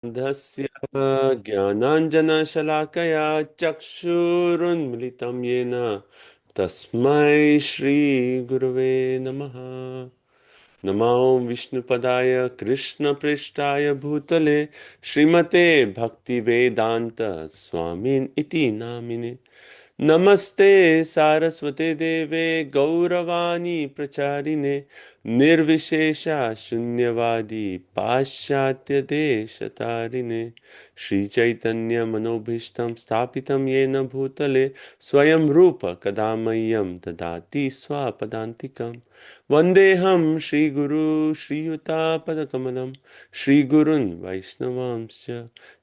अन्धस्य ज्ञानाञ्जनशलाकया चक्षुरुन्मिलितं येन तस्मै श्रीगुरवे नमः। नमो विष्णुपदाय कृष्णपृष्ठाय भूतले श्रीमते भक्तिवेदान्त स्वामिन् इति नामिने। नमस्ते सारस्वते देवे गौरवाणी प्रचारिणे निर्विशेषा शून्यवादी पाश्चात्य देशतारिणे श्रीचैतन्य मनोभीष्टं स्थापितं येन भूतले स्वयं रूप कदा मह्यं ददाति स्वपदान्तिकं वन्देऽहं श्रीगुरु श्रीयुतापदकमलं श्रीगुरुन् वैष्णवांश्च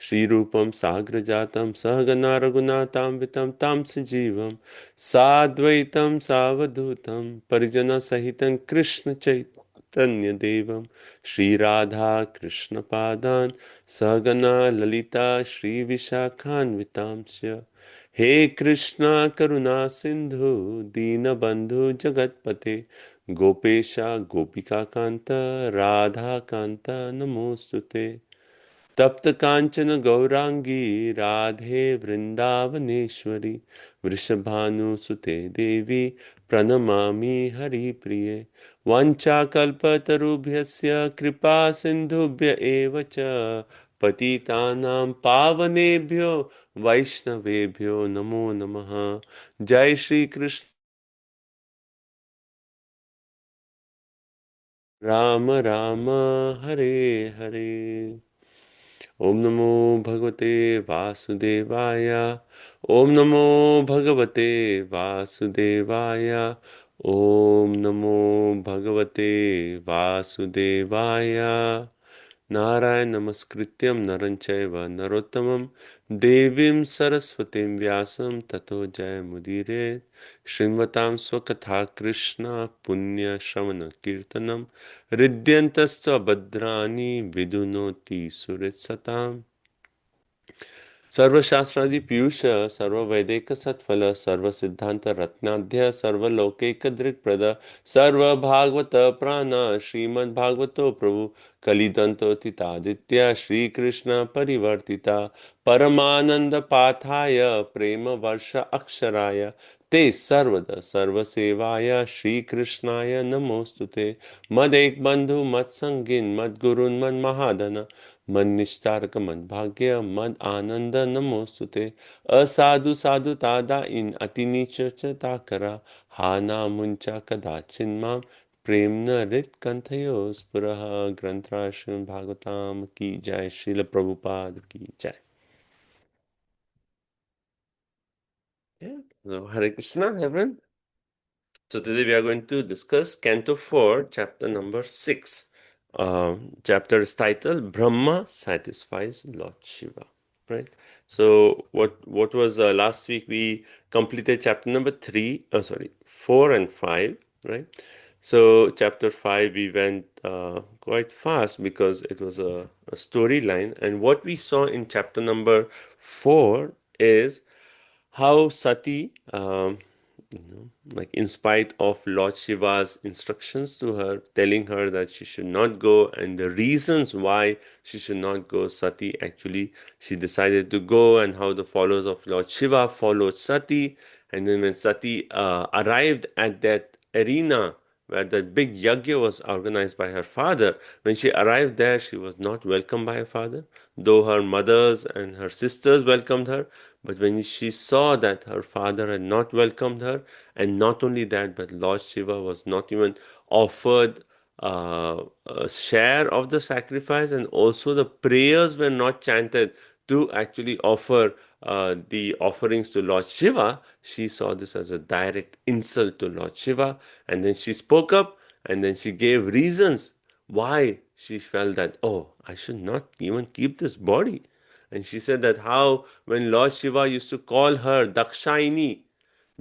श्रीरूपं साग्रजातं सहगना रघुनाथान्वितं तं सजीवं साद्वैतं सावधूतं परिजनसहितं कृष्णचैतन्यदेवं श्रीराधा कृष्णपादान् सहगना ललिता श्रीविशाखान्वितांश्च हे कृष्णा करुणा सिन्धु दीनबन्धु जगत्पते गोपेशा गोपिकान्त राधाकान्त नमोऽस्तुते तप्त कांचन गौरांगी राधे वृंदावनेश्वरी वृषभानुसुते देवी प्रणमामि हरिप्रिये वाञ्छाकल्पतरुभ्यस्य कृपा सिन्धुभ्य एव च पतितानां पावनेभ्यो वैष्णवेभ्यो नमो नमः। जय श्री कृष्ण राम राम हरे हरे। ओम नमो भगवते वासुदेवाय। ओम नमो भगवते वासुदेवाय। ओम नमो भगवते वासुदेवाय। नारायण नमस्कृत्यं नरं चैव नरोत्तमं देवीं सरस्वतीं व्यासं ततो जयमुदीरये। श्रीमतां स्वकथा कृष्ण पुण्य श्रवण कीर्तनम हृद्यन्तस्त्वभद्राणि विदुनोति सुहृत्सताम्। सर्वशास्त्रादि पीयूष सर्ववैदिक सत्फल सर्वसिद्धांत रत्नाध्य सर्वलौकिक दृक्प्रद सर्वभागवत प्राण श्रीमद्भागवतो प्रभु कलिदंतो तितादित्य श्रीकृष्ण परिवर्तिता परमानंद पाथाय प्रेम वर्ष अक्षराय ते सर्वदा सर्वसेवाय श्रीकृष्णाय नमोस्तुते मदेक बंधु मत संगिन मद गुरुन् मद महादन मन्निष्ठारक मद्भाग्य मद आनंद नमोस्तुते असाधु साधु तादा इन अति नीच ताकरा हा ना मुंचा कदाचिन्माम प्रेम न रित कंथयो स्पुरः ग्रंथराशन भागवताम की जय श्रील प्रभुपाद की जय। Yeah. So, Hare Krishna, everyone. So today we are going to discuss Canto 4, chapter number 6. Chapter is titled Brahma Satisfies Lord Shiva. Right. So what was last week we completed chapter number 3, sorry, 4 and 5, right? So chapter 5 we went quite fast because it was a storyline, and what we saw in chapter number 4 is how Sati, like in spite of Lord Shiva's instructions to her, telling her that she should not go, and the reasons why she should not go, Sati actually she decided to go, and how the followers of Lord Shiva followed Sati, and then when Sati arrived at that arena where that big yagya was organized by her father, when she arrived there, she was not welcomed by her father, though her mothers and her sisters welcomed her. But when she saw that her father had not welcomed her, and not only that, but Lord Shiva was not even offered a share of the sacrifice, and also the prayers were not chanted to actually offer the offerings to Lord Shiva, she saw this as a direct insult to Lord Shiva. And then she spoke up, and then she gave reasons why she felt that, oh, I should not even keep this body. And she said that how when Lord Shiva used to call her Dakshaini,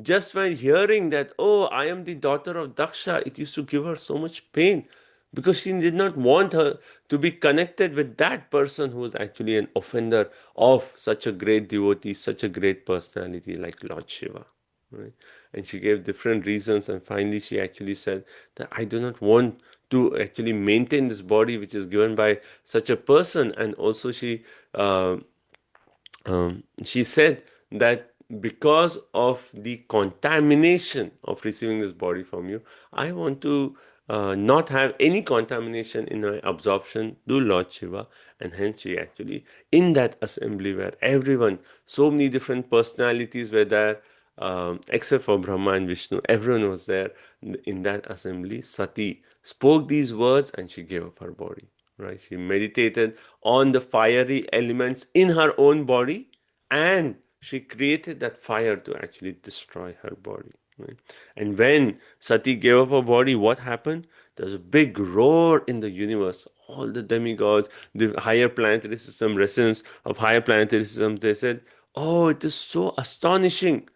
just when hearing that, oh, I am the daughter of Daksha, it used to give her so much pain because she did not want her to be connected with that person who was actually an offender of such a great devotee, such a great personality like Lord Shiva. Right? And she gave different reasons, and finally she actually said that I do not want to actually maintain this body which is given by such a person. And also uh, she said that because of the contamination of receiving this body from you, I want to not have any contamination in my absorption to Lord Shiva. And hence she actually, in that assembly where everyone, so many different personalities were there, except for Brahma and Vishnu, everyone was there in that assembly. Sati spoke these words and she gave up her body. Right? She meditated on the fiery elements in her own body, and she created that fire to actually destroy her body. Right? And when Sati gave up her body, what happened? There was a big roar in the universe. All the demigods, the higher planetary system, residents of higher planetary systems, they said, "Oh, it is so astonishing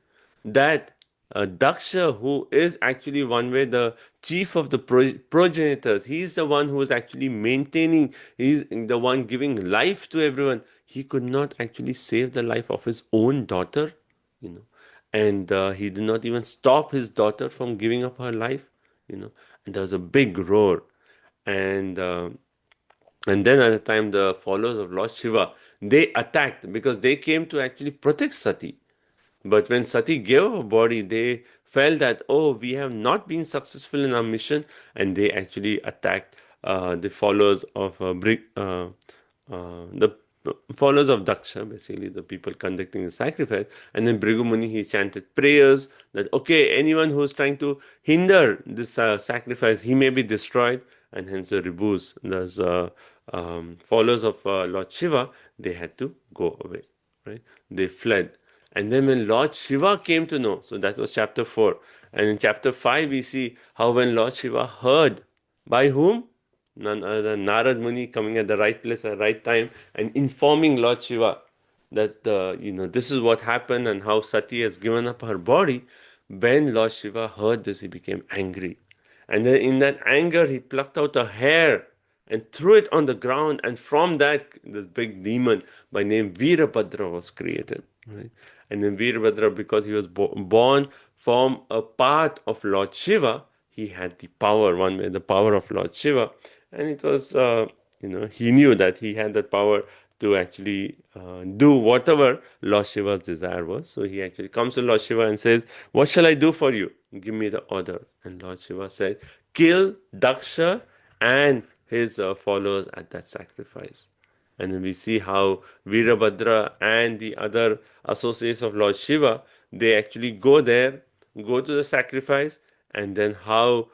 that Daksha, who is actually one way the chief of the progenitors, he's the one who is actually maintaining, he's the one giving life to everyone. He could not actually save the life of his own daughter, you know, and he did not even stop his daughter from giving up her life, you know." And there was a big roar, and uh, and then at the time the followers of Lord Shiva, they attacked because they came to actually protect Sati. But when Sati gave up her body, they felt that, oh, we have not been successful in our mission, and they actually attacked the followers of the followers of Daksha, basically the people conducting the sacrifice. And then Bhrigu Muni, he chanted prayers that, okay, anyone who is trying to hinder this sacrifice, he may be destroyed. And hence the Ribus, those followers of Lord Shiva, they had to go away, right? They fled. And then when Lord Shiva came to know, so that was chapter 4. And in chapter 5, we see how when Lord Shiva heard, by whom? None other than Narad Muni coming at the right place at the right time and informing Lord Shiva that this is what happened and how Sati has given up her body. When Lord Shiva heard this, he became angry. And then in that anger, he plucked out a hair and threw it on the ground. And from that, this big demon by name Veerabhadra was created. Right? And then Veerabhadra, because he was born from a part of Lord Shiva, he had the power, one way, the power of Lord Shiva. And it was, he knew that he had that power to actually do whatever Lord Shiva's desire was. So he actually comes to Lord Shiva and says, "What shall I do for you? Give me the order." And Lord Shiva said, "Kill Daksha and his followers at that sacrifice." And then we see how Veerabhadra and the other associates of Lord Shiva, they actually go there, go to the sacrifice, and then how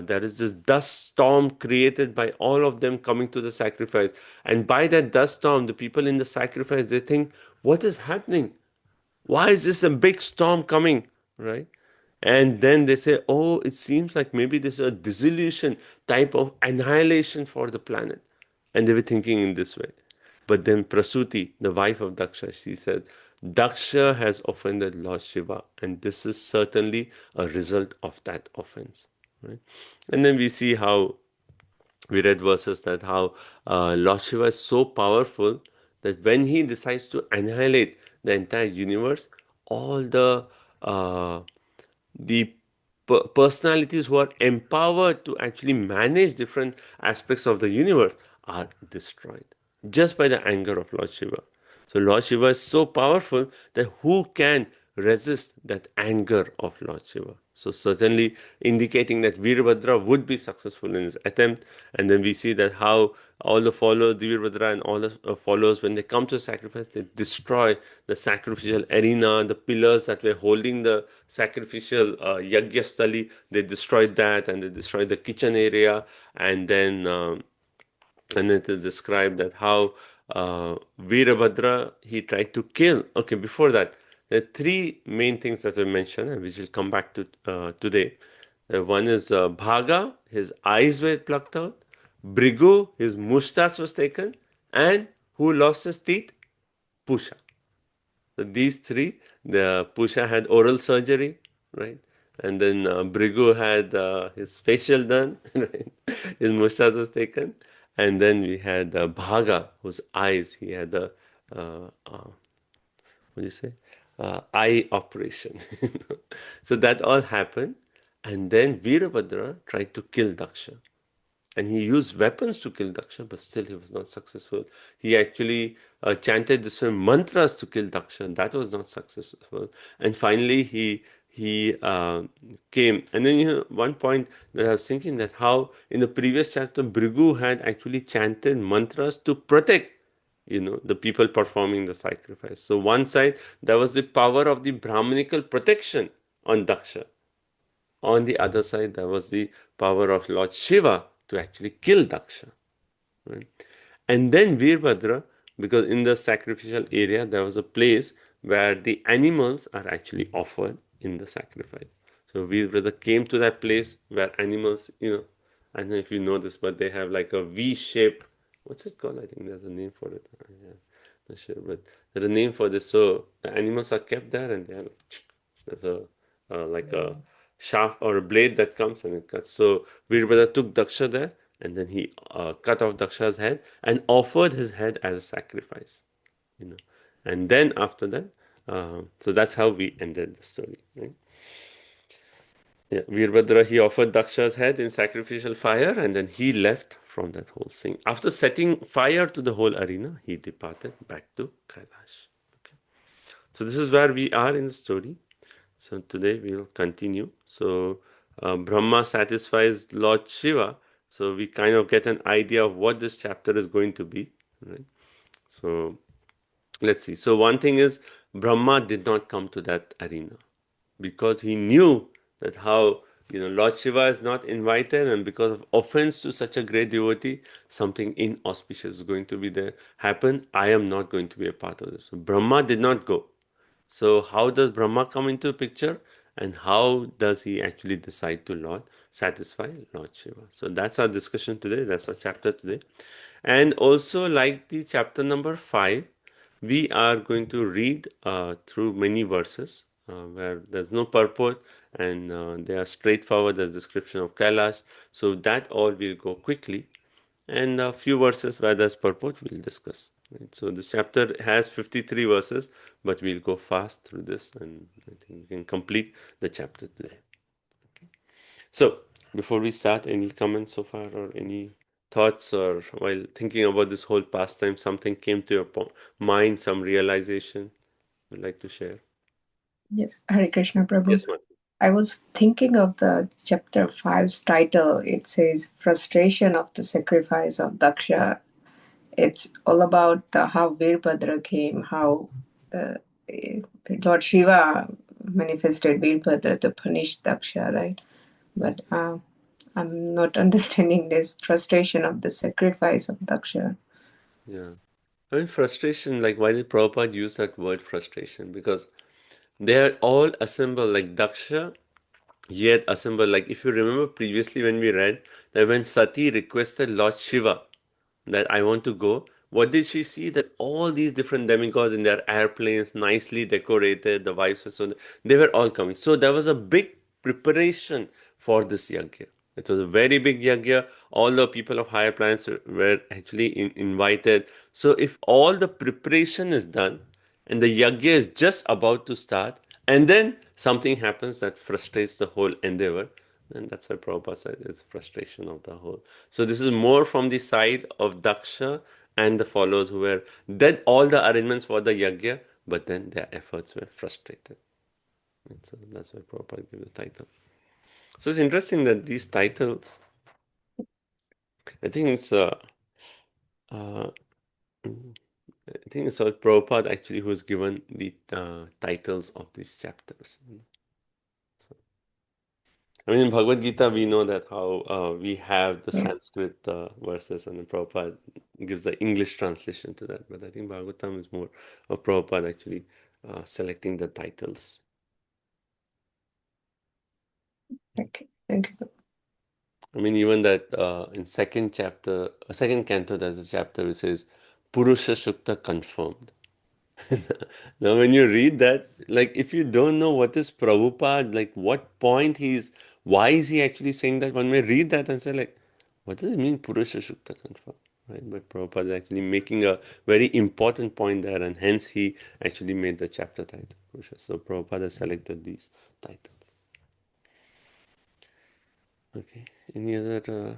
there is this dust storm created by all of them coming to the sacrifice. And by that dust storm, the people in the sacrifice, they think, what is happening? Why is this a big storm coming? Right? And then they say, oh, it seems like maybe there's a dissolution type of annihilation for the planet. And they were thinking in this way. But then Prasuti, the wife of Daksha, she said, Daksha has offended Lord Shiva, and this is certainly a result of that offense. Right? And then we see how we read verses that how Lord Shiva is so powerful that when he decides to annihilate the entire universe, all uh, the personalities who are empowered to actually manage different aspects of the universe are destroyed just by the anger of Lord Shiva. So Lord Shiva is so powerful that who can resist that anger of Lord Shiva? So certainly indicating that Veerabhadra would be successful in his attempt. And then we see that how all the followers, Veerabhadra and all the followers, when they come to sacrifice, they destroy the sacrificial arena, the pillars that were holding the sacrificial Yagyastali. They destroyed that, and they destroyed the kitchen area. And it is described that how Veerabhadra, he tried to kill. Okay, before that, there are three main things that I mentioned, and which will come back to today. One is Bhaga, his eyes were plucked out. Brigu, his mustache was taken. And who lost his teeth? Pusha. So these three, the Pusha had oral surgery, right? And then Brigu had his facial done, right? His mustache was taken. And then we had Bhaga, whose eyes, he had a, what do you say? Eye operation. So that all happened. And then Veerabhadra tried to kill Daksha. And he used weapons to kill Daksha, but still he was not successful. He actually chanted this way mantras to kill Daksha, and that was not successful. And finally, he came. And then one point that I was thinking that how in the previous chapter, Bhrigu had actually chanted mantras to protect the people performing the sacrifice. So one side, there was the power of the Brahmanical protection on Daksha. On the other side, there was the power of Lord Shiva to actually kill Daksha. Right? And then Veerbhadra, because in the sacrificial area, there was a place where the animals are actually offered in the sacrifice. So Veerbhadra came to that place where animals, I don't know if you know this, but they have like a V shape. What's it called? I think there's a name for it. Yeah, not sure, but there's a name for this. So the animals are kept there, and they have there's a like a shaft or a blade that comes and it cuts. So Veerbhadra took Daksha there, and then he cut off Daksha's head and offered his head as a sacrifice. And then after that, so that's how we ended the story. Right? Yeah, Veerbhadra, he offered Daksha's head in sacrificial fire, and then he left from that whole scene. After setting fire to the whole arena, he departed back to Kailash. Okay. So this is where we are in the story. So today we will continue. So Brahma satisfies Lord Shiva. So we kind of get an idea of what this chapter is going to be. Right? So let's see. So one thing is Brahma did not come to that arena because he knew that how Lord Shiva is not invited, and because of offense to such a great devotee, something inauspicious is going to be there happen. I am not going to be a part of this. So Brahma did not go. So how does Brahma come into picture, and how does he actually decide to satisfy Lord Shiva? So that's our discussion today. That's our chapter today. And also, like the chapter number 5, we are going to read through many verses where there's no purport, and they are straightforward as description of Kailash. So that all will go quickly, and a few verses where there's purport we'll discuss. Right? So this chapter has 53 verses, but we'll go fast through this, and I think we can complete the chapter today. So before we start, any comments so far, or any thoughts, or while thinking about this whole pastime, something came to your mind, some realization you'd like to share? Yes, Hare Krishna Prabhu. Yes, ma'am. I was thinking of the chapter 5's title. It says Frustration of the Sacrifice of Daksha. It's all about how Veerbhadra came, how uh, Lord Shiva manifested Veerbhadra to punish Daksha, right? But I'm not understanding this frustration of the sacrifice of Daksha. Yeah. I mean, frustration, like why did Prabhupada use that word frustration? Because they are all assembled, like Daksha, yet assembled. Like if you remember previously when we read that when Sati requested Lord Shiva that I want to go, what did she see? That all these different demigods in their airplanes, nicely decorated, the wives were so they were all coming. So there was a big preparation for this yajna. It was a very big yajna. All the people of higher planets were actually invited. So if all the preparation is done and the yajna is just about to start, and then something happens that frustrates the whole endeavor, and that's why Prabhupada said it's frustration of the whole. So this is more from the side of Daksha and the followers who were did all the arrangements for the yajna, but then their efforts were frustrated. And so that's why Prabhupada gave the title. So it's interesting that these titles, I think it's uh, I think it's all Prabhupada actually who's given the titles of these chapters. I mean, in Bhagavad Gita, we know that how we have the Yeah. Sanskrit verses, and then Prabhupada gives the English translation to that. But I think Bhagavatam is more of Prabhupada actually selecting the titles. Okay. Thank you. I mean, even that in second canto, there's a chapter which says Purusha Shukta confirmed. Now, when you read that, like if you don't know what is Prabhupada, like what point why is he actually saying that? One may read that and say, like, what does it mean, Purusha Shukta Confirm? Right? But Prabhupada is actually making a very important point there, and hence he actually made the chapter title Purusha. So Prabhupada has selected these titles. Okay. Any other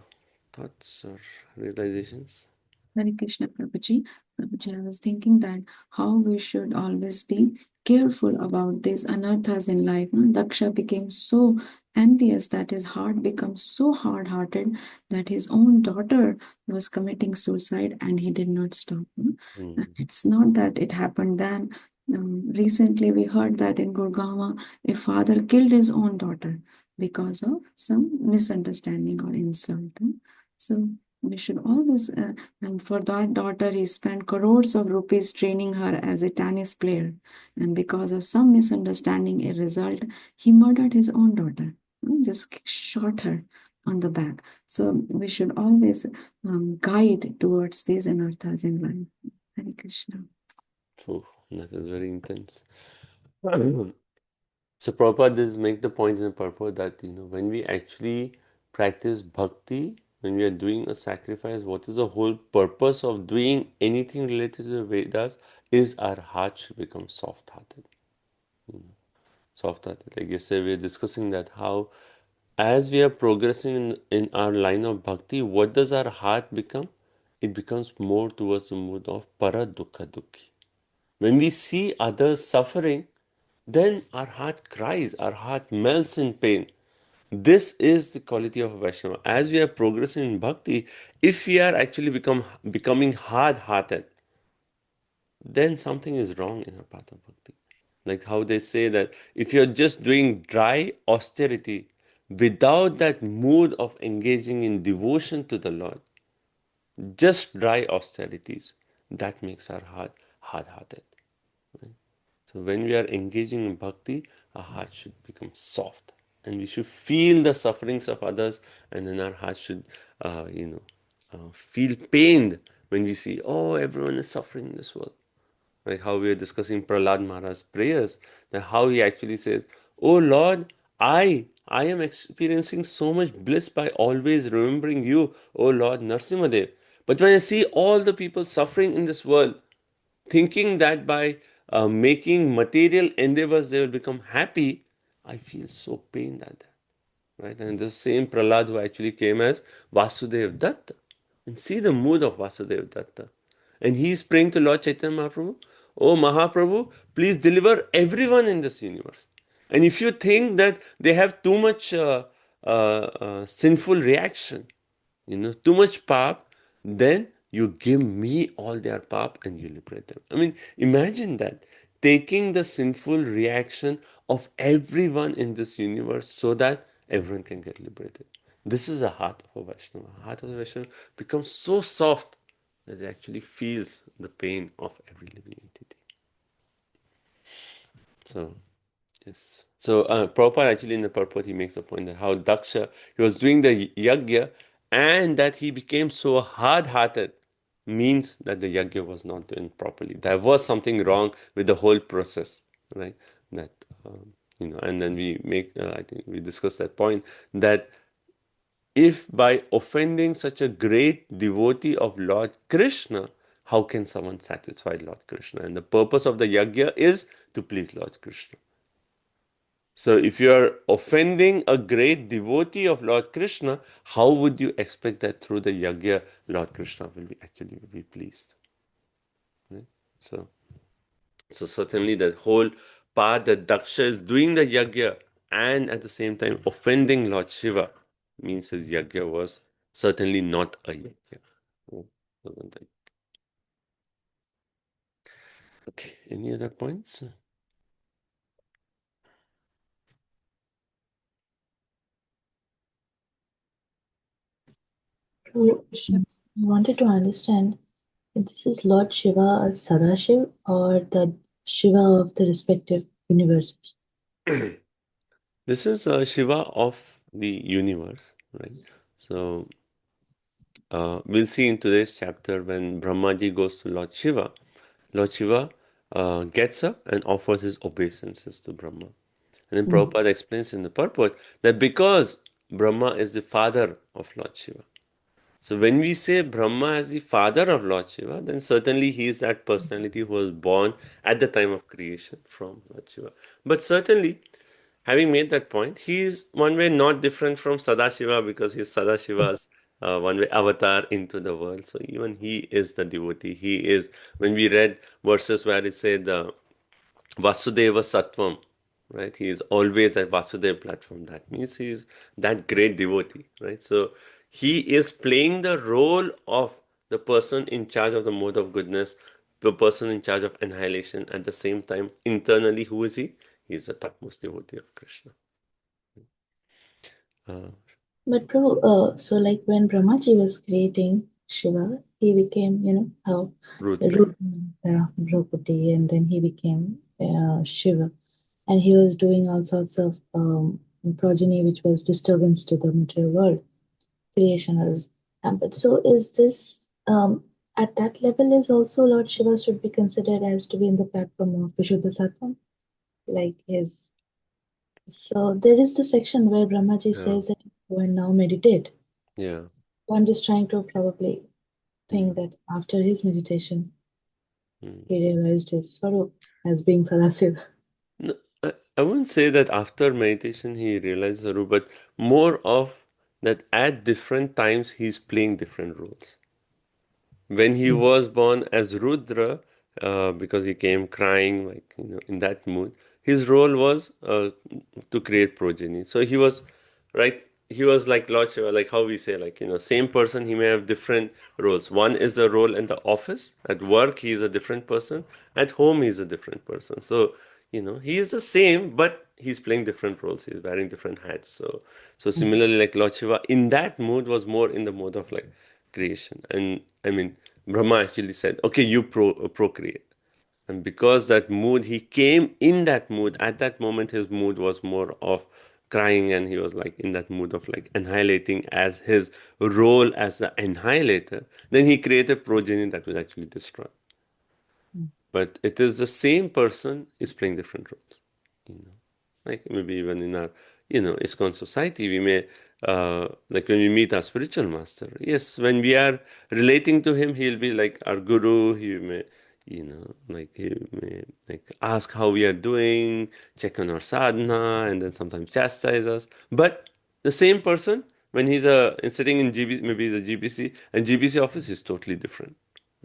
thoughts or realizations? Hare Krishna, Prabhuji. Prabhuji, I was thinking that how we should always be careful about these anarthas in life. Daksha became so envious that his heart becomes so hard-hearted that his own daughter was committing suicide and he did not stop. It's not that it happened then. Recently, we heard that in Gurgaon, a father killed his own daughter because of some misunderstanding or insult. So we should always, and for that daughter, he spent crores of rupees training her as a tennis player. And because of some misunderstanding, a result, he murdered his own daughter, just shot her on the back. So we should always guide towards these anarthas in life. Hare Krishna. Oh, that is very intense. So Prabhupada does make the point in the purport that when we actually practice bhakti, when we are doing a sacrifice, what is the whole purpose of doing anything related to the Vedas is our heart should become soft-hearted. Soft-hearted. Like yesterday we were discussing that how as we are progressing in our line of bhakti, what does our heart become? It becomes more towards the mood of para dukkha dukhi. When we see others suffering, then our heart cries, our heart melts in pain. This is the quality of a Vaishnava. As we are progressing in bhakti, if we are actually becoming hard-hearted, then something is wrong in our path of bhakti. Like how they say that if you're just doing dry austerity without that mood of engaging in devotion to the Lord, just dry austerities, that makes our heart hard-hearted. So when we are engaging in bhakti, our heart should become soft, and we should feel the sufferings of others, and then our heart should, feel pained when we see, oh, everyone is suffering in this world. Like how we are discussing Prahlad Maharaj's prayers, that how he actually says, oh Lord, I am experiencing so much bliss by always remembering you, oh Lord Narsimadev. But when I see all the people suffering in this world, thinking that by making material endeavors they will become happy, I feel so pained at that. Right? And the same Prahlad who actually came as Vasudev Datta. And see the mood of Vasudev Datta. And he is praying to Lord Chaitanya Mahaprabhu, oh Mahaprabhu, please deliver everyone in this universe. And if you think that they have too much sinful reaction, too much pap, then you give me all their pap and you liberate them. I mean, imagine that. Taking the sinful reaction of everyone in this universe so that everyone can get liberated. This is the heart of a Vaishnava. The heart of a Vaishnava becomes so soft that it actually feels the pain of every living entity. So, yes. So Prabhupada actually in the purport he makes a point that how Daksha, he was doing the yajna and that he became so hard-hearted means that the yajna was not done properly. There was something wrong with the whole process, right? That and then we make I think we discussed that point that if by offending such a great devotee of Lord Krishna, how can someone satisfy Lord Krishna? And the purpose of the yajna is to please Lord Krishna. So if you are offending a great devotee of Lord Krishna, how would you expect that through the yajna Lord Krishna will actually be pleased? Right? So certainly that whole part that Daksha is doing the yajna and at the same time offending Lord Shiva means his yajna was certainly not a yajna. Okay, any other points? So, I wanted to understand if this is Lord Shiva or Sadashiv or the Shiva of the respective universes. This is Shiva of the universe, right? So we'll see in today's chapter when Brahmaji goes to Lord Shiva gets up and offers his obeisances to Brahma. And then Prabhupada explains in the purport that because Brahma is the father of Lord Shiva. So when we say Brahma as the father of Lord Shiva, then certainly he is that personality who was born at the time of creation from Lord Shiva. But certainly, having made that point, he is one way not different from Sadashiva because he is Sadashiva's one way avatar into the world. So even he is the devotee. He is, when we read verses where it said Vasudeva Sattvam, right? He is always at Vasudeva platform. That means he is that great devotee, right? So he is playing the role of the person in charge of the mode of goodness, the person in charge of annihilation. At the same time, internally, who is he? He is the topmost devotee of Krishna. Uh, But Prabhu, so like when Brahmaji was creating Shiva, he became, how Rudra. Rudra, Draupadi, and then he became Shiva. And he was doing all sorts of progeny, which was disturbance to the material world. Creation was hampered. So is this, at that level, is also Lord Shiva should be considered as to be in the platform of Vishuddha Sattvam? Like his, so there is the section where Brahmaji Yeah. says that go and now meditate. Yeah. So I'm just trying to probably think Mm. that after his meditation, Mm. he realized his Swarup as being Sadasiva. No, I wouldn't say that after meditation he realized the rule, but more of that at different times he's playing different roles. When he was born as Rudra, because he came crying, like, in that mood, his role was to create progeny. So he was, right? He was like Lord Shiva, like how we say, like, same person, he may have different roles. One is the role in the office. At work, he is a different person. At home, he's a different person. So, he is the same, but he's playing different roles. He's wearing different hats. So similarly, like Lord Shiva, in that mood was more in the mode of like creation. And I mean, Brahma actually said, okay, you procreate. And because that mood, he came in that mood, at that moment, his mood was more of crying, and he was like in that mood of like annihilating as his role as the annihilator. Then he created progeny that will actually destroy. But it is the same person is playing different roles. Like maybe even in our, ISKCON society, we may, like when we meet our spiritual master, yes, when we are relating to him, he'll be like our guru. He may, like he may like ask how we are doing, check on our sadhana, and then sometimes chastise us. But the same person, when he's sitting in GBC, maybe the GBC, and GBC office is totally different.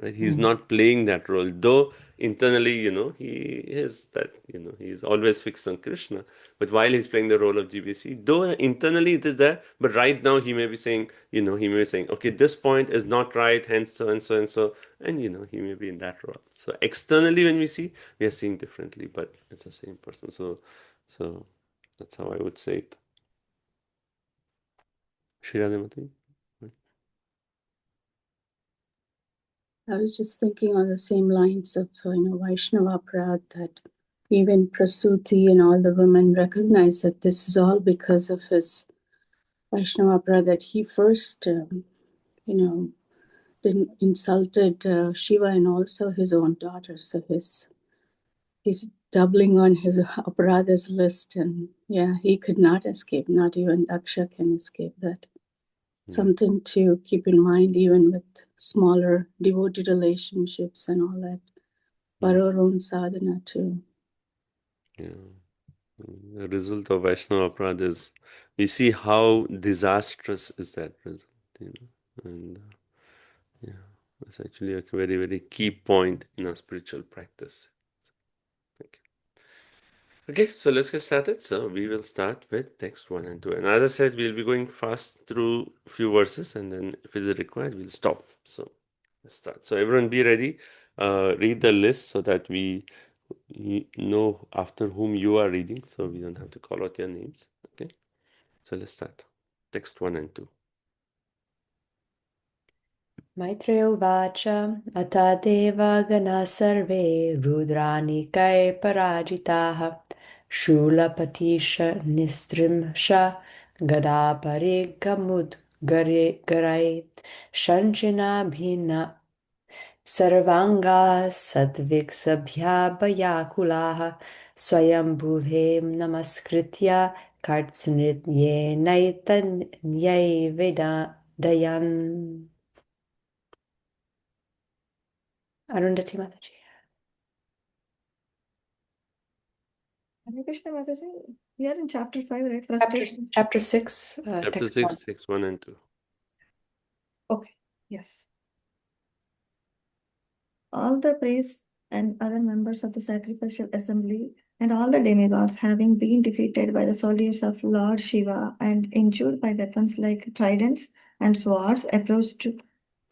Right? He's not playing that role, though internally, he is that, he's always fixed on Krishna. But while he's playing the role of GBC, though internally it is there, but right now he may be saying, okay, this point is not right, hence so and so and so, and he may be in that role. So externally, when we see, we are seeing differently, but it's the same person. So that's how I would say it. Shrirademati? I was just thinking on the same lines of Vaishnava Aparadh, that even Prasuti and all the women recognize that this is all because of his Vaishnava Aparadh, that he first didn't insulted Shiva and also his own daughter. So he's doubling on his aparadhas list, and yeah, he could not escape. Not even Daksha can escape that. Something to keep in mind, even with smaller devoted relationships and all that, for our own sadhana too. Yeah. The result of Vaishnava Aparadha is, we see how disastrous is that result, and yeah, it's actually a very, very key point in our spiritual practice. Okay, so let's get started. So we will start with text 1 and 2. And as I said, we'll be going fast through a few verses, and then if it is required, we'll stop. So let's start. So everyone be ready. Read the list so that we know after whom you are reading, so we don't have to call out your names. Okay, so let's start. Text 1 and 2. Maitreya Uvacha Ata Deva Gana Sarve Rudrani Parajitaha Shulapatisha Nistrimsha Gada Parigamud Garai Shanchina Bhina Sarvanga Sadviksabhya Bayakulaha Swayambhuve Namaskritya Kartsnitye Naitan Dayan. Arundhati Mataji. Hare Krishna Mataji, we are in chapter 5, right? Chapter 6, Chapter text 6, 1. text 1 and 2. Okay, yes. All the priests and other members of the sacrificial assembly and all the demigods, having been defeated by the soldiers of Lord Shiva and injured by weapons like tridents and swords, approached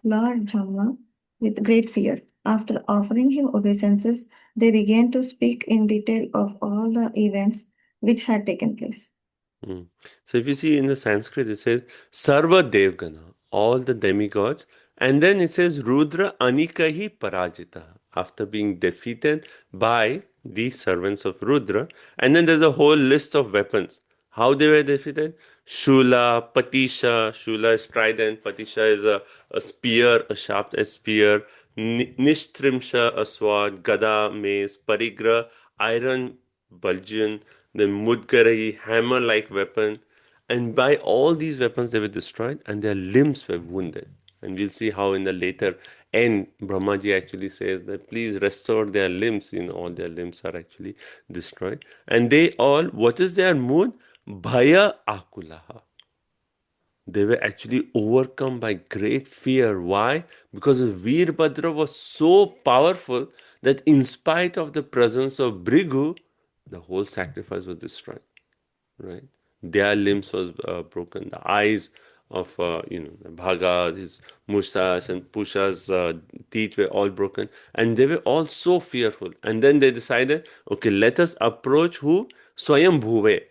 Lord Brahma with great fear. After offering him obeisances, they began to speak in detail of all the events which had taken place. So if you see in the Sanskrit, it says Sarva Devgana, all the demigods, and then it says Rudra Anikahi Parajita, after being defeated by the servants of Rudra. And then there's a whole list of weapons. How they were defeated? Shula, Patisha, Shula is trident, Patisha is a spear, a sharp spear, Nishtrimsha, a sword, Gada, mace, Parigra, iron Bulgin, then Mudgarahi, hammer-like weapon. And by all these weapons they were destroyed and their limbs were wounded. And we'll see how in the later end, Brahmaji actually says that please restore their limbs. All their limbs are actually destroyed. And they all, what is their mood? Bhaya akulaha. They were actually overcome by great fear. Why? Because Veerbhadra was so powerful that in spite of the presence of Bhrigu, the whole sacrifice was destroyed. Right? Their limbs was broken. The eyes of Bhaga, his mustache and Pusha's teeth were all broken, and they were all so fearful. And then they decided, okay, let us approach who? Swayambhuve.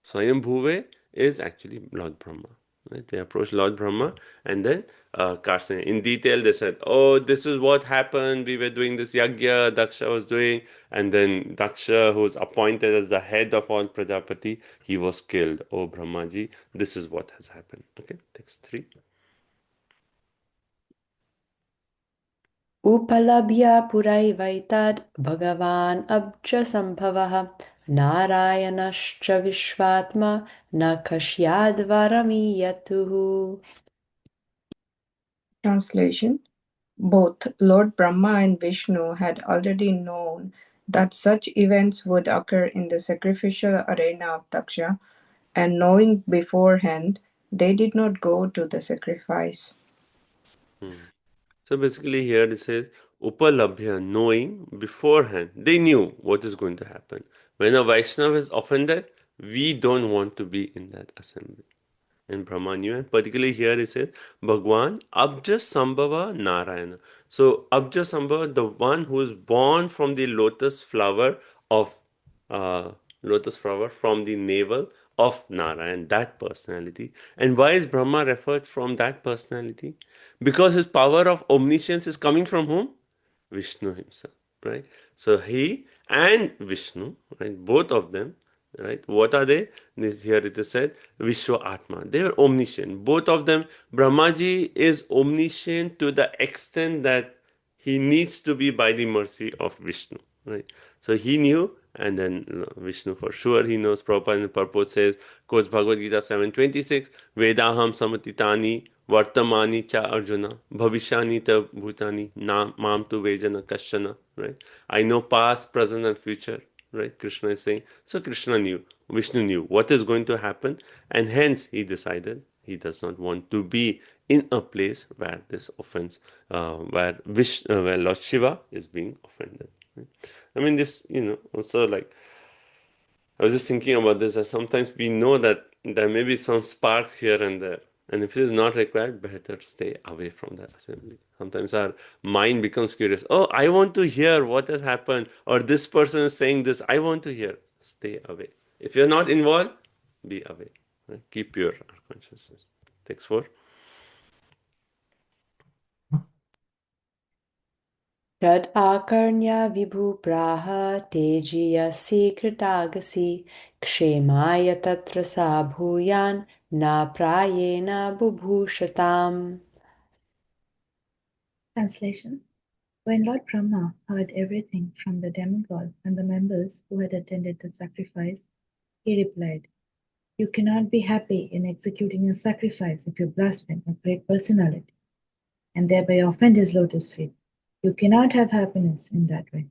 Swayambhuve is actually Lord Brahma. Right? They approached Lord Brahma, and then Karsana, in detail, they said, oh, this is what happened. We were doing this yagya, Daksha was doing, and then Daksha, who was appointed as the head of all Prajapati, he was killed. Oh, Brahmaji, this is what has happened. Okay, text 3. Upalabhya puraivaitad Bhagavan Abjasambhavaha Narayanascha Vishvatma Nakashyadvaramiyatuhu. Translation. Both Lord Brahma and Vishnu had already known that such events would occur in the sacrificial arena of Daksha, and knowing beforehand, they did not go to the sacrifice. So basically here it says Upalabhya, knowing beforehand. They knew what is going to happen. When a Vaishnava is offended, we don't want to be in that assembly. And Brahma knew, and particularly here it says Bhagwan Abja Sambhava Narayana. So Abja Sambhava, the one who is born from the lotus flower from the navel of Narayan, that personality. And why is Brahma referred from that personality? Because his power of omniscience is coming from whom? Vishnu himself, right? So he and Vishnu, right, both of them, right, what are they? Here it is said Vishwa Atma. They are omniscient. Both of them. Brahmaji is omniscient to the extent that he needs to be by the mercy of Vishnu, right? So he knew, and then Vishnu for sure he knows. Prabhupada in the purport says, quotes Bhagavad Gita 7:26, Vedaham samatitani vartamani cha arjuna bhavishani ta bhutani mam tu vejana kashana. Right? I know past, present, and future. Right? Krishna is saying. So Krishna knew, Vishnu knew what is going to happen, and hence he decided he does not want to be in a place where this offense, where Lord Shiva is being offended. Right? I mean, this, also like, I was just thinking about this, that sometimes we know that there may be some sparks here and there. And if it is not required, better stay away from that assembly. Sometimes our mind becomes curious. Oh, I want to hear what has happened. Or this person is saying this. I want to hear. Stay away. If you're not involved, be away. Right? Keep your consciousness. Text 4. Tad akarnya vibhupraha tejiyasi kritagasi kshemaya tatra sabhuyan na prayena bubhushatam. Translation. When Lord Brahma heard everything from the demigod and the members who had attended the sacrifice, he replied, You cannot be happy in executing a sacrifice if you blaspheme a great personality and thereby offend his lotus feet. You cannot have happiness in that way.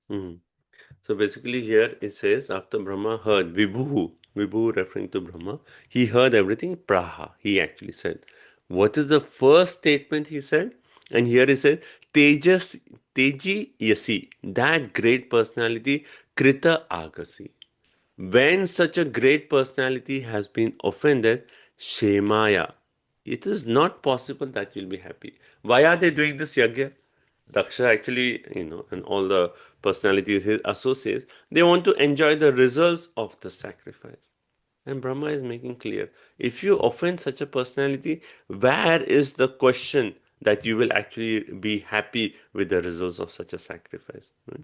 So basically here it says, after Brahma heard, Vibhu referring to Brahma, he heard everything, Praha, he actually said, What is the first statement he said? And here he said, Teji Yasi, that great personality, Krita Agasi. When such a great personality has been offended, Shemaya, it is not possible that you'll be happy. Why are they doing this yagya? Daksha actually, and all the personalities, his associates, they want to enjoy the results of the sacrifice. And Brahma is making clear, if you offend such a personality, where is the question that you will actually be happy with the results of such a sacrifice? Right?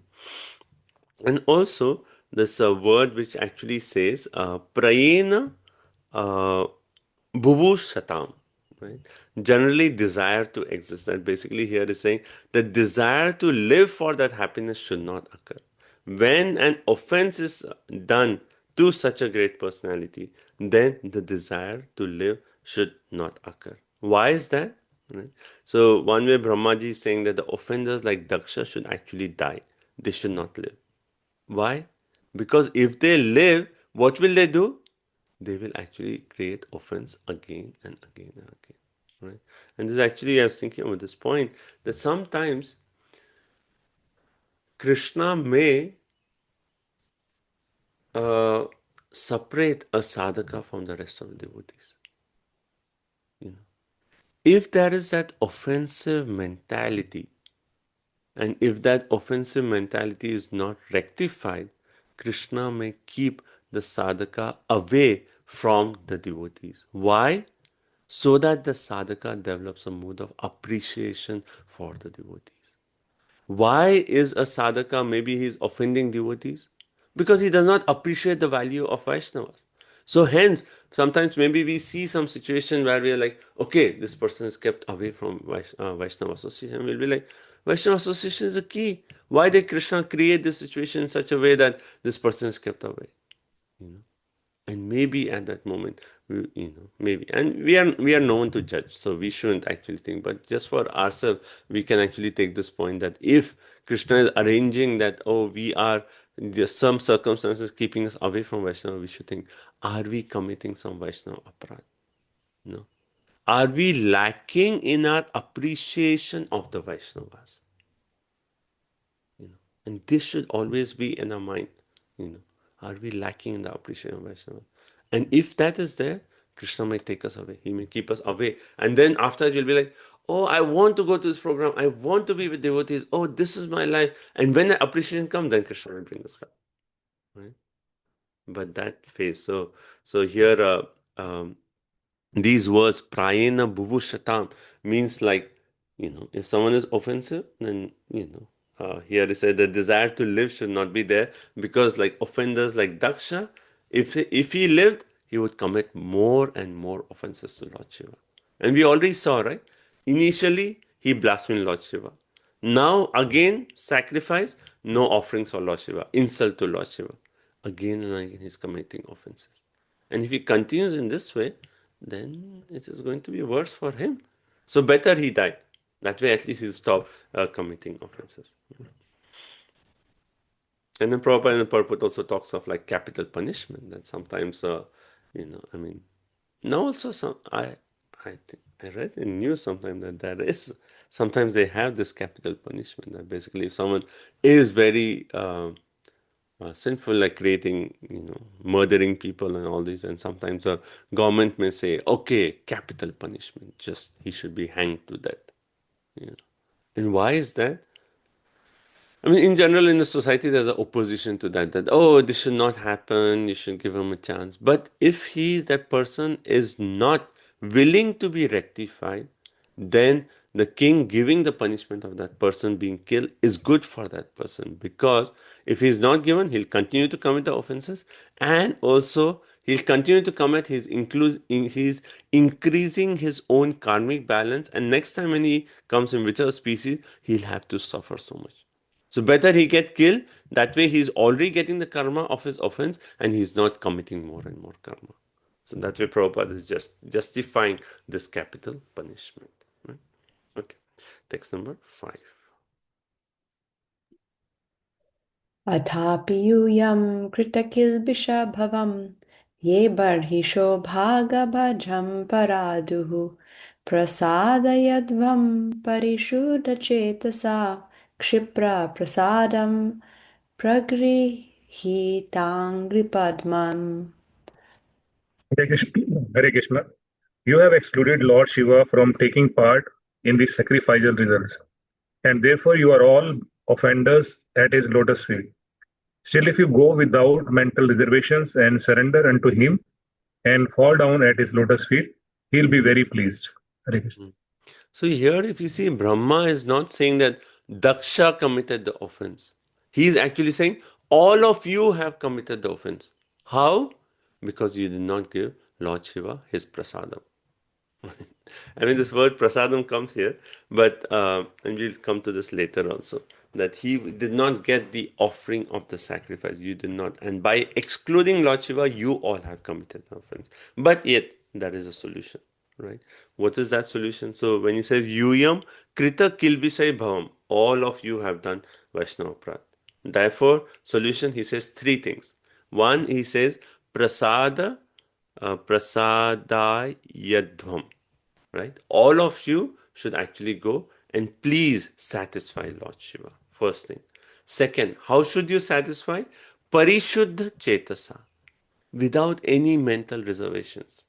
And also, there's a word which actually says, prayena bhuvushatam, right? Generally, desire to exist. And basically, here is saying the desire to live for that happiness should not occur. When an offense is done to such a great personality, then the desire to live should not occur. Why is that? Right? So, one way Brahmaji is saying that the offenders like Daksha should actually die, they should not live. Why? Because if they live, what will they do? They will actually create offense again and again and again. Right? And this actually, I was thinking about this point that sometimes Krishna may separate a sadhaka from the rest of the devotees. If there is that offensive mentality, and if that offensive mentality is not rectified, Krishna may keep the sadhaka away from the devotees. Why? So that the sadhaka develops a mood of appreciation for the devotees. Why is a sadhaka, maybe he's offending devotees? Because he does not appreciate the value of Vaishnavas. So hence, sometimes maybe we see some situation where we are like, okay, this person is kept away from Vaishnava association. We'll be like, Vaishnava association is a key. Why did Krishna create this situation in such a way that this person is kept away? And maybe at that moment, maybe, and we are known to judge, so we shouldn't actually think. But just for ourselves, we can actually take this point that if Krishna is arranging that, oh, there's some circumstances keeping us away from Vaishnava, we should think, are we committing some Vaishnava aparadh? No. Are we lacking in our appreciation of the Vaishnavas? And this should always be in our mind. Are we lacking in the appreciation of Vaishnava? And if that is there, Krishna may take us away. He may keep us away. And then after you'll be like, oh, I want to go to this program. I want to be with devotees. Oh, this is my life. And when the appreciation comes, then Krishna will bring us back. Right? But that phase. So here, these words, prayena bhuvushatam, means like, if someone is offensive, then, here it said the desire to live should not be there, because like offenders like Daksha, if he lived, he would commit more and more offenses to Lord Shiva. And we already saw, right? Initially, he blasphemed Lord Shiva. Now, again, sacrifice, no offerings for Lord Shiva, insult to Lord Shiva. Again and again, he's committing offenses. And if he continues in this way, then it is going to be worse for him. So better he die. That way, at least he'll stop committing offenses. And then Prabhupada in the purport also talks of like capital punishment. That sometimes, now also I think I read in news sometime that there is sometimes they have this capital punishment. That basically, if someone is very sinful, like creating, murdering people and all these, and sometimes the government may say, okay, capital punishment, just he should be hanged to death. And why is that? I mean, in general, in the society, there's an opposition to that, oh, this should not happen, you should give him a chance. But if that person is not willing to be rectified, then the king giving the punishment of that person being killed is good for that person, because if he's not given, he'll continue to commit the offenses, and also he'll continue to commit he's increasing his own karmic balance, and next time when he comes in whichever species, he'll have to suffer so much. So better he get killed, that way he's already getting the karma of his offense and he's not committing more and more karma. So that way Prabhupada is just justifying this capital punishment. Right? Okay, text number 5. अथापि यूयं कृतकिल्बिषभवं ये बर्हिषो भागभजं परादुः Prasadayadvam parishuddhacetasa Kshipra prasadam pragrihitangripadmam. Hare Krishna. Hare Krishna. You have excluded Lord Shiva from taking part in the sacrificial rituals, and therefore you are all offenders at his lotus feet. Still, if you go without mental reservations and surrender unto him and fall down at his lotus feet, he'll be very pleased. Hare Krishna. So here, if you see, Brahma is not saying that Daksha committed the offense. He is actually saying, all of you have committed the offense. How? Because you did not give Lord Shiva his prasadam. I mean, this word prasadam comes here, but and we'll come to this later also, that he did not get the offering of the sacrifice. You did not. And by excluding Lord Shiva, you all have committed the offense. But yet, there is a solution, right? What is that solution? So when he says, Yuyam Krita Kilbisai Bhavam, all of you have done Vaishnava Prat. Therefore, solution, he says three things. One, he says, Prasada, Prasadayadvam. Right? All of you should actually go and please satisfy Lord Shiva. First thing. Second, how should you satisfy? Parishuddha Chetasa, without any mental reservations.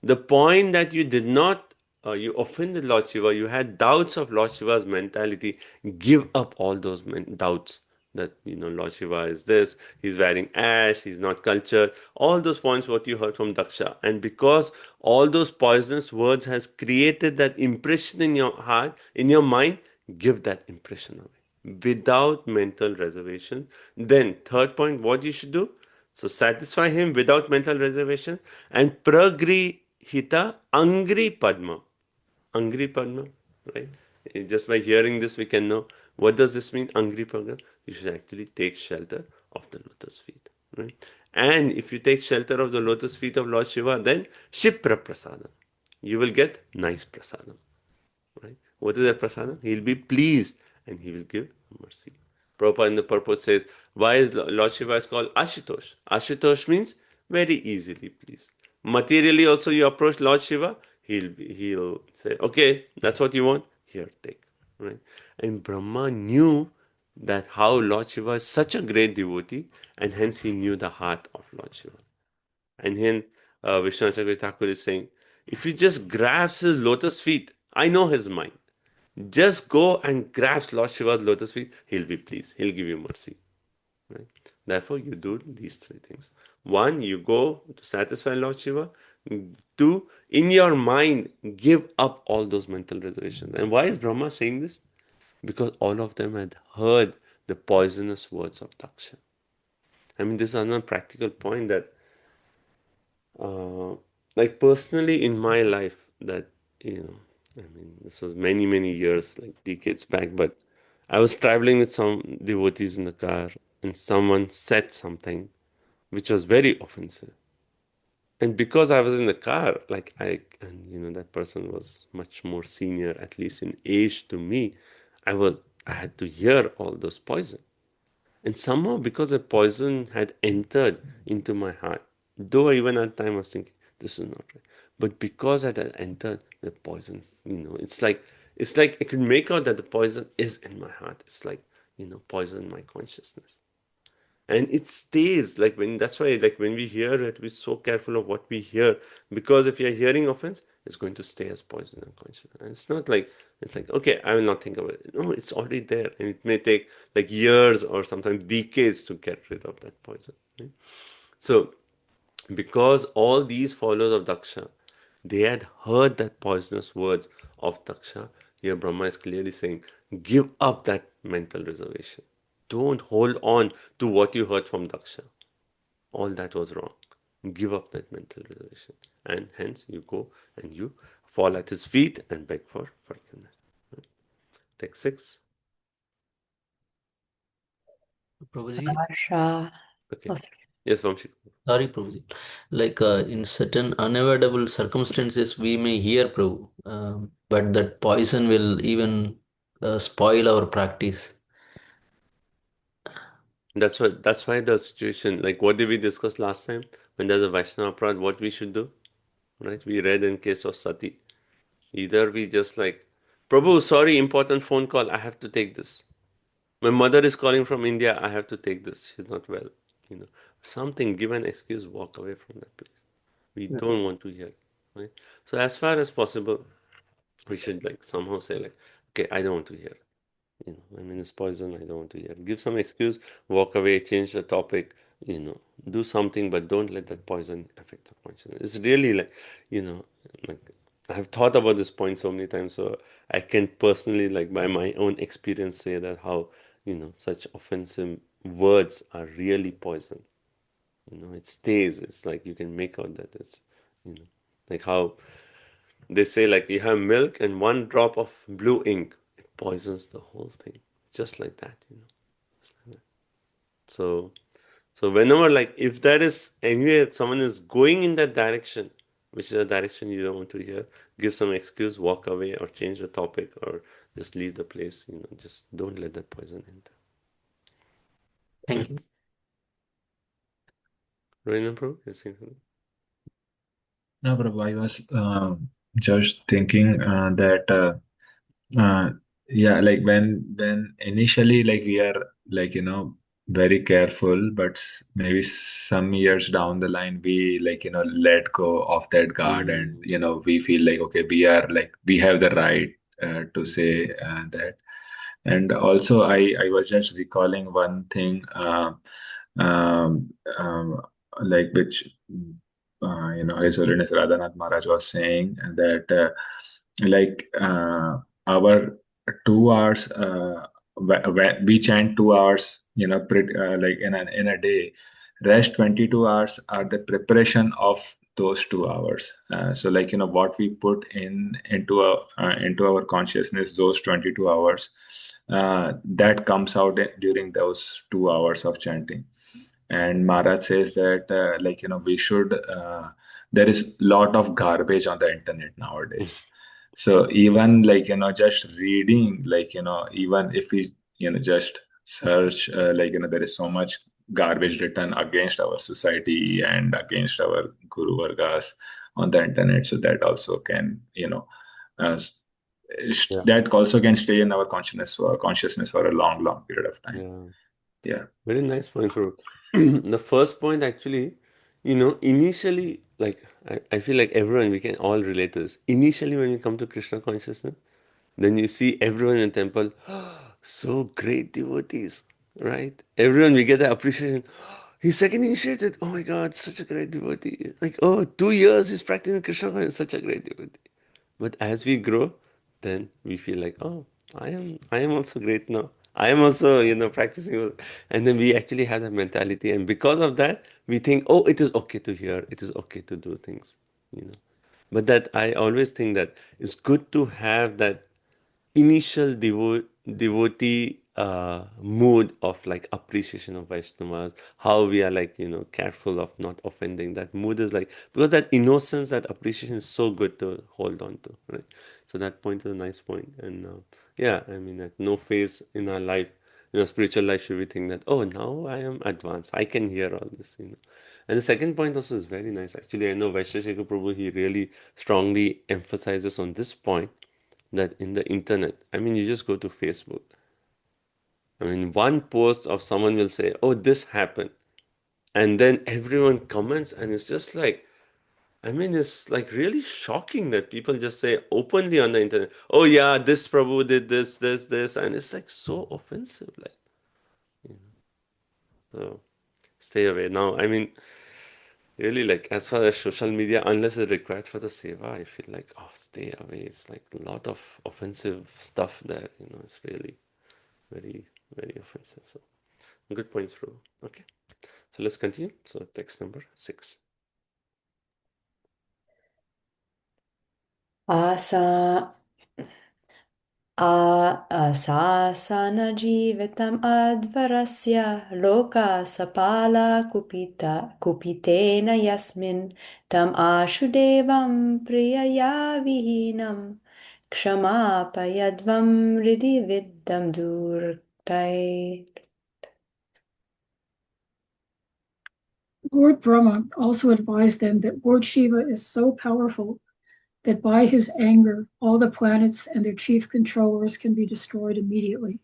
The point that you did not, you offended Lord Shiva, you had doubts of Lord Shiva's mentality, give up all those doubts that, Lord Shiva is this, he's wearing ash, he's not cultured, all those points what you heard from Daksha. And because all those poisonous words has created that impression in your heart, in your mind, give that impression away without mental reservation. Then third point, what you should do? So satisfy him without mental reservation and pragrihita angri padma. Angri padma, right? Just by hearing this, we can know what does this mean, angri padma. You should actually take shelter of the lotus feet, right? And if you take shelter of the lotus feet of Lord Shiva, then Shipra prasadam. You will get nice prasadam, right? What is that prasadam? He'll be pleased and he will give mercy. Prabhupada in the purport says, why is Lord Shiva is called Ashutosh? Ashutosh means very easily pleased. Materially also you approach Lord Shiva, he'll say, okay, that's what you want, here, take. Right? And Brahma knew that how Lord Shiva is such a great devotee, and hence he knew the heart of Lord Shiva. And then Vishnu Chakravarti Thakur is saying, if you just grasp his lotus feet, I know his mind. Just go and grasp Lord Shiva's lotus feet, he'll be pleased. He'll give you mercy. Right? Therefore, you do these three things. One, you go to satisfy Lord Shiva. Two, in your mind, give up all those mental reservations. And why is Brahma saying this? Because all of them had heard the poisonous words of Daksha. I mean, this is another practical point that, like personally in my life, that, I mean, this was many, many years, like decades back, but I was traveling with some devotees in the car and someone said something which was very offensive. And because I was in the car, like that person was much more senior, at least in age to me, I had to hear all those poison. And somehow, because the poison had entered into my heart, though even at the time I was thinking, this is not right. But because it had entered, the poison, it's like I could make out that the poison is in my heart. It's like, poison in my consciousness. And it stays like that's why like when we hear it, we're so careful of what we hear, because if you're hearing offense, it's going to stay as poison in consciousness. And it's not like okay, I will not think of it. No, it's already there, and it may take like years or sometimes decades to get rid of that poison. Right? So because all these followers of Daksha, they had heard that poisonous words of Daksha, here Brahma is clearly saying, give up that mental reservation. Don't hold on to what you heard from Daksha. All that was wrong. Give up that mental reservation. And hence you go and you fall at his feet and beg for forgiveness. Text 6. Prabhuji, Asha. Okay. Oh, sorry. Yes, Vamshi. sorry, Prabhuji. Like in certain unavoidable circumstances, we may hear Prabhu, but that poison will even spoil our practice. That's why the situation, like what did we discuss last time? When there's a Vaishnava Prad, what we should do? Right? We read in case of Sati. Either we just like, Prabhu, sorry, important phone call, I have to take this. My mother is calling from India, I have to take this. She's not well. Something, give an excuse, walk away from that place. We don't want to hear, right? So as far as possible, we should like somehow say like, okay, I don't want to hear. I mean, it's poison, I don't want to hear. Give some excuse, walk away, change the topic, do something, but don't let that poison affect the consciousness. It's really like I've thought about this point so many times, so I can personally, like by my own experience, say that how, such offensive words are really poison. It stays. It's like you can make out that it's, like how they say like you have milk and one drop of blue ink, it poisons the whole thing. Just like that. So whenever like if there is anyway someone is going in that direction, which is a direction you don't want to hear, give some excuse, walk away or change the topic or just leave the place, just don't let that poison enter. Thank you. Rohini Prabhu, you're saying something? No, Prabhu, I was just thinking that yeah, like when initially like we are like very careful, but maybe some years down the line we like let go of that guard, and we feel like okay, we are like we have the right to say that. And also I was just recalling one thing um, um, like which His Holiness Radhanath Maharaj was saying that like our 2 hours when we chant 2 hours like in a day, rest 22 hours are the preparation of those 2 hours. So like what we put into our consciousness those 22 hours, that comes out during those 2 hours of chanting. And Maharaj says that like we should there is lot of garbage on the internet nowadays. So even like just reading, like even if we just search like there is so much garbage written against our society and against our guru vargas on the internet, so that also can uh, Yeah. that also can stay in our consciousness for a long period of time. Yeah. Very nice point, Prabhu. The first point actually, initially, like I feel like everyone, we can all relate to this. Initially, when we come to Krishna consciousness, then you see everyone in temple, so great devotees, right? Everyone, we get the appreciation. He's second initiated. Oh my God, such a great devotee. Like, oh, 2 years he's practicing Krishna consciousness, such a great devotee. But as we grow, then we feel like, oh, I am also great now. I am also, practicing. And then we actually have that mentality. And because of that, we think, oh, it is okay to hear, it is okay to do things, But that I always think that it's good to have that initial devotee mood of like appreciation of Vaishnavas, how we are like, careful of not offending. That mood is like, because that innocence, that appreciation is so good to hold on to, right? So that point is a nice point. And yeah, I mean, at no phase in our life, spiritual life, should we think that, oh, now I am advanced, I can hear all this. And the second point also is very nice. Actually, I know Vaisheshekar Prabhu, he really strongly emphasizes on this point, that in the internet, I mean, you just go to Facebook. I mean, one post of someone will say, oh, this happened. And then everyone comments, and it's just like, I mean, it's like really shocking that people just say openly on the internet, oh, yeah, this Prabhu did this. And it's like so offensive. Like, so stay away. Now, I mean, really, like, as far as social media, unless it's required for the seva, I feel like, oh, stay away. It's like a lot of offensive stuff there. It's really very, very offensive. So, good points, Prabhu. Okay. So, let's continue. So, text number 6. Asa Asasanajīvitam advarasya loka sapala kupitena yasmin tam ashudevam priyaya vihinam kshamapayadvam ridi viddam durtai. Lord Brahma also advised them that Lord Shiva is so powerful that by his anger, all the planets and their chief controllers can be destroyed immediately.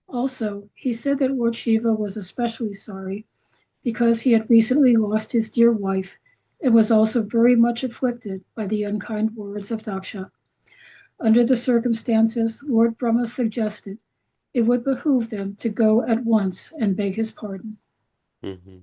Also, he said that Lord Shiva was especially sorry because he had recently lost his dear wife and was also very much afflicted by the unkind words of Daksha. Under the circumstances, Lord Brahma suggested it would behoove them to go at once and beg his pardon. Mm-hmm.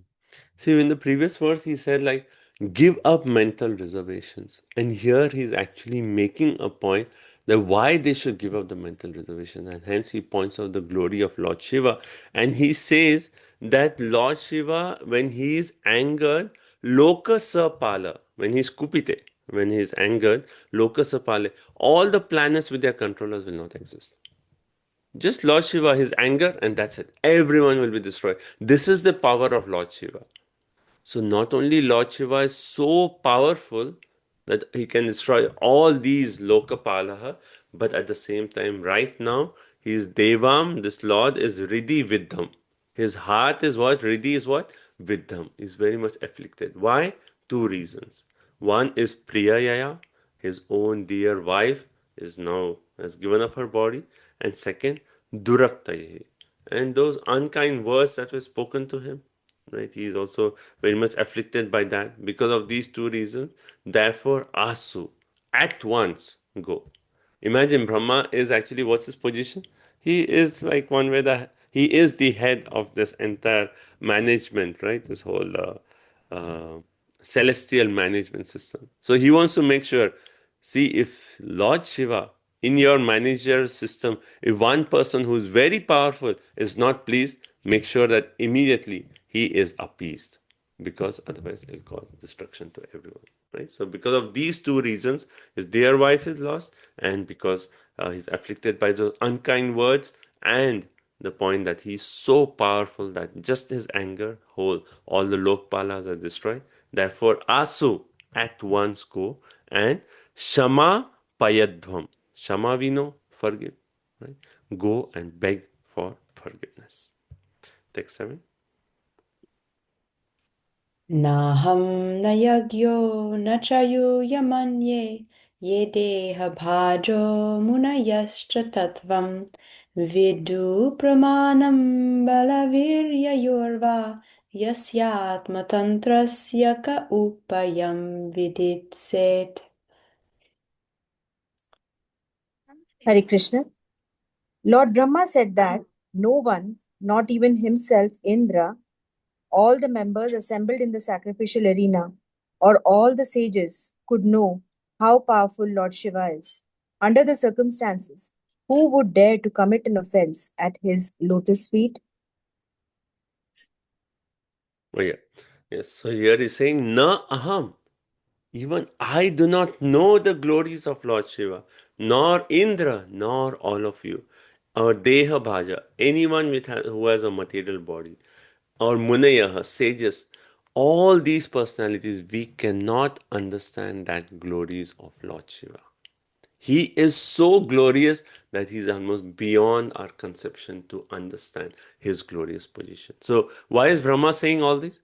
See, in the previous verse, he said, like, give up mental reservations. And here he's actually making a point that why they should give up the mental reservation. And hence he points out the glory of Lord Shiva. And he says that Lord Shiva, when he is angered, Loka Sapala, when he's kupite, when he is angered, Loka Sapale, all the planets with their controllers will not exist. Just Lord Shiva, his anger, and that's it. Everyone will be destroyed. This is the power of Lord Shiva. So not only Lord Shiva is so powerful that he can destroy all these Lokapalaha, but at the same time, right now, he is Devam, this Lord is Riddhi Viddham. His heart is what? Riddhi is what? Viddham. Is very much afflicted. Why? Two reasons. One is Priyayaya, his own dear wife, is now has given up her body. And second, Duraktaye. And those unkind words that were spoken to him, right? He is also very much afflicted by that. Because of these two reasons, therefore, Asu, at once go. Imagine Brahma is actually, what's his position? He is like one way he is the head of this entire management, right? This whole celestial management system. So he wants to make sure, see, if Lord Shiva in your manager system, if one person who is very powerful is not pleased, make sure that immediately he is appeased, because otherwise it will cause destruction to everyone, right? So because of these two reasons, his dear wife is lost, and because he's afflicted by those unkind words, and the point that he's so powerful that just his anger, all the Lokpalas are destroyed. Therefore, Asu, at once go, and Shama Payadhvam. Shama, we know, forgive, right? Go and beg for forgiveness. Text 7. Naham na yagyo na chayu yamanye ye deha bhajo munayascha tattvam vidu pramanam balavirya yorva yasyatma tantrasya ka upayam viditset. Hare Krishna. Lord Brahma said that no one, not even himself, Indra, all the members assembled in the sacrificial arena, or all the sages could know how powerful Lord Shiva is. Under the circumstances, who would dare to commit an offense at his lotus feet? Oh, yeah. Yes. So here he's saying, Na aham. Even I do not know the glories of Lord Shiva, nor Indra, nor all of you, or Deha Bhaja, anyone who has a material body, or Munayaha, sages. All these personalities, we cannot understand that glories of Lord Shiva. He is so glorious that he's almost beyond our conception to understand his glorious position. So why is Brahma saying all this?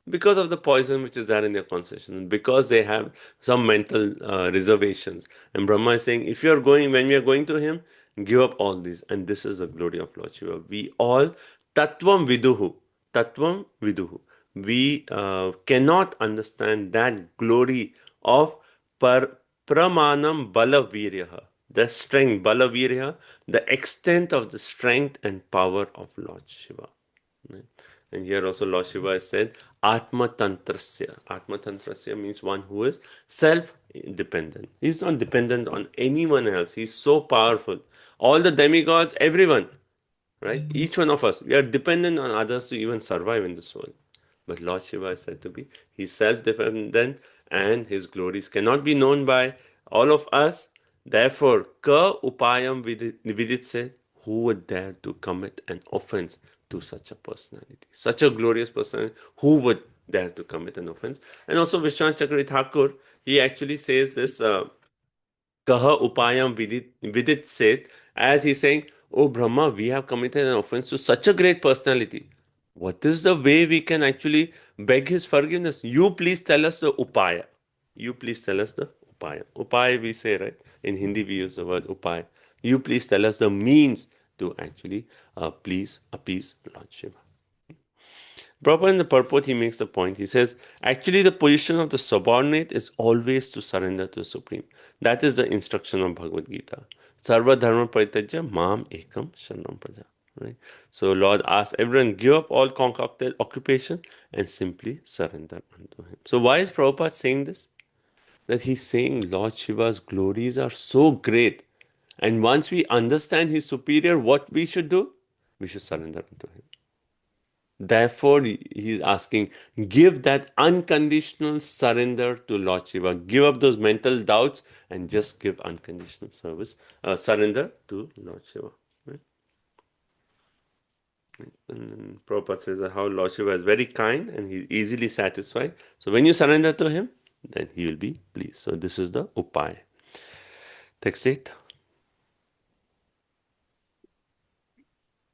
Because of the poison which is there in their concession, because they have some mental reservations. And Brahma is saying, if you are going, when we are going to him, give up all these. And this is the glory of Lord Shiva. We all, Tattvam Viduhu. We cannot understand that glory of Pramanam Balaviryaha, the strength, Balaviryaha, the extent of the strength and power of Lord Shiva. Right? And here also Lord Shiva has said, Atma Tantrasya. Atma Tantrasya means one who is self-dependent. He's not dependent on anyone else. He's so powerful. All the demigods, everyone, right? Each one of us, we are dependent on others to even survive in this world. But Lord Shiva is said to be, he's self-dependent, and his glories cannot be known by all of us. Therefore, ka upayam viditse, who would dare to commit an offense to such a personality, such a glorious personality? Who would dare to commit an offense? And also Vishwanath Chakravarti Thakur, he actually says this, kaha upayam viditse, as he's saying, oh Brahma, we have committed an offense to such a great personality. What is the way we can actually beg his forgiveness? You please tell us the upaya. You please tell us the upaya. Upaya we say, right? In Hindi we use the word upaya. You please tell us the means to actually please appease Lord Shiva. Prabhupada in the purport, he makes the point. He says, actually, the position of the subordinate is always to surrender to the Supreme. That is the instruction of Bhagavad Gita. Sarva dharma parityajya mam ekam sharanam praja. Right? So Lord asks everyone, give up all concocted occupation and simply surrender unto him. So why is Prabhupada saying this? That he's saying Lord Shiva's glories are so great. And once we understand his superior, what we should do? We should surrender unto him. Therefore, he's asking, give that unconditional surrender to Lord Shiva. Give up those mental doubts and just give unconditional surrender to Lord Shiva. Right? And then Prabhupada says that how Lord Shiva is very kind and he's easily satisfied. So when you surrender to him, then he will be pleased. So this is the upaya. Text 8.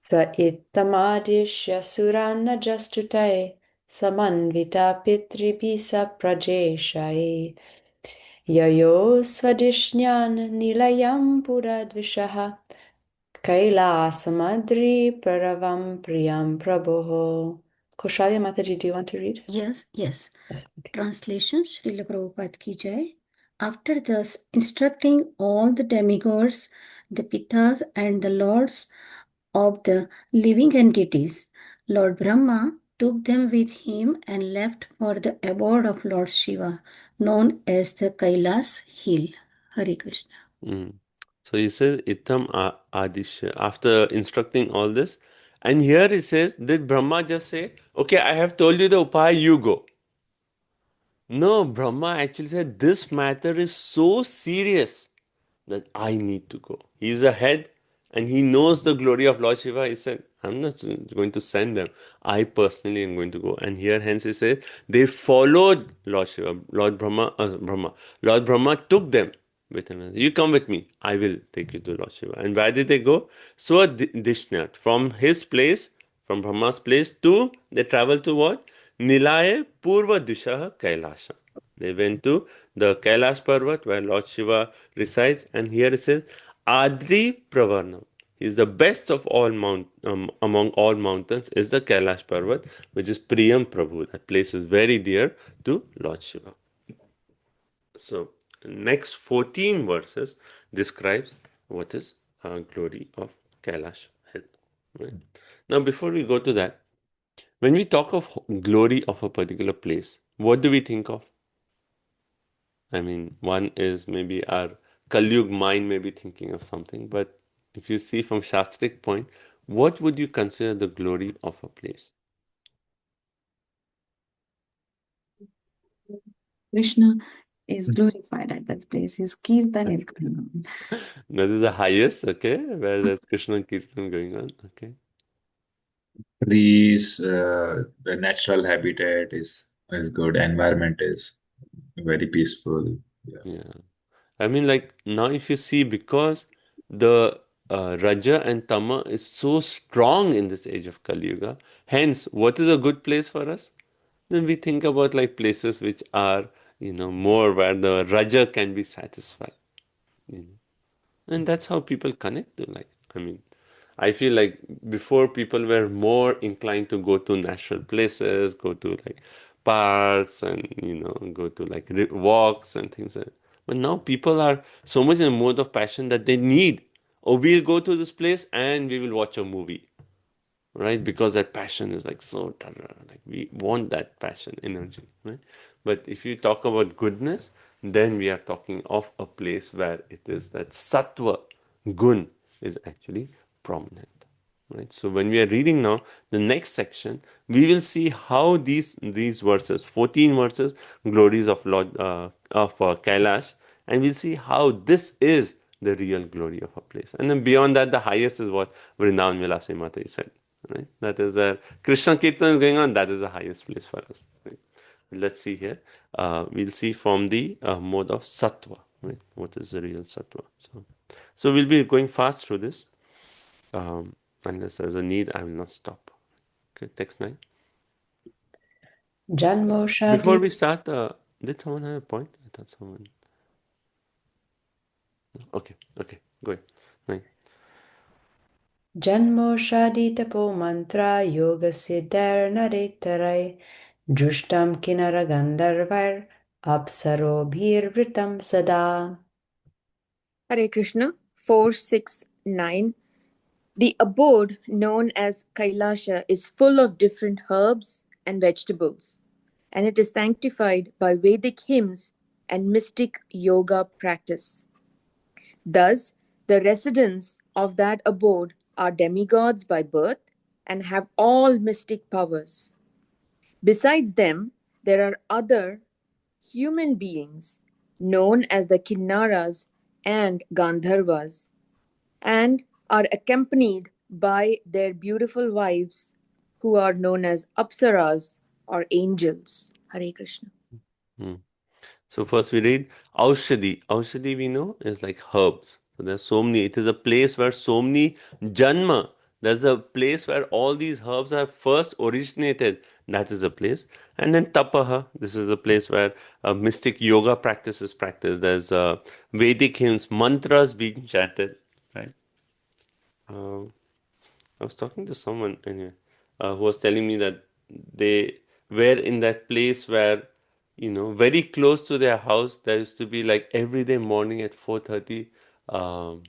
Sa ittamadishya surana justutae samanvita pitribisa prajeshae yayo swadishnan nilayam puradvishaha kailasamadri praravam priyam prabhoho. Koshalya Mataji, do you want to read? Yes. Yes, okay. Translation, Srila Prabhupada ki jai. After thus instructing all the demigods, the Pitas and the lords of the living entities, Lord Brahma took them with him and left for the abode of Lord Shiva, known as the Kailas hill. Hare Krishna. So he says, Itam Adishya, after instructing all this. And here he says, did Brahma just say, okay, I have told you the upaya, you go? No, Brahma actually said, this matter is so serious that I need to go. He's the head and he knows the glory of Lord Shiva. He said, I'm not going to send them. I personally am going to go. And here hence he says, they followed Lord Shiva. Lord Brahma took them with him. You come with me. I will take you to Lord Shiva. And where did they go? Swadishnyat. From his place, from Brahma's place they traveled to what? Nilaya Purva Dishaha Kailasha. They went to the Kailash Parvat where Lord Shiva resides, and here it says Adri Pravarnam. He is the best of all among all mountains is the Kailash Parvat, which is Priyam Prabhu. That place is very dear to Lord Shiva. So next 14 verses describes what is glory of Kailash Hill. Right? Now before we go to that, when we talk of glory of a particular place, what do we think of? I mean, one is maybe our Kalyug mind may be thinking of something, but if you see from Shastric point, what would you consider the glory of a place? Krishna is glorified at that place. His kirtan is going on. That is the highest, okay, where there's Krishna Kirtan going on, okay. Trees, the natural habitat is good. Environment is very peaceful. Yeah. I mean, like now if you see, because the Raja and Tama is so strong in this age of Kali Yuga, hence, what is a good place for us? Then we think about like places which are, more where the Raja can be satisfied. And that's how people connect to, like, I mean, I feel like before people were more inclined to go to natural places, go to like parks and, go to like walks and things like that. But now people are so much in a mode of passion that they need, we'll go to this place and we will watch a movie, right? Because that passion is like so, like we want that passion, energy, right? But if you talk about goodness, then we are talking of a place where it is that sattva, gun is actually prominent. Right? So when we are reading now the next section, we will see how these verses, 14 verses, glories of Lord Kailash, and we'll see how this is the real glory of a place. And then beyond that, the highest is what Vrindavan Vilasi Mataji said. Right? That is where Krishna Kirtan is going on. That is the highest place for us. Right? Let's see here. We'll see from the mode of sattva. Right? What is the real sattva? So we'll be going fast through this. Unless there's a need, I will not stop. Okay, text 9. Janmo Shadi. Before we start, did someone have a point? I thought someone. Okay, go ahead. Right. जन्मोषादितपो मन्त्र योगसिद्धिर्नरेतरै दृष्टं किन्नरगन्धर्वैर् अप्सरोभिर्वृतं सदा. Hare Krishna. 4, 6, 9. The abode known as Kailasha is full of different herbs and vegetables, and it is sanctified by Vedic hymns and mystic yoga practice. Thus, the residents of that abode are demigods by birth and have all mystic powers. Besides them, there are other human beings known as the Kinnaras and Gandharvas and are accompanied by their beautiful wives who are known as Apsaras or angels. Hare Krishna. Hmm. So first we read Aushadhi. Aushadhi we know is like herbs. So there's so many. It is a place where so many Janma. There's a place where all these herbs have first originated. That is a place. And then Tapaha. This is a place where mystic yoga practices practiced. There's Vedic hymns, mantras being chanted. Right. I was talking to someone anyway, who was telling me that they were in that place where, very close to their house, there used to be like every day morning at 4:30, um,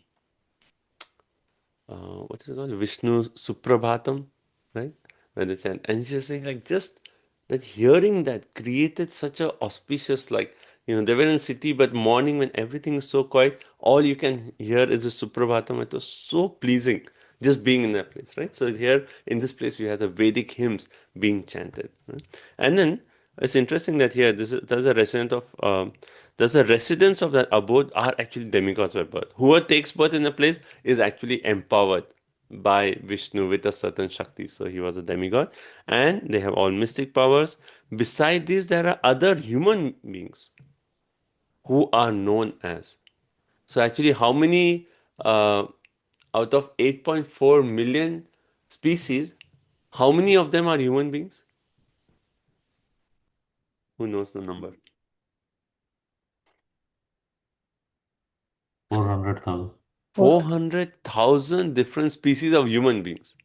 what is it called? Vishnu Suprabhatam, right? When they chant. And she's saying like just that hearing that created such a auspicious they were in city, but morning when everything is so quiet, all you can hear is the Suprabhatam. It was so pleasing just being in that place, right? So here in this place we have the Vedic hymns being chanted, right? And then it's interesting that here there's a residents of that abode are actually demigods by birth. Whoever takes birth in a place is actually empowered by Vishnu with a certain Shakti. So he was a demigod, and they have all mystic powers. Beside this, there are other human beings who are known as. So actually, how many out of 8.4 million species, how many of them are human beings? Who knows the number? 400,000. 400,000 different species of human beings,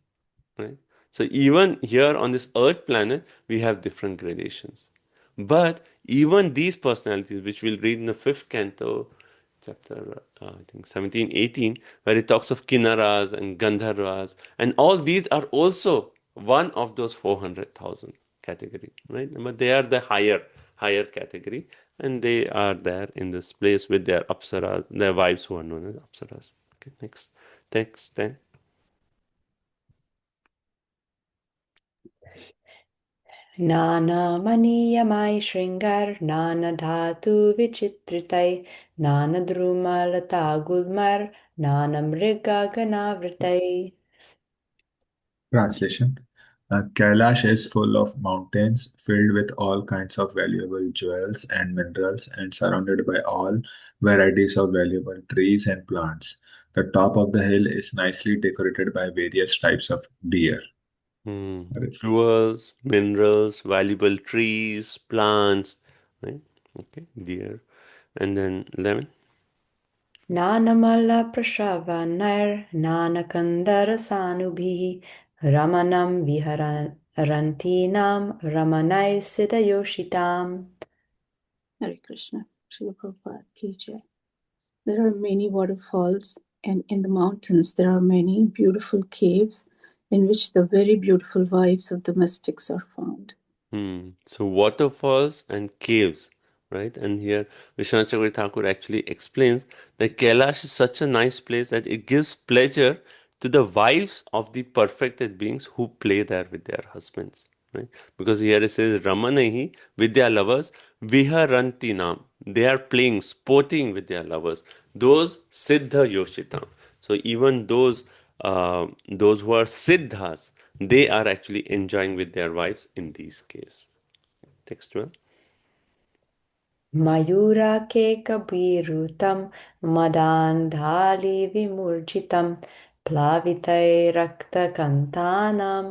right? So even here on this earth planet, we have different gradations. But even these personalities, which we'll read in the 5th canto, chapter I think 17, 18, where it talks of Kinnaras and Gandharvas, and all these are also one of those 400,000 category, right? But they are the higher category, and they are there in this place with their apsaras, their wives who are known as apsaras. Okay, next text 10. नानामनीयमाय शृङ्गार नानधातु विचित्रितै नानद्रुमलता गुल्मर् नानमृगागनावृतै. Translation. Kailash is full of mountains filled with all kinds of valuable jewels and minerals and surrounded by all varieties of valuable trees and plants. The top of the hill is nicely decorated by various types of deer. Jewels, minerals, valuable trees, plants, right? Okay, deer. And then 11. नानमल्लप्रशवनैर् नानकन्दरसानुभिः रमणं विहरन्तीनां रमणैः सितयोषिताम्. Hare Krishna. Srila Prabhupada Ki Jai. There are many waterfalls, and in the mountains there are many beautiful caves in which the very beautiful wives of the mystics are found. So waterfalls and caves, right? And here Vishwanath Chakravarti Thakur actually explains that Kailash is such a nice place that it gives pleasure to the wives of the perfected beings who play there with their husbands, right? Because here it says Ramanahi with their lovers, Viharantinam. They are playing, sporting with their lovers. Those Siddha Yoshitam. So even those who are Siddhas, they are actually enjoying with their wives in these caves. Text 12. मयूराकेकवीरुतं मदान्धालिविमूर्छितं प्लावितैरक्तकन्तानां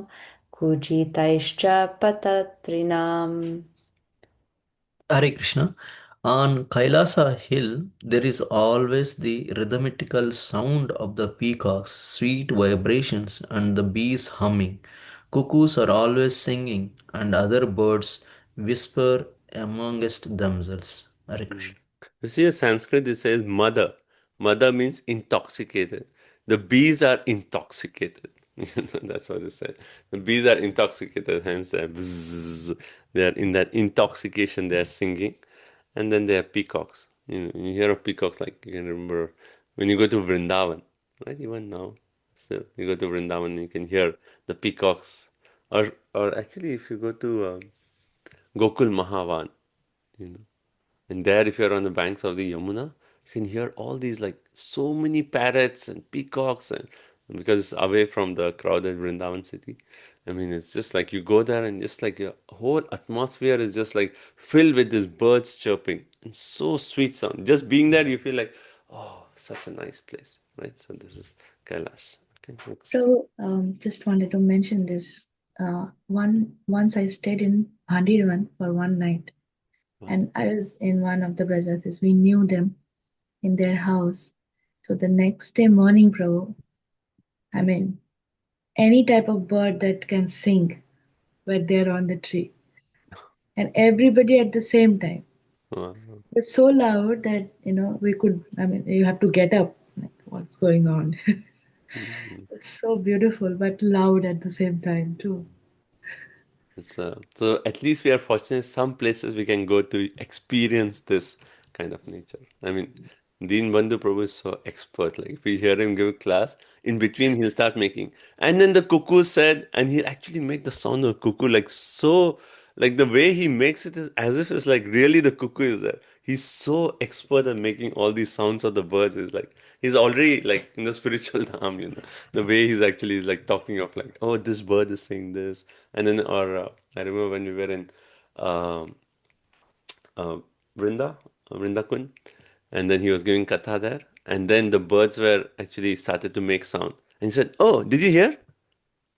कुजितैश्च पतत्रिणाम्. Hare Krishna. On Kailasa hill, there is always the rhythmical sound of the peacocks, sweet vibrations, and the bees humming. Cuckoos are always singing, and other birds whisper amongst themselves. Hare Krishna. You see, in Sanskrit, it says mother. Mother means intoxicated. The bees are intoxicated. That's what it said. The bees are intoxicated, hence they're bzzz. They're in that intoxication, they're singing. And then there are peacocks. You hear of peacocks, like you can remember when you go to Vrindavan, right? Even now, still you go to Vrindavan, you can hear the peacocks. Or actually, if you go to Gokul Mahavan, you know, and there, if you're on the banks of the Yamuna, you can hear all these like so many parrots and peacocks, and because it's away from the crowded Vrindavan city. I mean, it's just like you go there and just like your whole atmosphere is just like filled with these birds chirping and so sweet sound. Just being there, you feel like, oh, such a nice place, right? So this is Kailash. Okay, next. So, just wanted to mention this. Once I stayed in Bhandiran for one night, and I was in one of the Brajvasis. We knew them in their house. So the next day morning, Prabhu, I mean, any type of bird that can sing were there on the tree, and everybody at the same time. Wow. It was so loud that we could. I mean, you have to get up. Like, what's going on? It's so beautiful, but loud at the same time too. So at least we are fortunate some places we can go to experience this kind of nature. I mean, Deen Bandhu Prabhu is so expert. Like if we hear him give a class, in between he'll start making. And then the cuckoo said, and he'll actually make the sound of cuckoo like so, like the way he makes it is as if it's like really the cuckoo is there. He's so expert at making all these sounds of the birds. Is like he's already like in the spiritual dham, the way he's actually like talking of like, oh, this bird is saying this. And then, I remember when we were in Vrindakun, and then he was giving katha there, and then the birds were actually started to make sound. And he said, "Oh, did you hear?"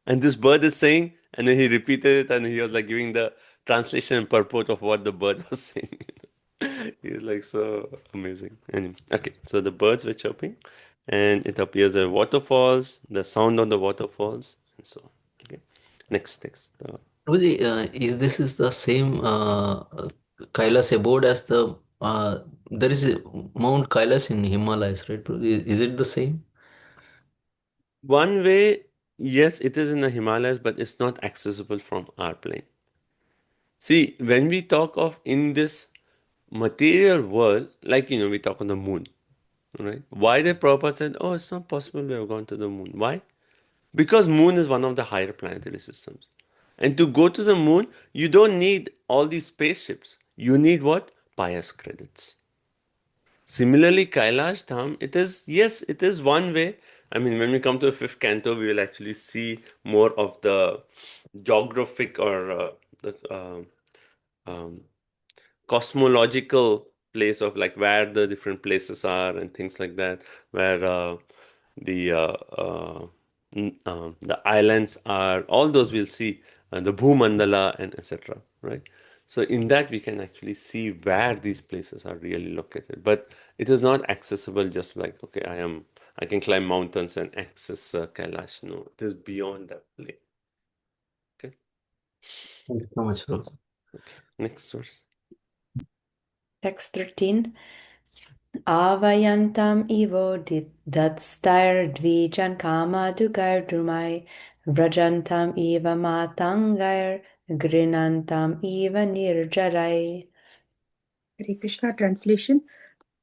And this bird is saying, and then he repeated it, and he was like giving the translation and purport of what the bird was saying. He's like so amazing. Anyway, okay, so the birds were chirping, and it appears as waterfalls, the sound of the waterfalls, and so on. Okay, next. Prabhuji, is this is the same Kailas abode as the there is a Mount Kailas in Himalayas, right? Prabhuji? Is it the same? One way, yes, it is in the Himalayas, but it's not accessible from our plane. See, when we talk of in this material world, like we talk on the moon, right? Why the Prabhupada said, "Oh, it's not possible we have gone to the moon." Why? Because moon is one of the higher planetary systems. And to go to the moon, you don't need all these spaceships. You need what? Pious credits. Similarly, Kailash Dham, it is one way. I mean, when we come to the fifth canto, we will actually see more of the geographic or the cosmological place of like where the different places are and things like that, where the islands are. All those we'll see, the Bhumandala and etc. Right. So in that we can actually see where these places are really located, but it is not accessible just like okay, I can climb mountains and access Kailash. No, it is beyond that plane. Okay. Thank you so much, Prabhu. Okay. Next verse. Text 13. Avayantam ivo datstair kama dugar drumai vrajantam eva matangair grinantam eva nirjarai. Hare Krishna translation.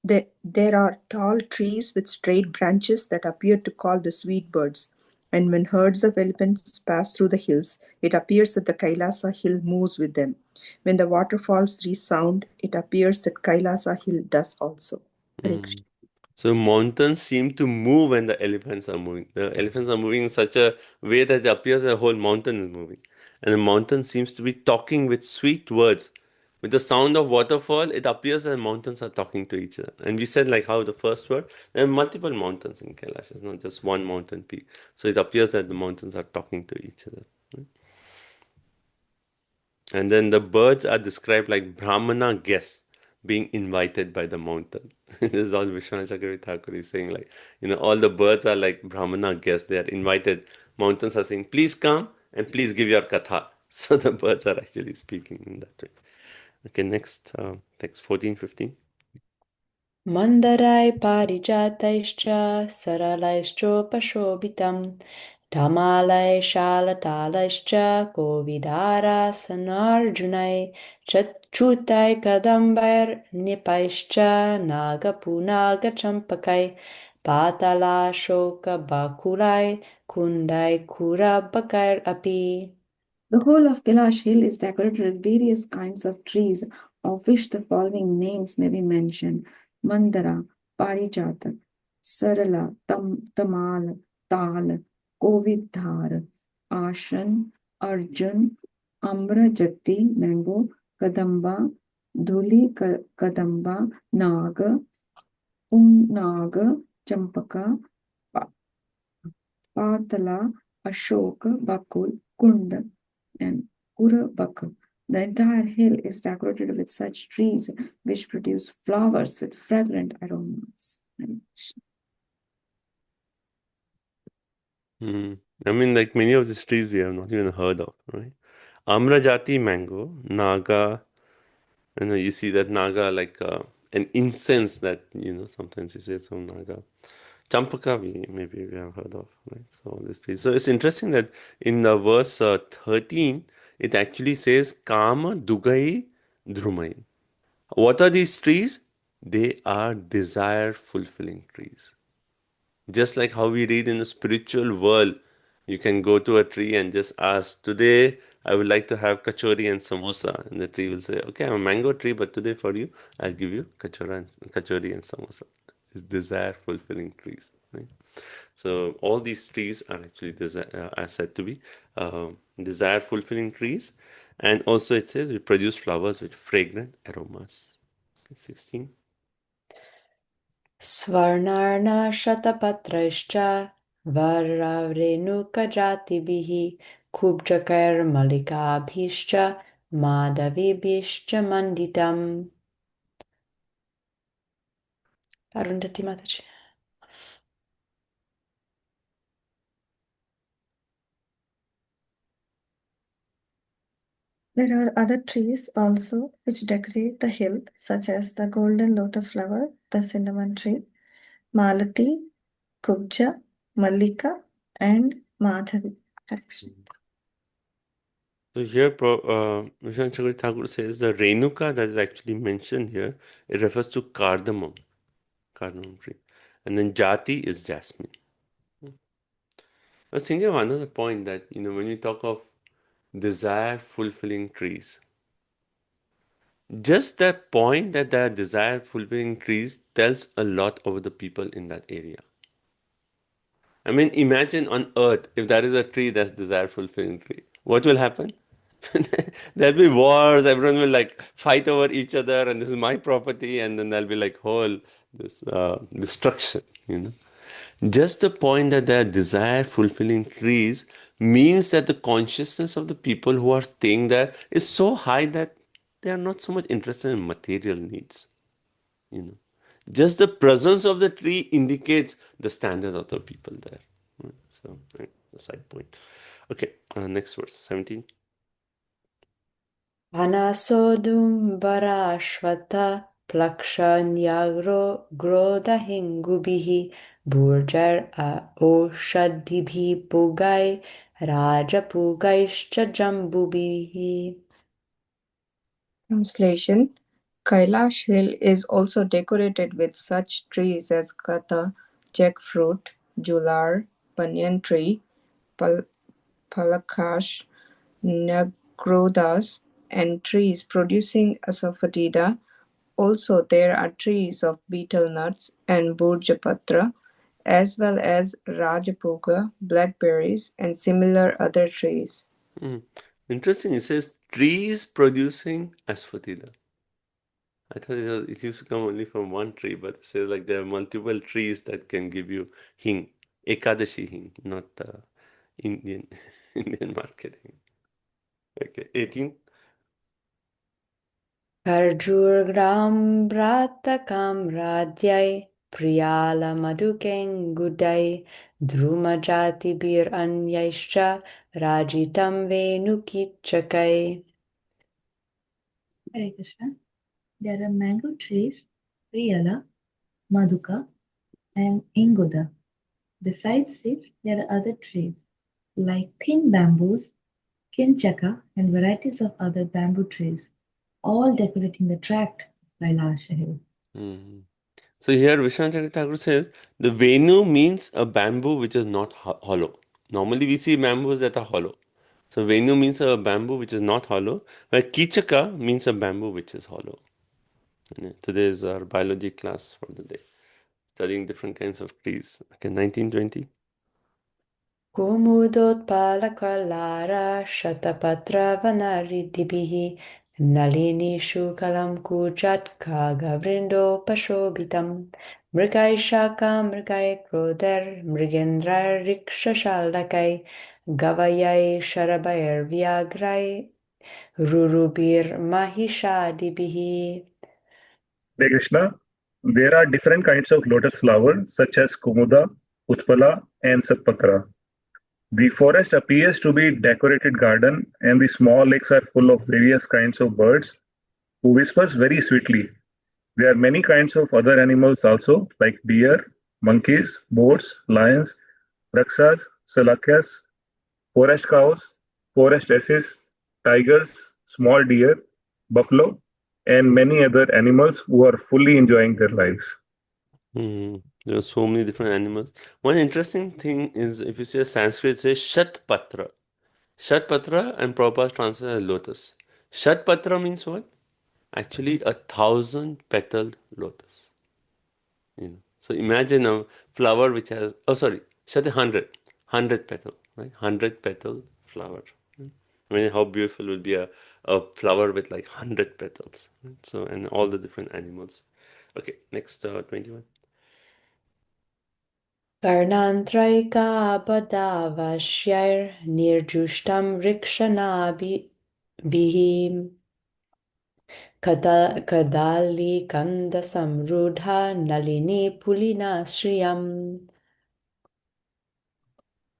There are tall trees with straight branches that appear to call the sweet birds. And when herds of elephants pass through the hills, it appears that the Kailasa hill moves with them. When the waterfalls resound, it appears that Kailasa hill does also. Hare Krishna. So mountains seem to move when the elephants are moving. The elephants are moving in such a way that it appears the whole mountain is moving. And the mountain seems to be talking with sweet words. With the sound of waterfall, it appears that mountains are talking to each other. And we said like how the first word, there are multiple mountains in Kailash. It's not just one mountain peak. So it appears that the mountains are talking to each other. Right? And then the birds are described like Brahmana guests. being invited by the mountain. This is all Vishwanath Chakravarti Thakur is saying, like, all the birds are like Brahmana guests. They are invited. Mountains are saying, please come and please give your katha. So the birds are actually speaking in that way. Okay, next, text 14, 15. Mandarai parijataischa saralaischopaşobitam Dhamalai shalatalaischa kovidara sanarjunai Chachutai kadambar nipaischa nagapunaga champakai Patala shoka bakulai kundai kura bakar api. The whole of Kailash Hill is decorated with various kinds of trees, of which the following names may be mentioned: Mandara, Parijata, Sarala, Tamal, Tal, Kovidhar, Ashan, Arjun, Amrajati, Mango, Kadamba, Dhuli Kadamba, Naga, Punnaga, Champaka, Patala, Ashoka, Bakul, Kunda, and Kurabaka. The entire hill is decorated with such trees which produce flowers with fragrant aromas. I mean, like many of these trees we have not even heard of, right? Amrajati mango, Naga, you see that Naga like an incense that, sometimes you say from Naga. Champaka, maybe we have heard of, right? So all these trees. So it's interesting that in the verse 13, it actually says Kama Dugai Drumai. What are these trees? They are desire fulfilling trees. Just like how we read in the spiritual world, you can go to a tree and just ask, today I would like to have kachori and samosa. And the tree will say, okay, I'm a mango tree, but today for you, I'll give you kachori and samosa. It's desire fulfilling trees. Right? So all these trees are actually are said to be desire fulfilling trees. And also it says we produce flowers with fragrant aromas. 16. Svarnarna shatapatraischa varravrenukajatibihi kubjakar malikabhischa madavibhischa manditam. Arundhati Mataji. There are other trees also which decorate the hill, such as the golden lotus flower, the cinnamon tree, Malati, Kubja, Mallika, and Madhavi. So here, Vishwanath Chakravarti Thakur says the Renuka that is actually mentioned here, it refers to cardamom tree. And then Jati is jasmine. I was thinking of another point that, when we talk of desire fulfilling trees, just that point that there are desire fulfilling trees tells a lot over the people in that area. I mean, imagine on earth, if there is a tree that's desire fulfilling tree, what will happen? There'll be wars, everyone will like fight over each other, and this is my property, and then there'll be like whole this destruction, Just the point that there are desire fulfilling trees means that the consciousness of the people who are staying there is so high that they are not so much interested in material needs. Just the presence of the tree indicates the standard of the people there. So, the side point. Okay, next verse, 17. Anasodum barashvata plakshanyagro grodahingubihi burjar oshadibhi pugai rajapugaischa jambubihi. Translation: Kailash Hill is also decorated with such trees as kata, jackfruit, jular, banyan tree, palakash, nagrodas, and trees producing asafoetida. Also, there are trees of betel nuts and burjapatra, as well as rajapuga, blackberries, and similar other trees. Interesting. It says trees producing asafoetida. I thought it used to come only from one tree, but it says like there are multiple trees that can give you hing, Ekadashi hing, not Indian Indian market hing. Okay, 18. Harjurgram Bratakam Radyai Priyala Madukengudai Drumajati Bir Anyaischa Rajitam Venukichakai. Hare Krishna. There are mango trees, Priyala, Maduka, and Inguda. Besides this, there are other trees like thin bamboos, kinchaka, and varieties of other bamboo trees, all decorating the tract of Kailasha Hill. Mhm. So here Vishwanath Thakur says the Venu means a bamboo which is not hollow. Normally we see bamboos that are hollow. So Venu means a bamboo which is not hollow, where Kichaka means a bamboo which is hollow. And today is our biology class for the day, studying different kinds of trees. Okay, 1920. Kumudotpalakalara Shatapatra Vanaridibihi Nalini Shukalam Kujat Kagavrindo Pashobitam Mrigai Shaka Mrigai Kroder Mrigendra Rikshashalakai Gavayai Sharabayar Vyagrai Rurubir Mahishadibihi. Hare Krishna. There are different kinds of lotus flowers such as Kumuda, Utpala, and Satpatra. The forest appears to be decorated garden, and the small lakes are full of various kinds of birds who whispers very sweetly. There are many kinds of other animals also, like deer, monkeys, boars, lions, rakshas, salakyas, forest cows, forest asses, tigers, small deer, buffalo, and many other animals who are fully enjoying their lives. There are so many different animals. One interesting thing is if you see a Sanskrit, it says Shatpatra. Shatpatra and Prabhupada translate as lotus. Shatpatra means what? Actually 1,000 petaled lotus. So imagine a flower which has, Shat 100 petal, right? 100 petal flower. I mean, how beautiful would be a flower with like 100 petals. Right? So, and all the different animals. Okay, next 21. Karnantraika Badavashyar Nirjushtam Rikshanabi Kadali Kanda Samrudha Nalini Pulina Shriyam.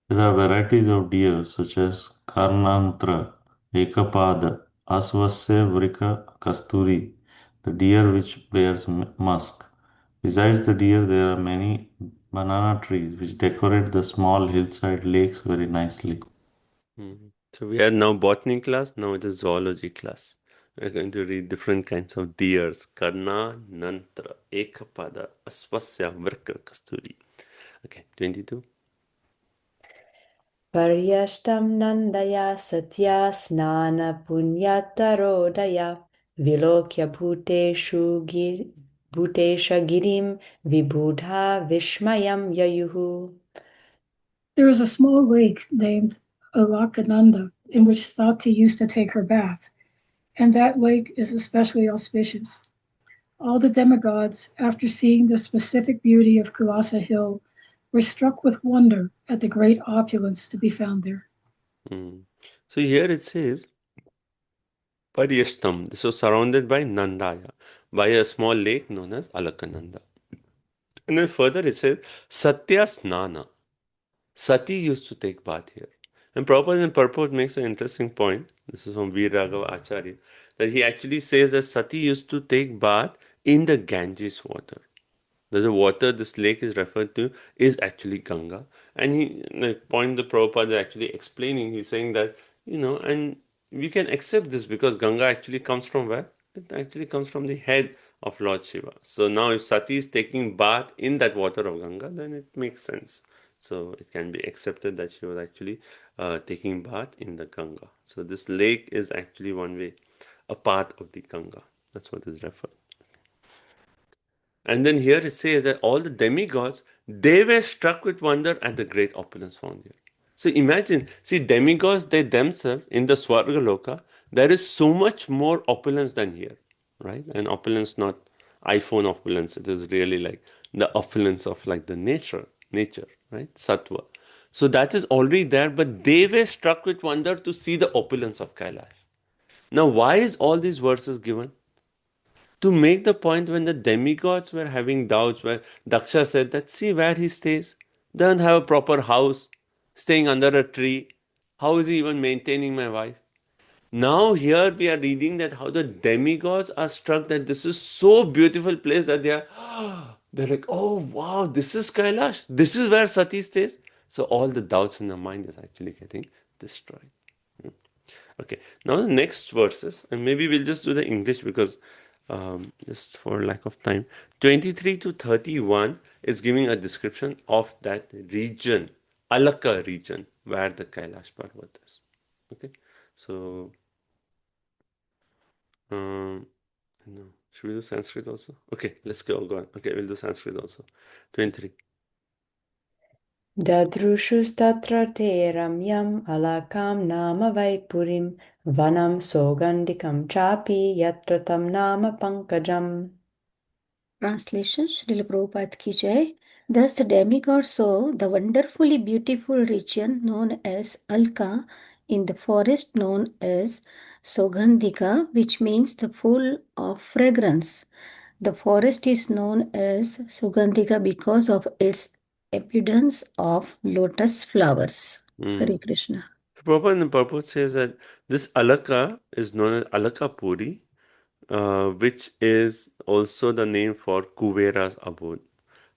There are varieties of deer such as Karnantra, Ekapada, Aswasya Vrika Kasturi, the deer which bears musk. Besides the deer, there are many banana trees which decorate the small hillside lakes very nicely. So we are now botany class, now it is zoology class. We're going to read different kinds of deers. Karna, Nantra, Ekapada, Aswasya, Vrika, Kasturi. Okay, 22. Paryashtam Nandaya Satya Snana Punyatarodaya Vilokya Bhutesha Girim Vibudha Vishmayam Yayuhu. There is a small lake named Alakananda in which Sati used to take her bath, and that lake is especially auspicious. All the demigods, after seeing the specific beauty of Kailasa Hill, were struck with wonder at the great opulence to be found there. So here it says, Paryashtam, this was surrounded by Nandaya, by a small lake known as Alakananda. And then further it says, Satya Snana. Sati used to take bath here. And Prabhupada in Purport makes an interesting point. This is from Veer Raghava Acharya, that he actually says that Sati used to take bath in the Ganges water. The water this lake is referred to is actually Ganga. And the point the Prabhupada is actually explaining, he's saying that, and we can accept this because Ganga actually comes from where? It actually comes from the head of Lord Shiva. So now if Sati is taking bath in that water of Ganga, then it makes sense. So it can be accepted that she was actually taking bath in the Ganga. So this lake is actually one way, a part of the Ganga. That's what is referred. And then here it says that all the demigods, they were struck with wonder at the great opulence found here. So imagine, see, demigods, they themselves, in the Swarga Loka, there is so much more opulence than here, right? And opulence, not iPhone opulence, it is really like the opulence of like the nature, right? Sattva. So that is already there, but they were struck with wonder to see the opulence of Kailash. Now, why is all these verses given? to make the point when the demigods were having doubts, where Daksha said that, see where he stays, doesn't have a proper house, staying under a tree. How is he even maintaining my wife? Now here we are reading that how the demigods are struck that this is so beautiful place that they're like, oh wow, this is Kailash, this is where Sati stays. So all the doubts in the mind is actually getting destroyed. Okay, now the next verses, and maybe we'll just do the English because just for lack of time. 23 to 31 is giving a description of that region, Alaka region, where the Kailash Parvat is. Okay, so no, should we do Sanskrit also? Okay, let's go on. Okay, we'll do Sanskrit also. 23. Dadrushustatra te ramyam alakam nama vaipurim vanam sogandikam chapi yatra tam nama pankajam. Translation, Srila Prabhupada ki jai. Thus the demigods saw the wonderfully beautiful region known as Alka in the forest known as Sogandhika, which means the full of fragrance. The forest is known as Sugandhika because of its abundance of lotus flowers. Hare Krishna. Prabhupada in the purport says that this Alaka is known as Alaka Puri, which is also the name for Kuvera's abode.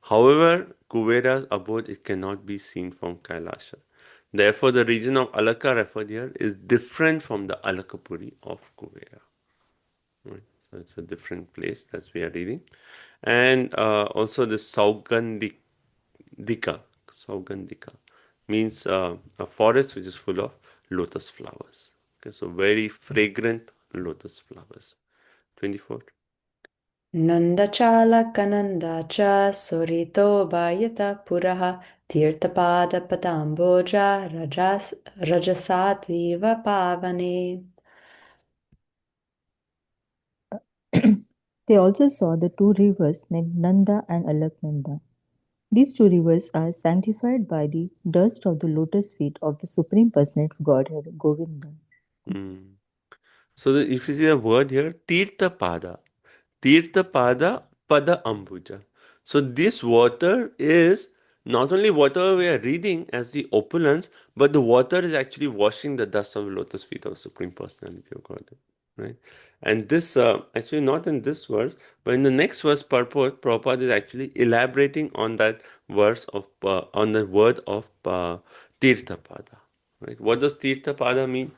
However, Kuvera's abode, it cannot be seen from Kailasha. Therefore, the region of Alaka referred here is different from the Alakapuri of Kuvera. Right? So it's a different place that we are reading. And also the Saugandhika means a forest which is full of lotus flowers. Okay, so very fragrant lotus flowers. 24. Nandachala kanandacha surito bhayata puraha tirthapada padamboja rajasativa pavane. They also saw the two rivers named Nanda and Alaknanda. These two rivers are sanctified by the dust of the lotus feet of the Supreme Personality of Godhead, Govinda. So if you see the word here, Tirthapada Pada Ambuja. So this water is not only water we are reading as the opulence, but the water is actually washing the dust of the lotus feet of Supreme Personality of Godhead. Right? And this, actually not in this verse, but in the next verse, purport, Prabhupada is actually elaborating on that verse of, on the word of Tirthapada. Right? What does Tirthapada mean?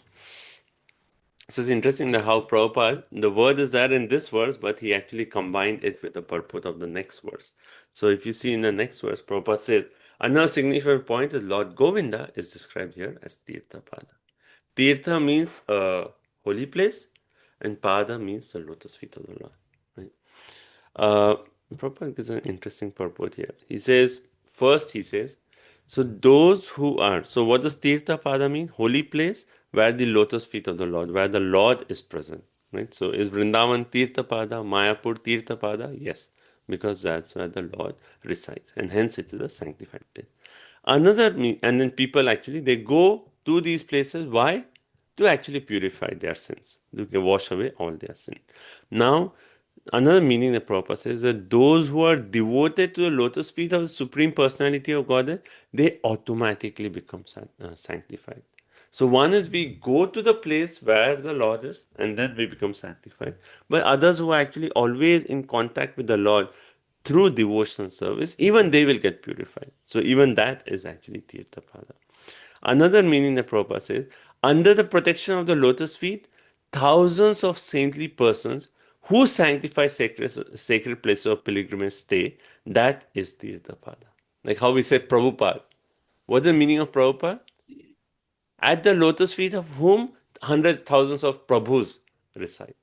So it's interesting that how Prabhupada, the word is there in this verse, but he actually combined it with the purport of the next verse. So if you see in the next verse, Prabhupada said, another significant point is Lord Govinda is described here as Tirthapada. Tirtha means a holy place, and Pada means the lotus feet of the Lord. Right? Prabhupada gives an interesting purport here. He says, so those who are, so what does Tirtha Pada mean? Holy place, where the lotus feet of the Lord, where the Lord is present. Right? So is Vrindavan Tirtha Pada, Mayapur Tirtha Pada? Yes, because that's where the Lord resides, and hence it is a sanctified place. And then people actually, they go to these places. Why? To actually purify their sins, to wash away all their sins. Now, another meaning that Prabhupada says that those who are devoted to the lotus feet of the Supreme Personality of Godhead, they automatically become sanctified. So one is we go to the place where the Lord is, and then we become sanctified. But others who are actually always in contact with the Lord through devotional service, even they will get purified. So even that is actually Tirthapada. Another meaning that Prabhupada says, under the protection of the lotus feet, thousands of saintly persons who sanctify sacred places of pilgrimage stay, that is Tirthapada. Like how we said Prabhupada. What's the meaning of Prabhupada? At the lotus feet of whom hundreds, thousands of Prabhus reside.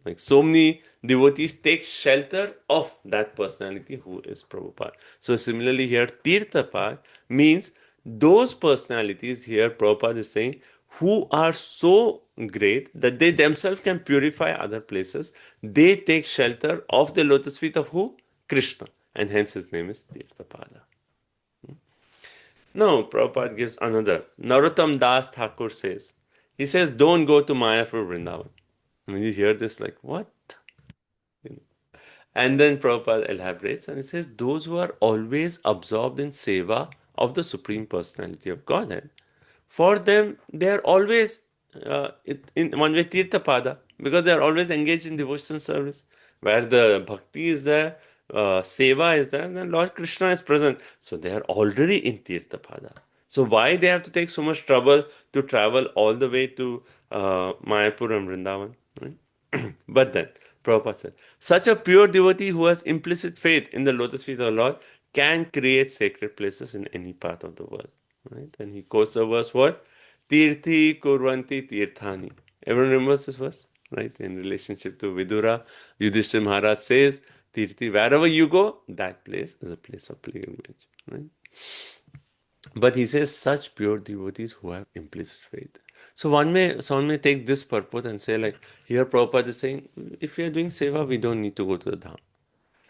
Like so many devotees take shelter of that personality who is Prabhupada. So similarly here, Tirthapada means those personalities here, Prabhupada is saying, who are so great that they themselves can purify other places. They take shelter of the lotus feet of who? Krishna. And hence his name is Tirthapada. No, Prabhupada gives another. Narottam Das Thakur he says, don't go to Mayapur Vrindavan. When you hear this, like, what? And then Prabhupada elaborates and he says, those who are always absorbed in seva of the Supreme Personality of Godhead, for them, they are always in one way Tirthapada, because they are always engaged in devotional service. Where the bhakti is there, seva is there, then Lord Krishna is present. So they are already in Tirthapada. So why they have to take so much trouble to travel all the way to Mayapur and Vrindavan? Right? But then, Prabhupada said, such a pure devotee who has implicit faith in the lotus feet of the Lord can create sacred places in any part of the world. Right? And he quotes the verse what? Tirthi kurvanti tirthani. Everyone remembers this verse? Right? In relationship to Vidura, Yudhishthira Maharaj says, Tirthi, wherever you go, that place is a place of pilgrimage. Right? But he says such pure devotees who have implicit faith. So someone may take this purport and say, like, here Prabhupada is saying, if we are doing seva, we don't need to go to the dham.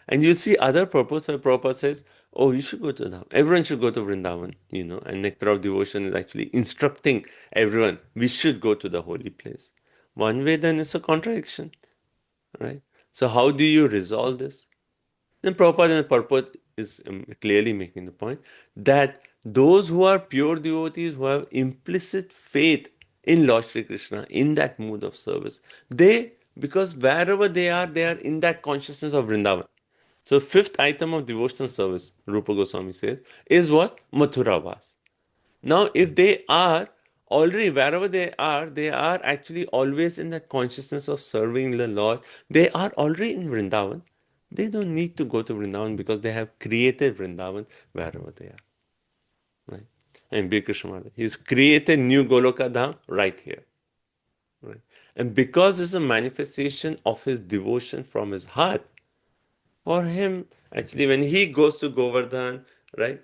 And you see other purpose where Prabhupada says, oh, you should go to the dham. Everyone should go to Vrindavan, and Nectar of Devotion is actually instructing everyone, we should go to the holy place. One way then it's a contradiction, right? So how do you resolve this? Then Prabhupada in the purport is clearly making the point that those who are pure devotees, who have implicit faith in Lord Shri Krishna, in that mood of service, because wherever they are in that consciousness of Vrindavan. So fifth item of devotional service, Rupa Goswami says, is what? Mathura Vas. Now, if they are already, wherever they are actually always in that consciousness of serving the Lord. They are already in Vrindavan. They don't need to go to Vrindavan because they have created Vrindavan wherever they are. Right? And B. Krishna Maharaj, he's created new Goloka Dham right here. Right? And because it's a manifestation of his devotion from his heart, for him, actually, when he goes to Govardhan, right,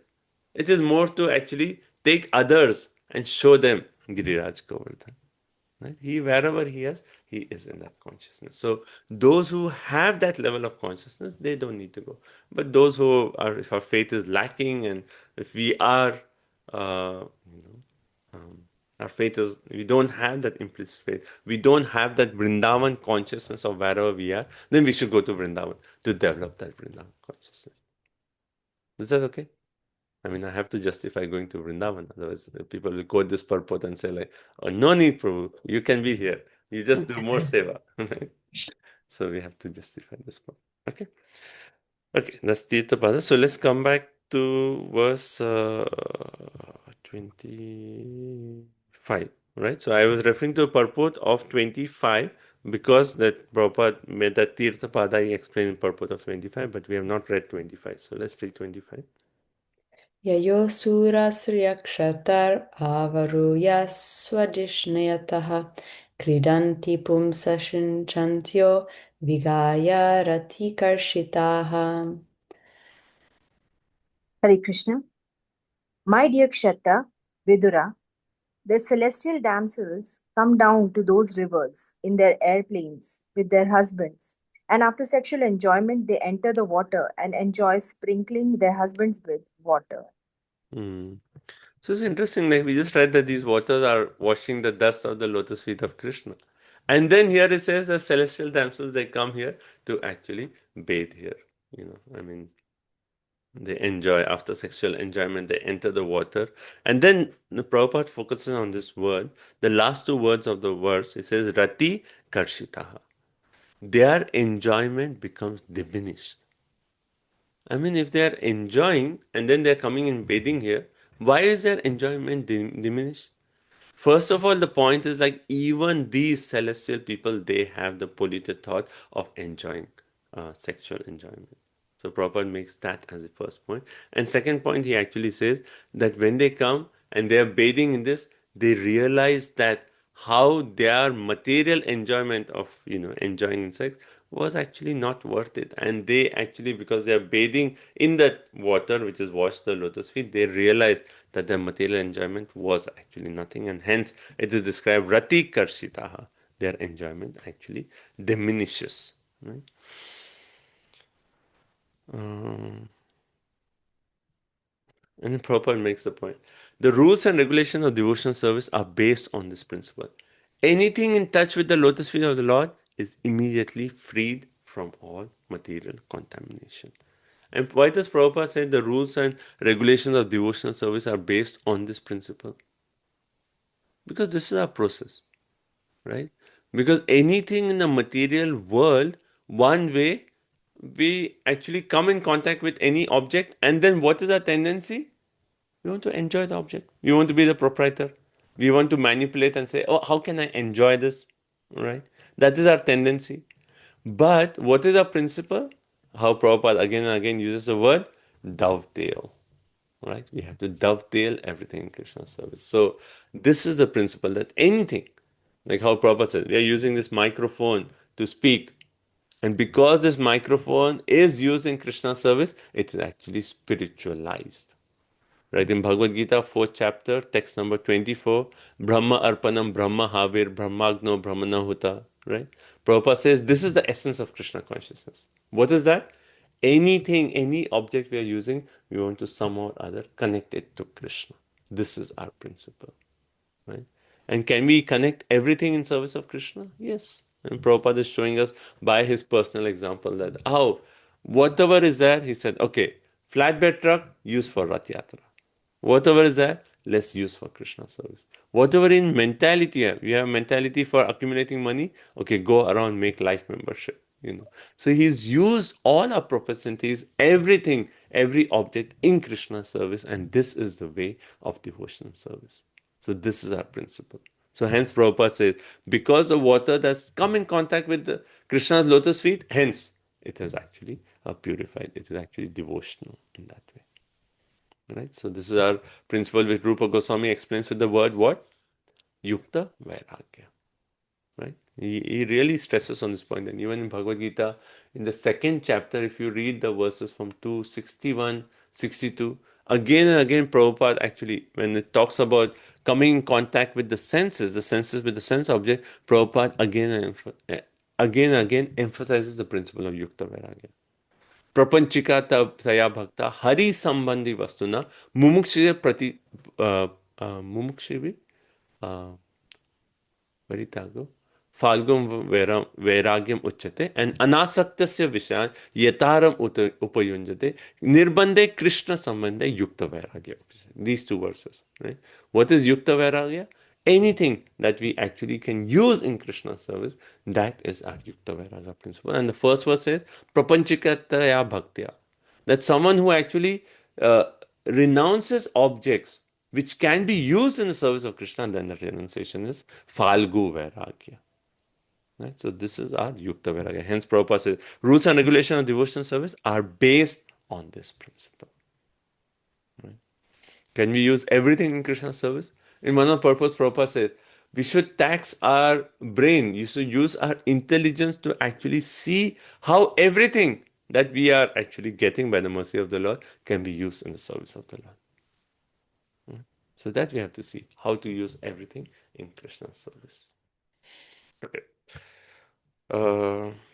it is more to actually take others and show them Giriraj Govardhan. Right? Wherever he is in that consciousness. So those who have that level of consciousness, they don't need to go. But those who are, if our faith is lacking, and if we are, our faith is, we don't have that implicit faith, we don't have that Vrindavan consciousness of wherever we are, then we should go to Vrindavan to develop that Vrindavan consciousness. Is that okay? I mean, I have to justify going to Vrindavan. Otherwise, people will quote this purport and say, like, oh, no need, Prabhu. You can be here. You just do more seva. Right? So we have to justify this part. Okay? Okay, that's Tirthapada. So let's come back to verse 25. Right? So I was referring to a purport of 25 because that Prabhupada made that Tirthapada, he explained the purport of 25, but we have not read 25. So let's read 25. Yayo surasriyakshatar avaruya swadishnayataha kridanti pumsashinchantyo vigaya ratikarshitaha. Hare Krishna. My dear Kshatta, Vidura, the celestial damsels come down to those rivers in their airplanes with their husbands, and after sexual enjoyment, they enter the water and enjoy sprinkling their husbands with water. So it's interesting, like we just read that these waters are washing the dust of the lotus feet of Krishna. And then here it says the celestial damsels, they come here to actually bathe here. I mean, they enjoy, after sexual enjoyment, they enter the water. And then the Prabhupada focuses on this word, the last two words of the verse. It says, Rati Karshitaha. Their enjoyment becomes diminished. I mean, if they are enjoying and then they're coming and bathing here, why is their enjoyment diminished? First of all, the point is like even these celestial people, they have the polluted thought of enjoying sexual enjoyment. So Prabhupada makes that as the first point. And second point, he actually says that when they come and they are bathing in this, they realize that how their material enjoyment of enjoying sex was actually not worth it. And they actually, because they are bathing in that water which is washed the lotus feet, they realize that their material enjoyment was actually nothing, and hence it is described Rati Karshitaha. Their enjoyment actually diminishes. Right? And then Prabhupada makes the point. The rules and regulations of devotional service are based on this principle. Anything in touch with the lotus feet of the Lord is immediately freed from all material contamination. And why does Prabhupada say the rules and regulations of devotional service are based on this principle? Because this is our process, right? Because anything in the material world, one way, we actually come in contact with any object, and then what is our tendency? We want to enjoy the object. We want to be the proprietor. We want to manipulate and say, oh, how can I enjoy this? Right? That is our tendency. But what is our principle? How Prabhupada again and again uses the word dovetail. Right? We have to dovetail everything in Krishna's service. So this is the principle that anything, like how Prabhupada said, we are using this microphone to speak. And because this microphone is used in Krishna's service, it is actually spiritualized. Right, in Bhagavad Gita, 4th chapter, text number 24, Brahma Arpanam Brahma Havir Brahmagno Brahmana Huta. Right? Prabhupada says this is the essence of Krishna consciousness. What is that? Anything, any object we are using, we want to somehow or other connect it to Krishna. This is our principle. Right? And can we connect everything in service of Krishna? Yes. And Prabhupada is showing us by his personal example that how, whatever is there, he said, okay, flatbed truck, used for Rath Yatra. Whatever is there, let's use for Krishna service. Whatever in mentality you have mentality for accumulating money, okay, go around, make life membership. So he's used all our propensities, everything, every object in Krishna service, and this is the way of devotional service. So this is our principle. So hence Prabhupada says, because the water that's come in contact with the Krishna's lotus feet, hence it is actually purified. It is actually devotional in that way. Right? So this is our principle which Rupa Goswami explains with the word what? Yukta Vairagya. Right? He really stresses on this point. And even in Bhagavad Gita, in the 2nd chapter, if you read the verses from 261, 62, again and again Prabhupada actually, when it talks about coming in contact with the senses with the sense object, Prabhupada again and again emphasizes the principle of Yukta Vairagya. प्रपंचिका तया भक्ता हरि संबंधी वस्तुना मुमुक्षु प्रति मुमुक्षु वरितागो फाल्गुम वैराग्यम उच्यते and अनासक्तस्य विषयान् यतारम उपयुञ्जते निर्बन्धे कृष्ण संबंधे युक्त वैराग्य. These two verses, right? What is yukta vairagya? Anything that we actually can use in Krishna's service, that is our yukta vairagya principle. And the first verse says prapanchikataya bhaktya, that someone who actually renounces objects which can be used in the service of Krishna, then the renunciation is falgu vairagya. Right? So this is our yukta vairagya. Hence Prabhupada says rules and regulations of devotional service are based on this principle. Right? Can we use everything in Krishna's service? In one of the purpose, Prabhupada says we should tax our brain. You should use our intelligence to actually see how everything that we are actually getting by the mercy of the Lord can be used in the service of the Lord. So that we have to see how to use everything in Krishna's service. Okay.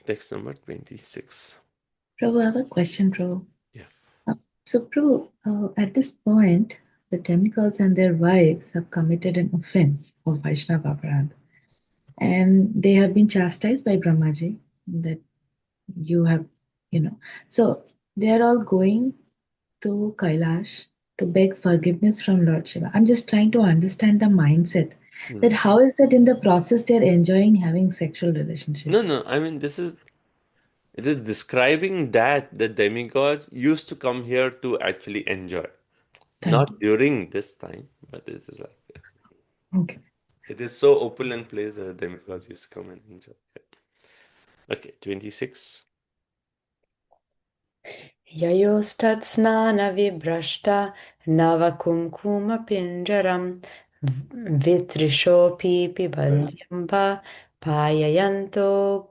Text number 26. Prabhu, I have a question, Prabhu. Yeah. So, Prabhu, at this point, the demigods and their wives have committed an offense of Vaishnava Aparadha. And they have been chastised by Brahmaji that you have, So they are all going to Kailash to beg forgiveness from Lord Shiva. I'm just trying to understand the mindset. That how is that in the process they're enjoying having sexual relationships? No. I mean, it is describing that the demigods used to come here to actually enjoy. Not during this time, but it is like okay. It is so opulent place that the demigods used to come and enjoy. Okay, 26. Yayostat snana vibrashta navakumkuma pinjaram vitrishopi pibandyamba payayanto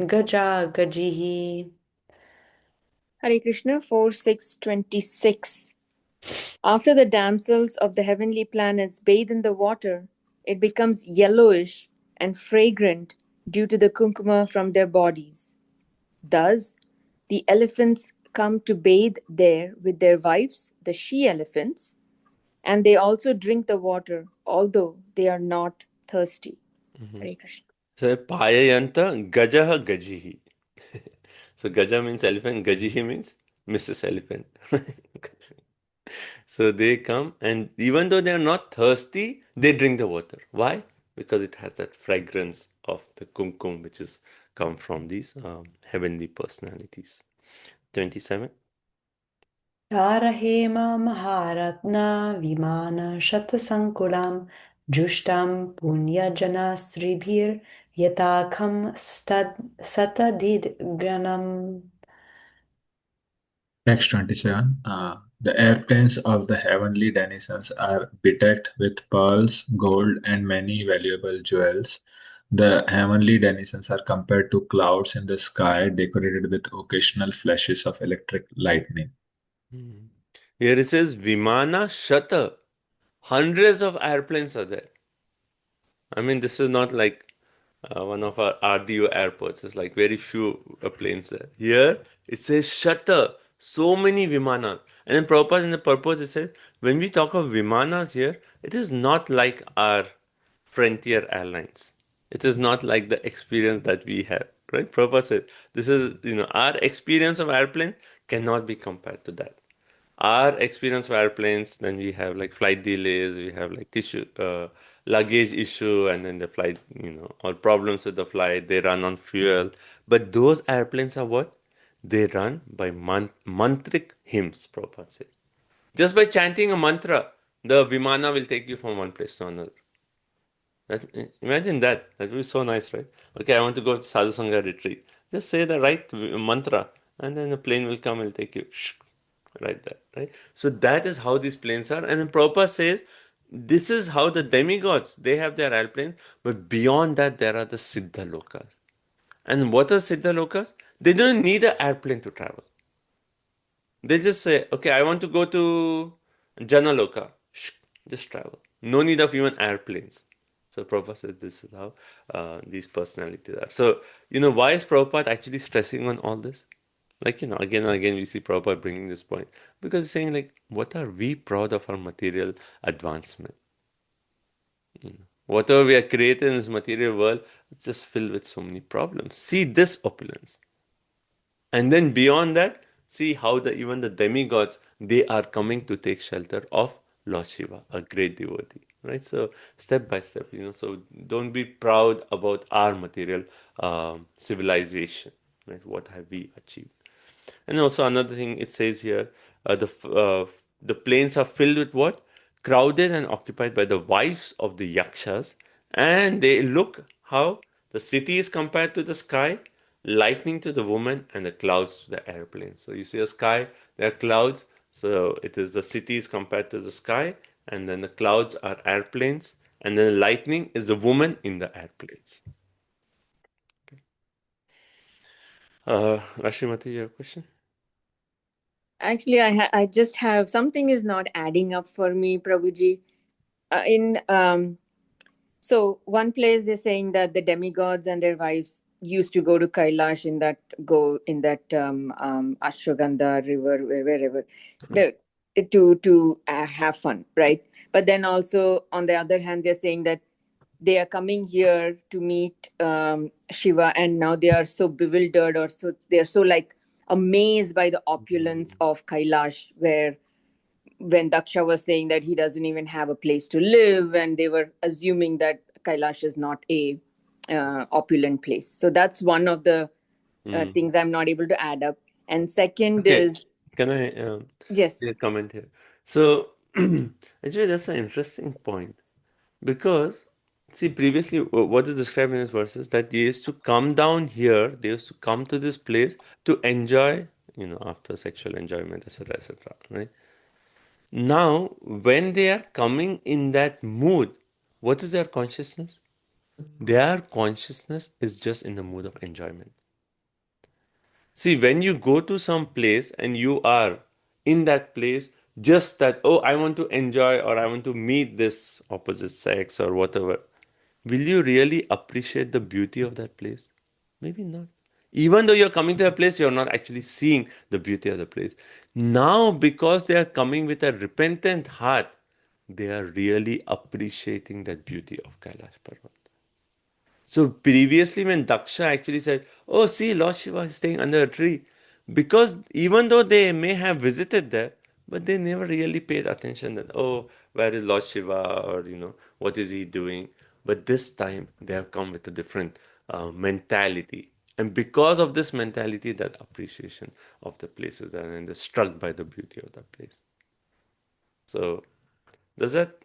gaja gajihi. Hare Krishna 4:6-26. After the damsels of the heavenly planets bathe in the water, it becomes yellowish and fragrant due to the kumkuma from their bodies. Thus, the elephants come to bathe there with their wives, the she-elephants, and they also drink the water, although they are not thirsty. Hare Krishna. So, Payayanta Gajaha Gajihi. So Gaja means elephant, Gajihi means Mrs. Elephant. So they come, and even though they are not thirsty, they drink the water. Why? Because it has that fragrance of the kumkum, which is come from these heavenly personalities. 27. Tarahema Maharatna Vimana Shatasankulam Jushtam Punya Janastribhir Yatakham Satadidganam. Text 27. The airplanes of the heavenly denizens are bedecked with pearls, gold, and many valuable jewels. The heavenly denizens are compared to clouds in the sky decorated with occasional flashes of electric lightning. Here it says Vimana Shata. Hundreds of airplanes are there. I mean, this is not like one of our RDO airports. It's like very few planes there. Here it says Shata. So many Vimanas. And then Prabhupada in the purpose it says, when we talk of Vimanas here, it is not like our Frontier Airlines. It is not like the experience that we have. Right? Prabhupada said, this is, our experience of airplane cannot be compared to that. Our experience of airplanes, then we have like flight delays, we have like luggage issue, and then the flight, all problems with the flight, they run on fuel. But those airplanes are what? They run by mantric hymns, Prabhupada said. Just by chanting a mantra, the Vimana will take you from one place to another. Imagine that. That would be so nice, right? Okay, I want to go to Sadhu Sangha retreat. Just say the right mantra, and then the plane will come and take you. Right there, right? So that is how these planes are. And then Prabhupada says, this is how the demigods, they have their airplanes, but beyond that, there are the Siddha Lokas. And what are Siddha Lokas? They don't need an airplane to travel. They just say, okay, I want to go to Janaloka. Just travel. No need of even airplanes. So Prabhupada says this is how these personalities are. So, why is Prabhupada actually stressing on all this? Like, again and again we see Prabhupada bringing this point. Because he's saying, like, what are we proud of our material advancement? Whatever we are created in this material world, it's just filled with so many problems. See this opulence. And then beyond that, see how even the demigods, they are coming to take shelter of Lord Shiva, a great devotee. Right? So step by step, so don't be proud about our material civilization. Right? What have we achieved? And also another thing it says here, the plains are filled with what? Crowded and occupied by the wives of the yakshas, and they look how the city is compared to the sky, lightning to the woman, and the clouds to the airplane. So you see a sky, there are clouds, so it is the city is compared to the sky, and then the clouds are airplanes, and then the lightning is the woman in the airplanes. Rashimati, your question? Actually, I just have something is not adding up for me, Prabhuji. So one place they're saying that the demigods and their wives used to go to Kailash in that Ashwagandha river, wherever, to have fun, right? But then also on the other hand, they're saying that they are coming here to meet Shiva, and now they are so bewildered, or so they're so like amazed by the opulence of Kailash, where when Daksha was saying that he doesn't even have a place to live, and they were assuming that Kailash is not a opulent place. So that's one of the things I'm not able to add up. And second is, can I yes, comment here? So actually, that's an interesting point, because see, previously what is described in this verse is that they used to come down here, they used to come to this place to enjoy, after sexual enjoyment, etc., etc., right? Now, when they are coming in that mood, what is their consciousness? Their consciousness is just in the mood of enjoyment. See, when you go to some place and you are in that place, just that, oh, I want to enjoy, or I want to meet this opposite sex or whatever, will you really appreciate the beauty of that place? Maybe not. Even though you're coming to a place, you're not actually seeing the beauty of the place. Now, because they are coming with a repentant heart, they are really appreciating that beauty of Kailash Parvat. So previously, when Daksha actually said, "Oh, see, Lord Shiva is staying under a tree," because even though they may have visited there, but they never really paid attention that, "Oh, where is Lord Shiva?" or what is he doing? But this time they have come with a different mentality, and because of this mentality, that appreciation of the places there, and they're struck by the beauty of that place. So does that?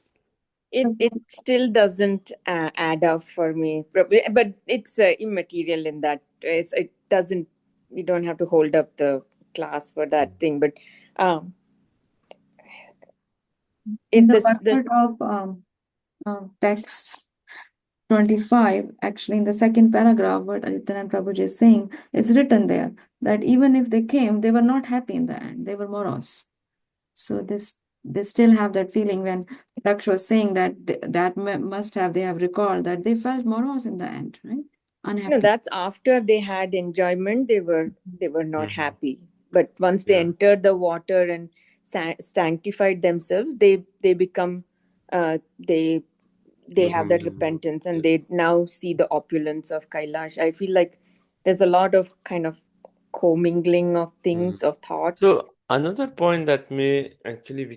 It still doesn't add up for me, but it's immaterial in that it doesn't. We don't have to hold up the class for that thing, but In the this part of text 25, actually in the second paragraph, what Adityanand Prabhuji is saying, it's written there that even if they came, they were not happy in the end. They were morose. So they still have that feeling when Daksh was saying that they have recalled that they felt morose in the end, right? Unhappy. No, that's after they had enjoyment. They were not happy, but once they entered the water and sanctified themselves, they become they have that repentance, and they now see the opulence of Kailash. I feel like there's a lot of kind of commingling of things, of thoughts. So another point that we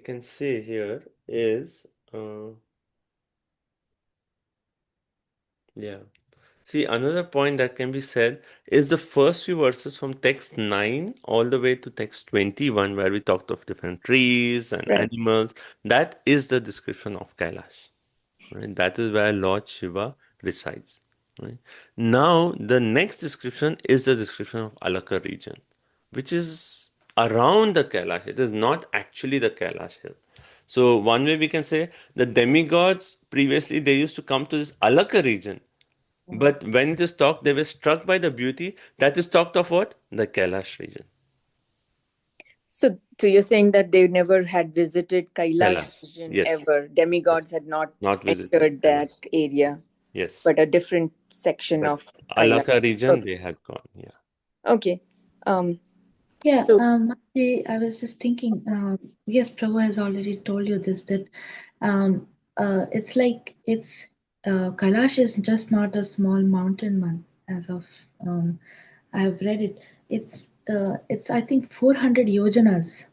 can say here is, see, another point that can be said is the first few verses from text 9 all the way to text 21, where we talked of different trees and animals. That is the description of Kailash. Right? That is where Lord Shiva resides. Right? Now, the next description is the description of Alaka region, which is around the Kailash. It is not actually the Kailash hill. So one way we can say the demigods previously they used to come to this Alaka region. But when it is talked, they were struck by the beauty that is talked of what? The Kailash region. So you're saying that they never had visited Kailash region ever. Demigods had not entered that area. Yes. But a different section of Kailash. Alaka region they had gone. Yeah. Okay. Yeah, So I was just thinking, yes, Prabhu has already told you this, that it's like Kailash is just not a small mountain man, as of I have read it. It's I think 400 yojanas.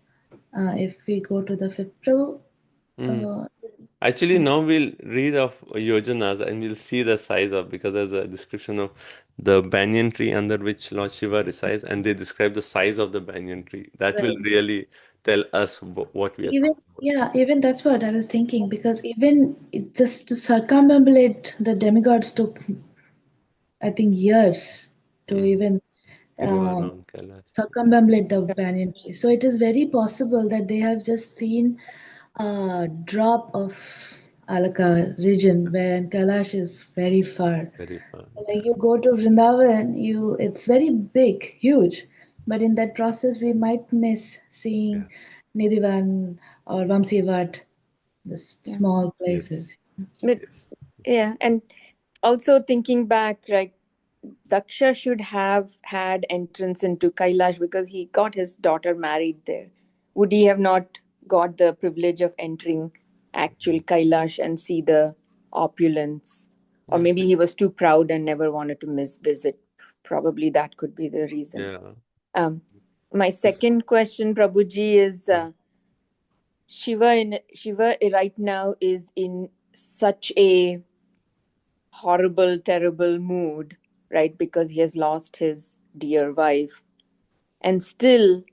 If we go to the fifth Prabhu. Actually, now we'll read of yojanas and we'll see the size of, because there's a description of the banyan tree under which Lord Shiva resides, and they describe the size of the banyan tree. That will really tell us what we are talking about. Yeah, even that's what I was thinking, because even just to circumambulate the demigods took, I think, years to even circumambulate the banyan tree. So it is very possible that they have just seen a drop of Alaka region, where Kailash is very far. Very far. Like you go to Vrindavan, it's very big, huge, but in that process we might miss seeing Nidhivan or Vamsivat, the small places. But, yeah, and also thinking back, right, Daksha should have had entrance into Kailash because he got his daughter married there. Would he have not got the privilege of entering actual Kailash and see the opulence? Or maybe he was too proud and never wanted to visit. Probably that could be the reason. My second question, Prabhuji, is Shiva right now is in such a horrible, terrible mood, right? Because he has lost his dear wife. And still,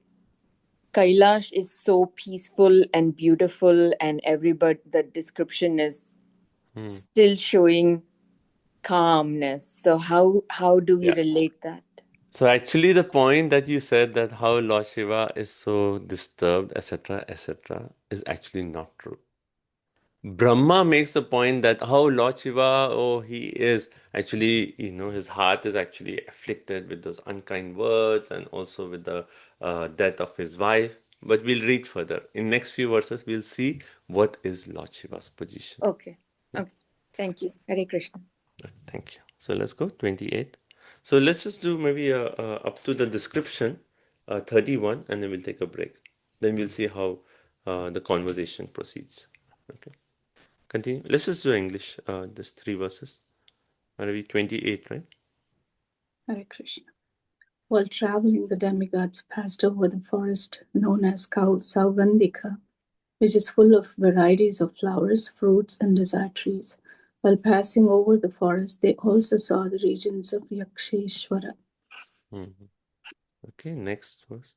Kailash is so peaceful and beautiful, and the description is still showing calmness. So how do we relate that? So actually the point that you said, that how Lord Shiva is so disturbed, etc., etc., is actually not true. Brahma makes the point that how Lord Shiva, he is actually, his heart is actually afflicted with those unkind words and also with the death of his wife. But we'll read further. In next few verses, we'll see what is Lord Shiva's position. Okay. Thank you. Hare Krishna. Thank you. So let's go 28. So let's just do maybe up to the description 31, and then we'll take a break. Then we'll see how the conversation proceeds. Okay. Continue. Let's just do English, just 3 verses. Maybe 28, right? Hare Krishna. While traveling, the demigods passed over the forest known as Saugandhika, which is full of varieties of flowers, fruits, and desired trees. While passing over the forest, they also saw the regions of Yaksheshwara. Okay, next verse.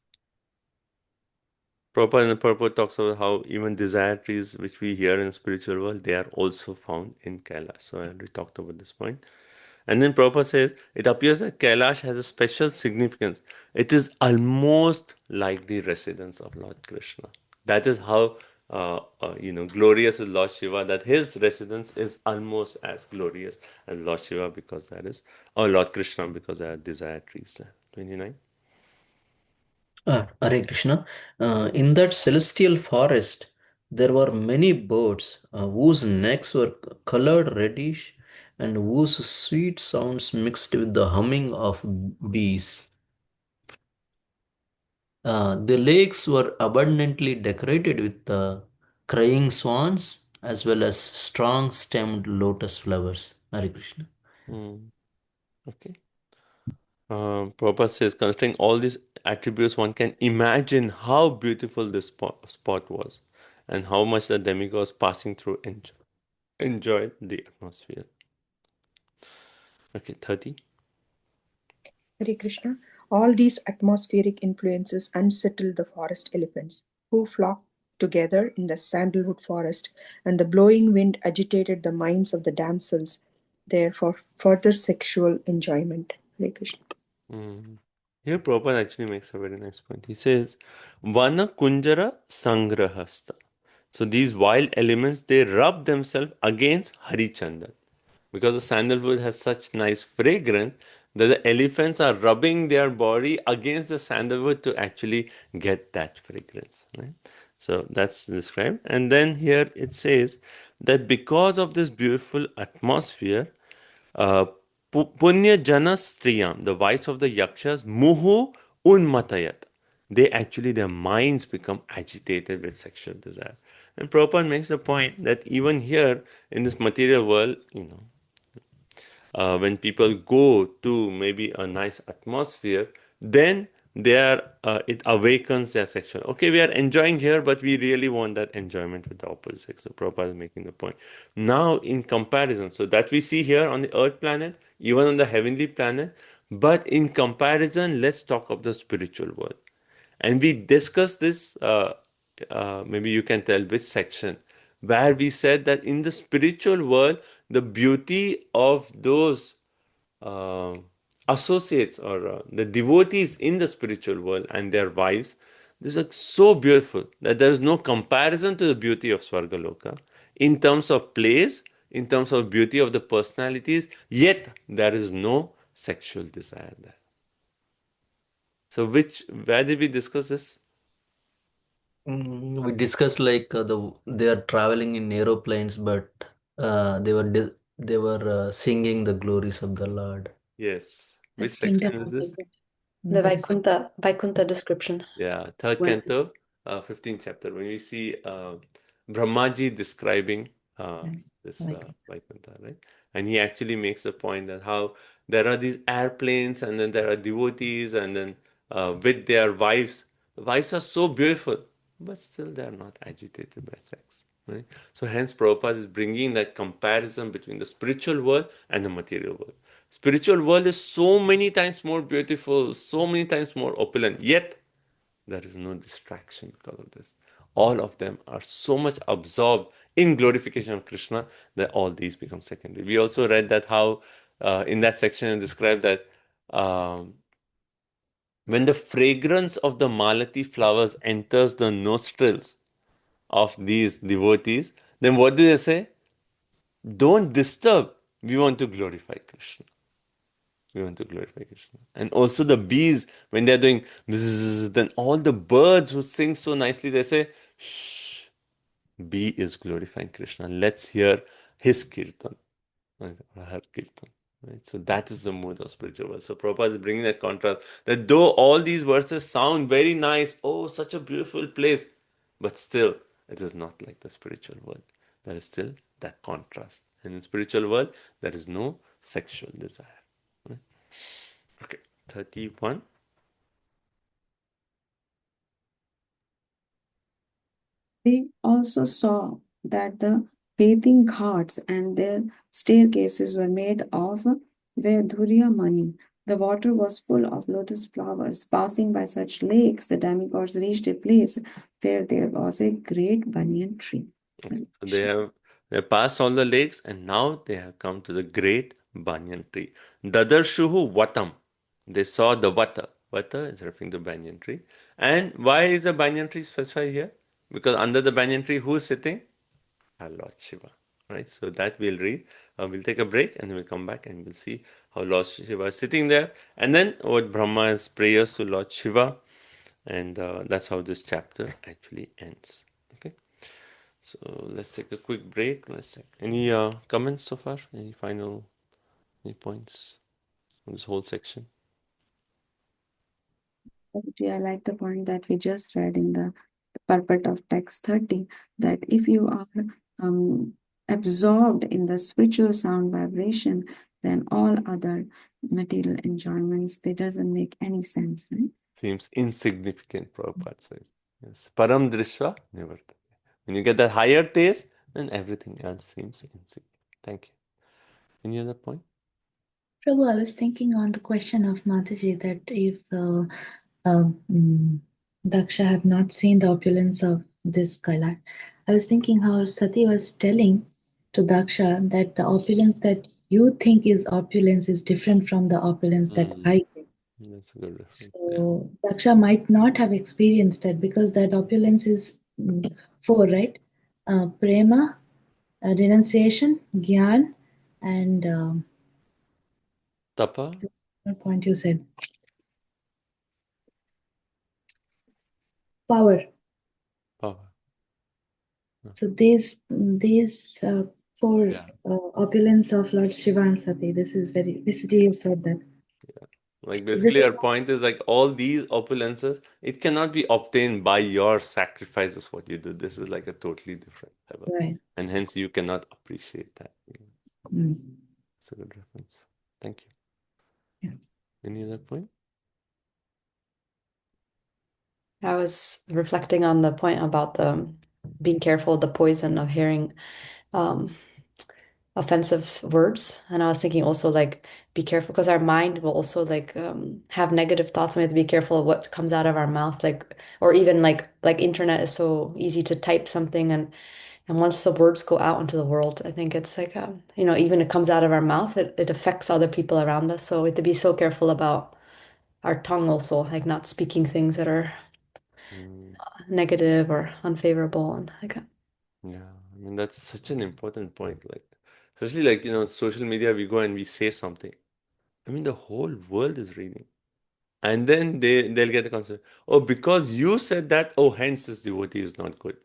Prabhupada in the purport talks about how even desired trees which we hear in the spiritual world, they are also found in Kailash. So I already talked about this point. And then Prabhupada says, it appears that Kailash has a special significance. It is almost like the residence of Lord Krishna. That is how glorious is Lord Shiva, that his residence is almost as glorious as Lord Shiva because that is, or Lord Krishna because there are desired trees there. 29. Hare Krishna. In that celestial forest, there were many birds whose necks were colored reddish and whose sweet sounds mixed with the humming of bees. The lakes were abundantly decorated with crying swans as well as strong stemmed lotus flowers. Hare Krishna. Okay. Prabhupada says, considering all these attributes, one can imagine how beautiful this spot was and how much the demigods passing through enjoyed the atmosphere. Okay, 30. Hare Krishna. All these atmospheric influences unsettled the forest elephants, who flocked together in the sandalwood forest, and the blowing wind agitated the minds of the damsels there for further sexual enjoyment. Hare Krishna. Here Prabhupada actually makes a very nice point. He says, Vana Kunjara Sangrahasta. So these wild elements, they rub themselves against Harichandan. Because the sandalwood has such nice fragrance that the elephants are rubbing their body against the sandalwood to actually get that fragrance. Right? So that's described. And then here it says that because of this beautiful atmosphere, Punya Jana Striyam, the wives of the Yakshas, Muhu Unmatayat. Their minds become agitated with sexual desire. And Prabhupada makes the point that even here in this material world, when people go to maybe a nice atmosphere, then it awakens their sexual. Okay, we are enjoying here, but we really want that enjoyment with the opposite sex. So Prabhupada is making the point. Now, in comparison, so that we see here on the earth planet, even on the heavenly planet, but in comparison, let's talk of the spiritual world. And we discussed this, maybe you can tell which section, where we said that in the spiritual world, the beauty of those associates or the devotees in the spiritual world and their wives, this is so beautiful that there is no comparison to the beauty of Swargaloka in terms of place, in terms of beauty of the personalities, yet there is no sexual desire there. So where did we discuss this? We discussed like they are traveling in aeroplanes, but they were singing the glories of the Lord. Yes. The Which kingdom section is of this? God. The Vaikuntha description. Yeah, third When- canto, 15th chapter. When you see Brahmaji describing this Vaikuntha, right? And he actually makes the point that how there are these airplanes and then there are devotees and then with their wives. The wives are so beautiful, but still they are not agitated by sex. Right? So hence Prabhupada is bringing that comparison between the spiritual world and the material world. Spiritual world is so many times more beautiful, so many times more opulent, yet there is no distraction because of this. All of them are so much absorbed in glorification of Krishna that all these become secondary. We also read that how in that section it described that when the fragrance of the Malati flowers enters the nostrils of these devotees, then what do they say? Don't disturb. We want to glorify Krishna. We want to glorify Krishna. And also the bees, when they're doing bzzz, then all the birds who sing so nicely, they say, shh, bee is glorifying Krishna. Let's hear his kirtan. Her kirtan. Right? So that is the mood of spiritual world. So Prabhupada is bringing that contrast that though all these verses sound very nice, oh, such a beautiful place, but still it is not like the spiritual world. There is still that contrast. And in spiritual world, there is no sexual desire. Right? Okay, 31. They also saw that the bathing ghats and their staircases were made of Vaidhurya money. The water was full of lotus flowers. Passing by such lakes, the demigods reached a place where there was a great banyan tree. Okay. So they have passed all the lakes and now they have come to the great banyan tree. Dadarshuhu Vatam. They saw the Vata. Vata is referring to banyan tree. And why is the banyan tree specified here? Because under the banyan tree, who is sitting? Our Lord Shiva. Right? So that we'll read. We'll take a break and we'll come back and we'll see how Lord Shiva is sitting there. And then what Brahma's prayers to Lord Shiva. And that's how this chapter actually ends. Okay. So let's take a quick break. Any comments so far? Any points on this whole section? I like the point that we just read in the purport of text 30, that if you are absorbed in the spiritual sound vibration, then all other material enjoyments, they doesn't make any sense, right? Seems insignificant, Prabhupada says. Yes. Param drishva nivartate. When you get that higher taste, then everything else seems insignificant. Thank you. Any other point? Prabhu, I was thinking on the question of Mataji that if Daksha had not seen the opulence of this Kailash, I was thinking how Sati was telling to Daksha that the opulence that you think is opulence is different from the opulence that I get. That's a good reference. So Daksha might not have experienced that because that opulence is four, right? Prema, renunciation, Gyan, and Tapa? what point you said? Power. Power. So these four opulence of Lord Shiva and Sati. This is very Visiti said that. Like So this basically is our point is like all these opulences, it cannot be obtained by your sacrifices what you do. This is like a totally different level. Right. And hence you cannot appreciate that. It's a good reference. Thank you. Yeah. Any other point? I was reflecting on the point about the being careful of the poison of hearing offensive words, and I was thinking also like be careful because our mind will also like have negative thoughts, and we have to be careful of what comes out of our mouth, like or even like internet is so easy to type something, and once the words go out into the world, I think it's like even it comes out of our mouth, it affects other people around us. So we have to be so careful about our tongue also, like not speaking things that are negative or unfavorable and like that. Yeah, I mean that's such an important point. Like, especially like social media, we go and we say something. I mean, the whole world is reading, and then they'll get the concept. Oh, because you said that. Oh, hence this devotee is not good.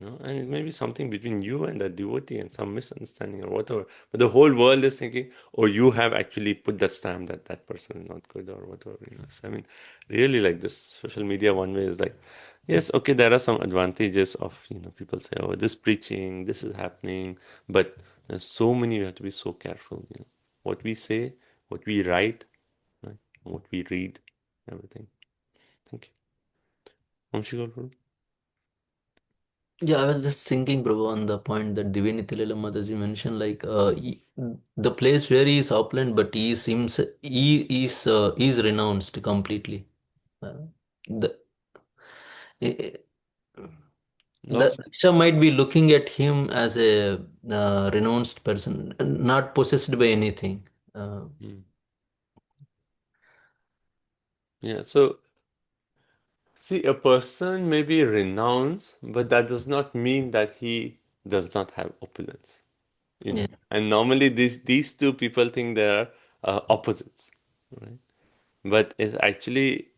And it may be something between you and the devotee and some misunderstanding or whatever. But the whole world is thinking, oh, you have actually put the stamp that that person is not good or whatever. So, I mean, really, like this social media one way is like, yes, okay, there are some advantages of, people say, oh, this preaching, this is happening. But there's so many, we have to be so careful. What we say, what we write, right? What we read, everything. Thank you. Vamshikar? Yeah, I was just thinking, Prabhu, on the point that Divinity Lila Mataji mentioned, like the place where he is opulent, but he is renounced completely. The Daksha might be looking at him as a renounced person, not possessed by anything. Yeah, so see, a person may be renounced, but that does not mean that he does not have opulence. Yeah. And normally these two people think they are opposites, right? But it's actually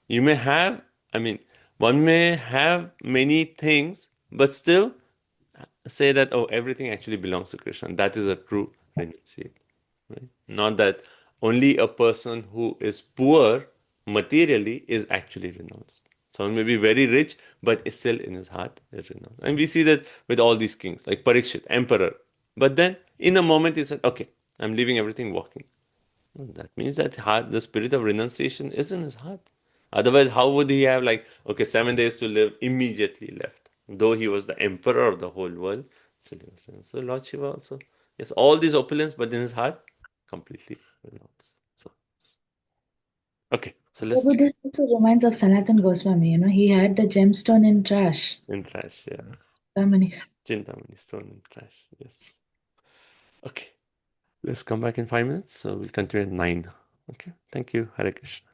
you may have. I mean, one may have many things, but still say that everything actually belongs to Krishna. That is a true renunciate, right? Not that only a person who is poor materially is actually renounced. Someone may be very rich, but is still in his heart is renounced. And we see that with all these kings, like Parikshit, emperor. But then in a moment he said, okay, I'm leaving everything, walking. That means that the spirit of renunciation is in his heart. Otherwise, how would he have 7 days to live, immediately left? Though he was the emperor of the whole world, still he was renunced. So Lord Shiva also, yes, all these opulence, but in his heart, completely renounced. So, okay, so let's Prabhu, this also reminds of Sanatan Goswami. He had the gemstone in trash. in trash, yeah. Chintamani. Chintamani stone in trash, yes. Okay, let's come back in 5 minutes. So we'll continue at 9. Okay, thank you. Hare Krishna.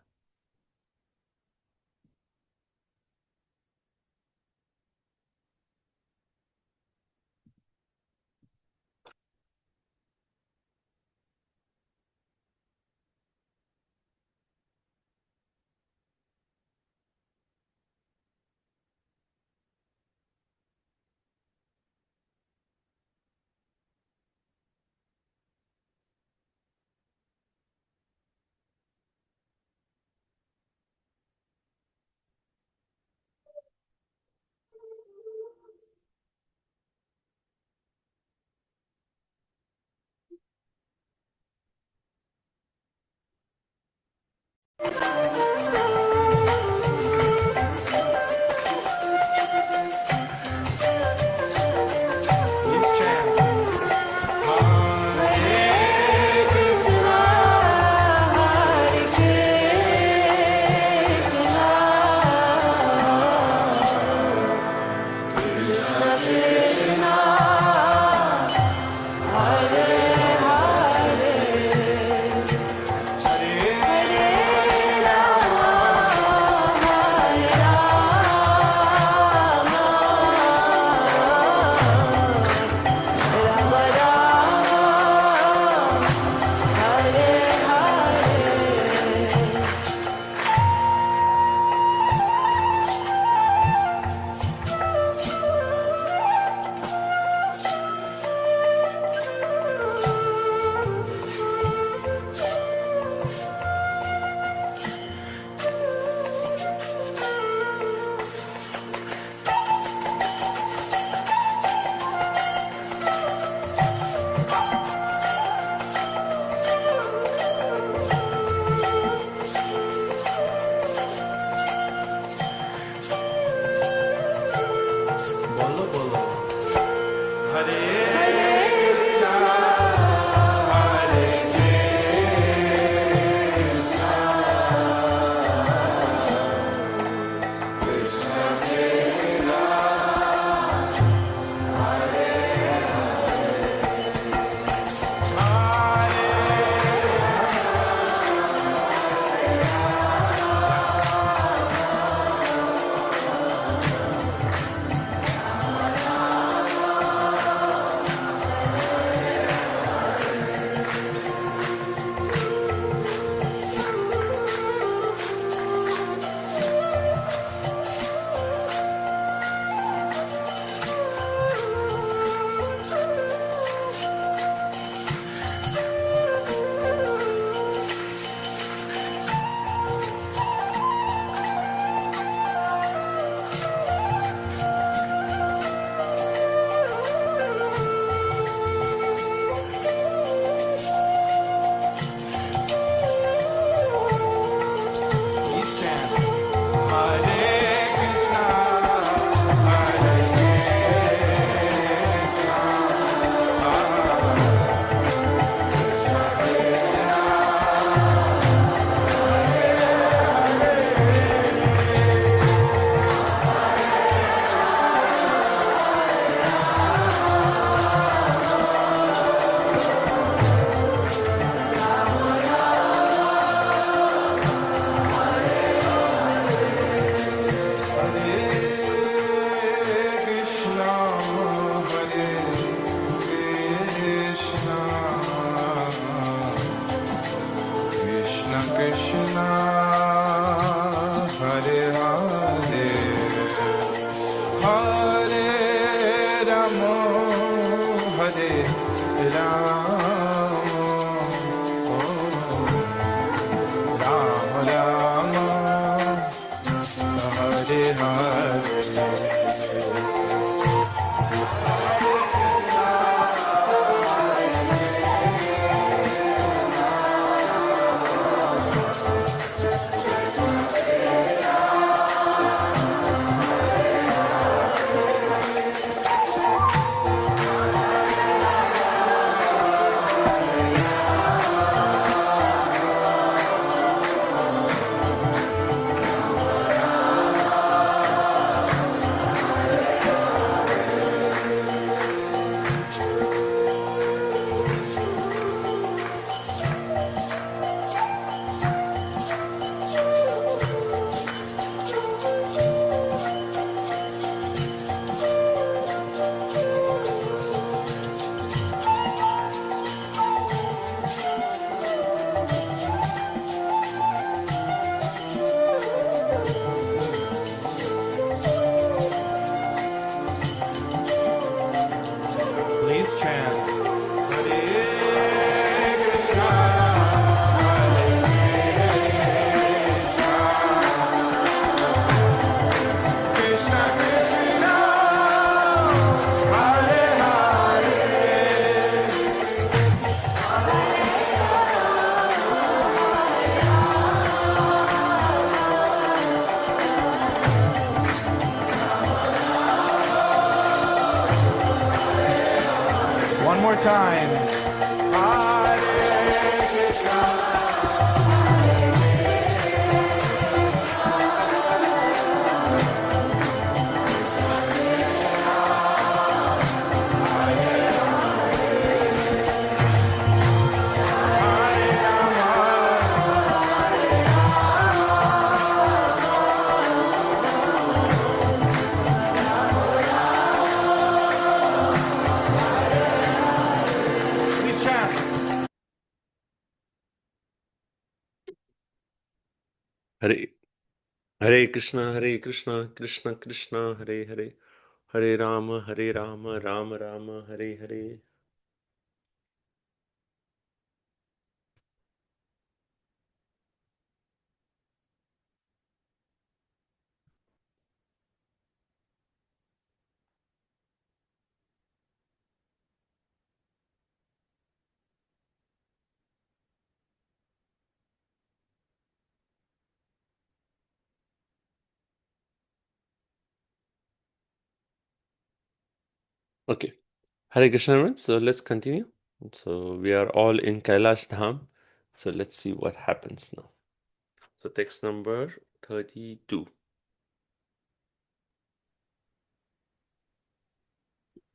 Hare time. Hare Krishna. We chant. Hare Hare Krishna, Krishna Krishna, Hare Hare, Hare Rama, Rama Rama, Hare Hare. Okay, Hare Krishna, everyone. So let's continue. So we are all in Kailash Dham. So let's see what happens now. So text number 32.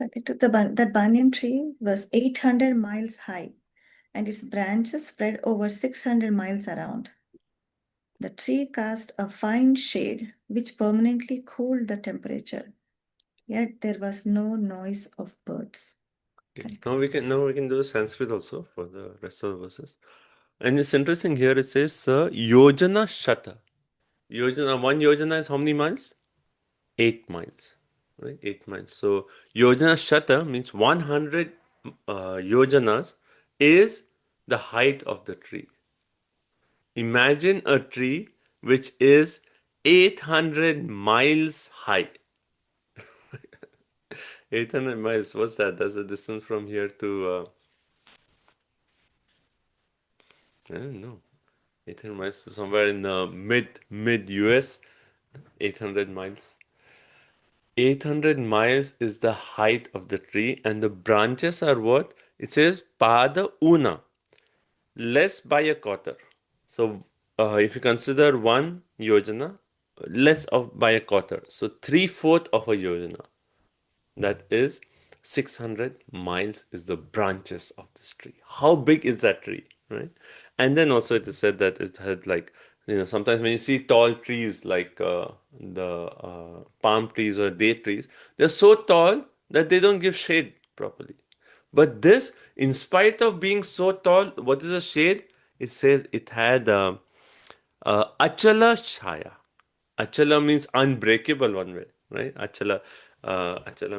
That banyan tree was 800 miles high, and its branches spread over 600 miles around. The tree cast a fine shade, which permanently cooled the temperature. Yet there was no noise of birds. Okay. Now we can do Sanskrit also for the rest of the verses. And it's interesting here. It says Yojana Shata. Yojana, one Yojana is how many miles? 8 miles, right? 8 miles. So Yojana Shata means 100 yojanas is the height of the tree. Imagine a tree which is 800 miles high. 800 miles, what's that? That's the distance from here to, I don't know, 800 miles to somewhere in the mid US, 800 miles. 800 miles is the height of the tree, and the branches are what? It says Pada Una, less by a quarter. So if you consider one yojana, less of by a quarter. So 3/4 of a yojana. That is 600 miles is the branches of this tree. How big is that tree, right? And then also it is said that it had like, sometimes when you see tall trees like the palm trees or date trees, they're so tall that they don't give shade properly. But this, in spite of being so tall, what is the shade? It says it had Achala Shaya. Achala means unbreakable one way, right? Achala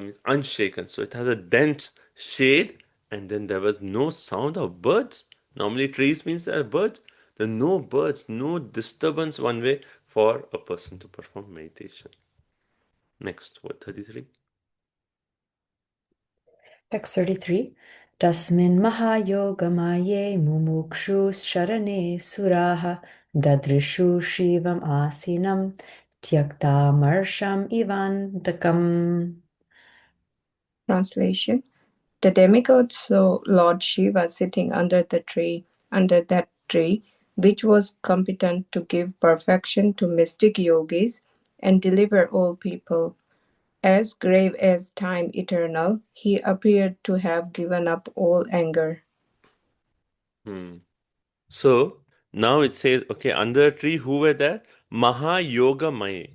means unshaken. So it has a dense shade, and then there was no sound of birds. Normally trees means there are birds. There are no birds, no disturbance one way for a person to perform meditation. Next, word 33. Text 33. Tasmin mahayogamaye mumukshu sharane suraha dadrishu shivam asinam tyakta marsham ivantakam. Translation. The demigods saw Lord Shiva sitting under that tree, which was competent to give perfection to mystic yogis and deliver all people. As grave as time eternal, he appeared to have given up all anger. So now it says, okay, under a tree, who were there? Mahayogamaya.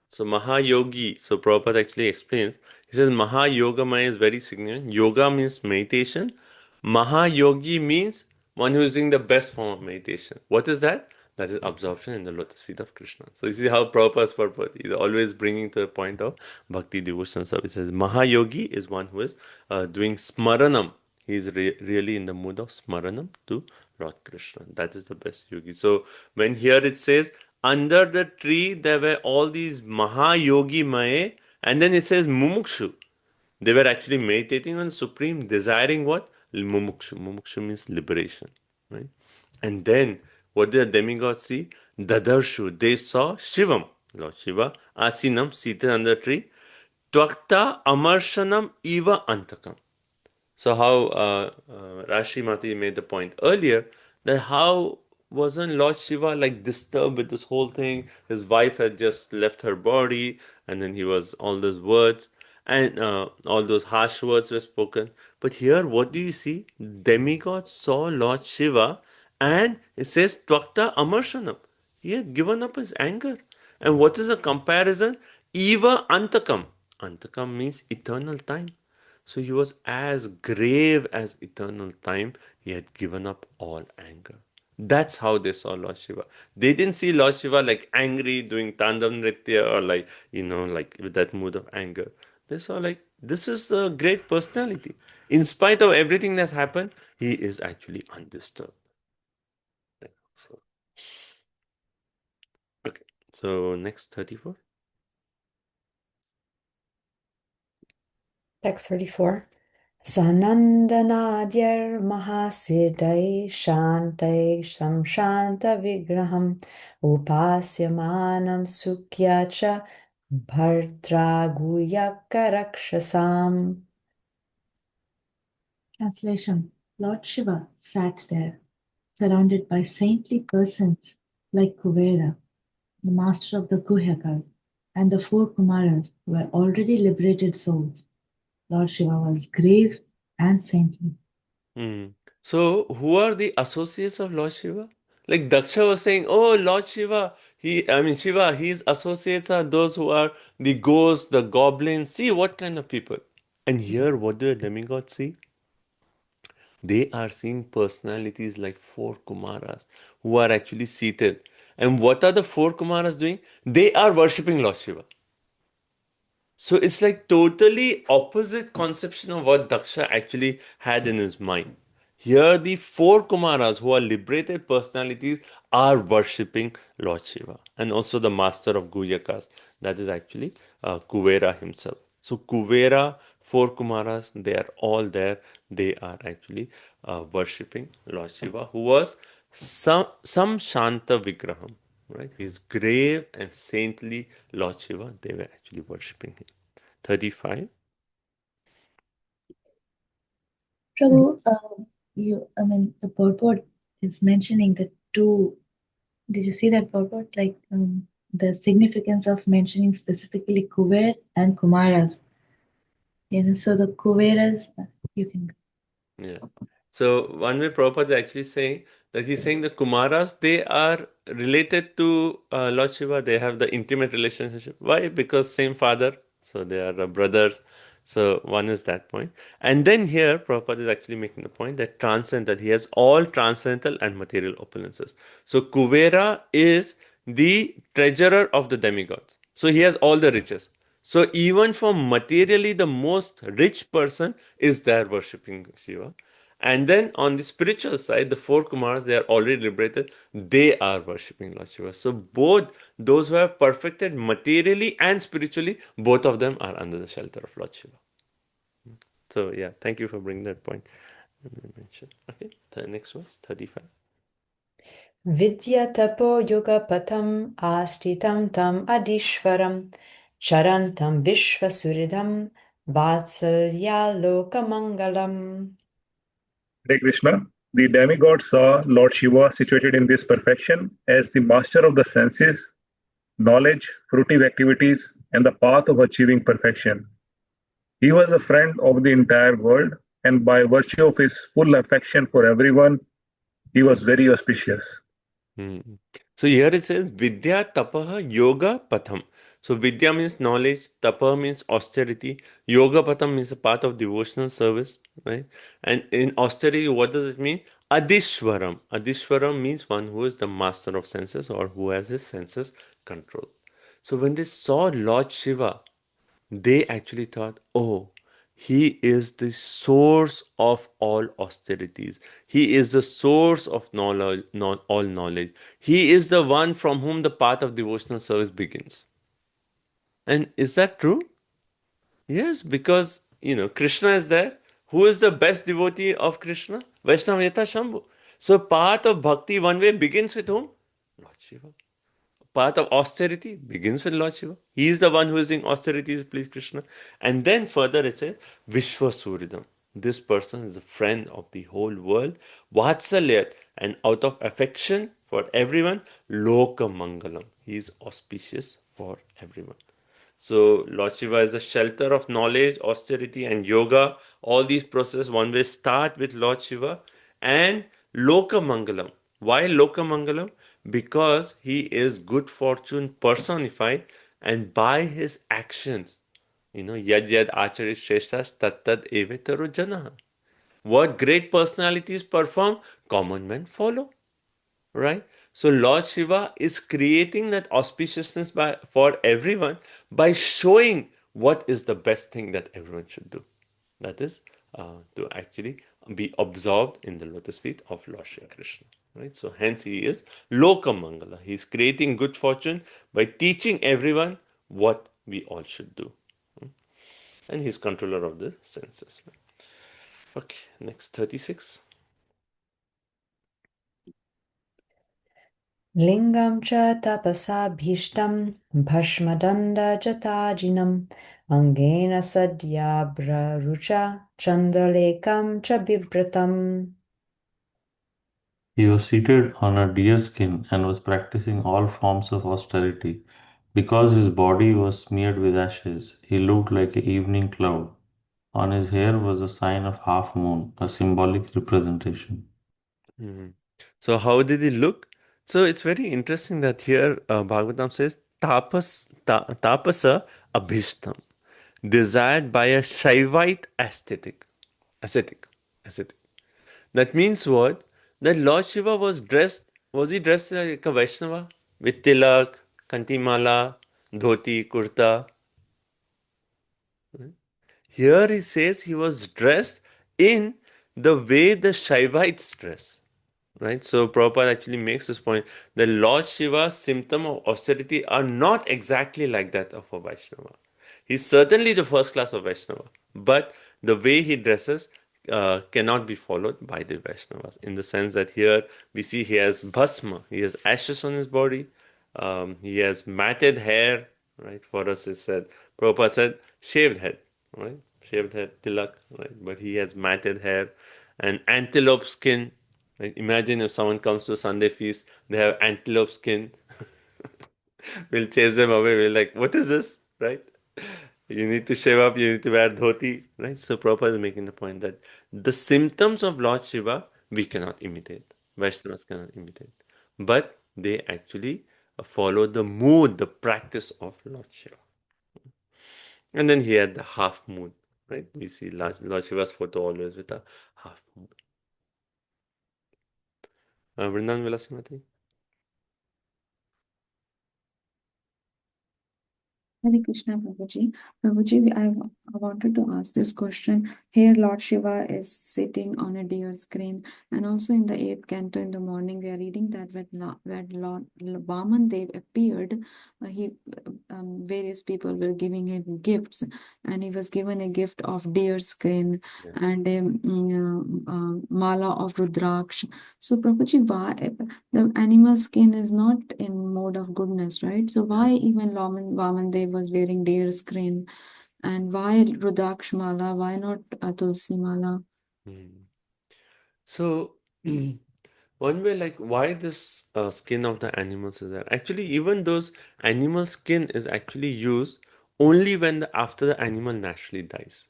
So Mahayogi. So Prabhupada actually explains. He says Mahayogamaya is very significant. Yoga means meditation. Mahayogi means one who is doing the best form of meditation. What is that? That is absorption in the lotus feet of Krishna. So you see how Prabhupada's purpose is always bringing to the point of bhakti devotion service. It says Mahayogi is one who is doing smaranam. He is really in the mood of smaranam to Lord Krishna. That is the best yogi. So when here it says, under the tree there were all these Mahayogi Mae, and then it says Mumukshu. They were actually meditating on Supreme, desiring what? Mumukshu. Mumukshu means liberation. Right? And then what did the demigods see? Dadarshu. They saw Shivam, Lord Shiva, Asinam, seated under the tree. Twakta Amarshanam Eva Antakam. So how Rashi Mati made the point earlier that how wasn't Lord Shiva like disturbed with this whole thing? His wife had just left her body, and then he was all those words and all those harsh words were spoken. But here, what do you see? Demigod saw Lord Shiva, and it says Twakta Amarsanam. He had given up his anger. And what is the comparison? Eva Antakam. Antakam means eternal time. So he was as grave as eternal time. He had given up all anger. That's how they saw Lord Shiva. They didn't see Lord Shiva like angry doing Tandav Nritya or like, like with that mood of anger. They saw like, this is a great personality. In spite of everything that's happened, he is actually undisturbed. So, okay. So next 34. Text 34. Sanandanadyar mahasiddhai shantai samshanta vigraham upasyamanam sukyacha bhardraguyakarakshasam. Translation. Lord Shiva sat there, surrounded by saintly persons like Kuvera, the master of the Guhyakas, and the four Kumaras who were already liberated souls. Lord Shiva was grave and saintly. So, who are the associates of Lord Shiva? Like Daksha was saying, oh, Lord Shiva, Shiva, his associates are those who are the ghosts, the goblins. See what kind of people. And here, what do the demigods see? They are seeing personalities like four Kumaras who are actually seated. And what are the four Kumaras doing? They are worshipping Lord Shiva. So it's like totally opposite conception of what Daksha actually had in his mind. Here the four Kumaras who are liberated personalities are worshipping Lord Shiva and also the master of Guhyakas, that is actually Kuvera himself. So Kuvera, four Kumaras, they are all there. They are actually worshipping Lord Shiva, who was some Shanta Vigraham. Right? His grave and saintly Lord Shiva, they were actually worshipping him. 35. Prabhu, the purport is mentioning the two. Did you see that purport? Like the significance of mentioning specifically Kuver and Kumaras. So the Kuveras, you can. Yeah. So one way Prabhupada is actually saying that he's saying the Kumaras, they are related to Lord Shiva. They have the intimate relationship. Why? Because same father. So they are brothers. So one is that point. And then here Prabhupada is actually making the point that transcendental, he has all transcendental and material opulences. So Kuvera is the treasurer of the demigods. So he has all the riches. So even for materially the most rich person is there worshipping Shiva. And then on the spiritual side, the four Kumaras, they are already liberated. They are worshipping Lord Shiva. So both those who have perfected materially and spiritually, both of them are under the shelter of Lord Shiva. So yeah, thank you for bringing that point. Okay, the next verse, 35. Vidya tapo yoga patam astitam tam adishvaram charantam vishvasuridam vatsalya lokamangalam. Hare Krishna. The demigod saw Lord Shiva situated in this perfection as the master of the senses, knowledge, fruitive activities, and the path of achieving perfection. He was a friend of the entire world, and by virtue of his full affection for everyone, he was very auspicious. So here it says Vidya Tapaha Yoga Patham. So Vidya means knowledge, Tapa means austerity, Yoga Patham means a path of devotional service, right? And in austerity, what does it mean? Adishwaram. Adishwaram means one who is the master of senses or who has his senses controlled. So when they saw Lord Shiva, they actually thought, oh, he is the source of all austerities. He is the source of knowledge, all knowledge. He is the one from whom the path of devotional service begins. And is that true? Yes, because Krishna is there. Who is the best devotee of Krishna? Vaishnavayata Shambhu. So path of bhakti one way begins with whom? Lord Shiva. Path of austerity begins with Lord Shiva. He is the one who is doing austerities, please Krishna. And then further it says Vishwasuridam. this person is a friend of the whole world. Vatsalyat, and out of affection for everyone, Loka Mangalam. He is auspicious for everyone. So Lord Shiva is the shelter of knowledge, austerity, and yoga. All these processes one way start with Lord Shiva and Loka Mangalam. Why Loka Mangalam? Because he is good fortune personified, and by his actions, yad yad acharit shreshtas tat tad evetaru janaha. What great personalities perform, common men follow. Right? So Lord Shiva is creating that auspiciousness for everyone by showing what is the best thing that everyone should do. That is to actually be absorbed in the lotus feet of Lord Shri Krishna. Right? So hence he is Loka Mangala. He is creating good fortune by teaching everyone what we all should do. And he's controller of the senses. Okay, next 36. Lingam cha tapasa bhishtam bhashmadanda jatajinam angena sadyabra rucha chandralekam cha bibratam. He was seated on a deer skin and was practicing all forms of austerity. Because his body was smeared with ashes, he looked like an evening cloud. On his hair was a sign of half moon, a symbolic representation. Mhm. So how did he look? So it's very interesting that here Bhagavatam says tapasa abhishtam, desired by a Shaivite ascetic. That means what? That Lord Shiva was he dressed like a Vaishnava with tilak, kantimala, dhoti, kurta? Here he says he was dressed in the way the Shaivites dress. Right? So Prabhupada actually makes this point. The Lord Shiva's symptom of austerity are not exactly like that of a Vaishnava. He's certainly the first class of Vaishnava, but the way he dresses cannot be followed by the Vaishnavas, in the sense that here we see he has bhasma, he has ashes on his body, he has matted hair, right? For us, it said, Prabhupada said, shaved head, right? Shaved head, tilak, right? But he has matted hair and antelope skin. Like, imagine if someone comes to a Sunday feast, they have antelope skin. We'll chase them away. We're like, what is this? Right? You need to shave up, you need to wear dhoti. Right? So Prabhupada is making the point that the symptoms of Lord Shiva we cannot imitate. Vaishnavas cannot imitate. But they actually follow the mood, the practice of Lord Shiva. And then he had the half moon. Right? We see Lord Shiva's photo always with a half moon. Vrindavan Vilasimati. Hare Krishna, Prabhuji. Prabhuji, I wanted to ask this question. Here, Lord Shiva is sitting on a deer screen, and also in the 8th canto in the morning, we are reading that when Lord Vaman Dev appeared, various people were giving him gifts, and he was given a gift of deer skin and a mala of Rudraksh. So, Prabhuji, why the animal skin is not in mode of goodness, right? So why even Vaman Dev was wearing deer skin, and why Rudraksh mala? Why not Tulsi mala? So, one way, like, why this skin of the animals is there? Actually, even those animal skin is actually used only when after the animal naturally dies.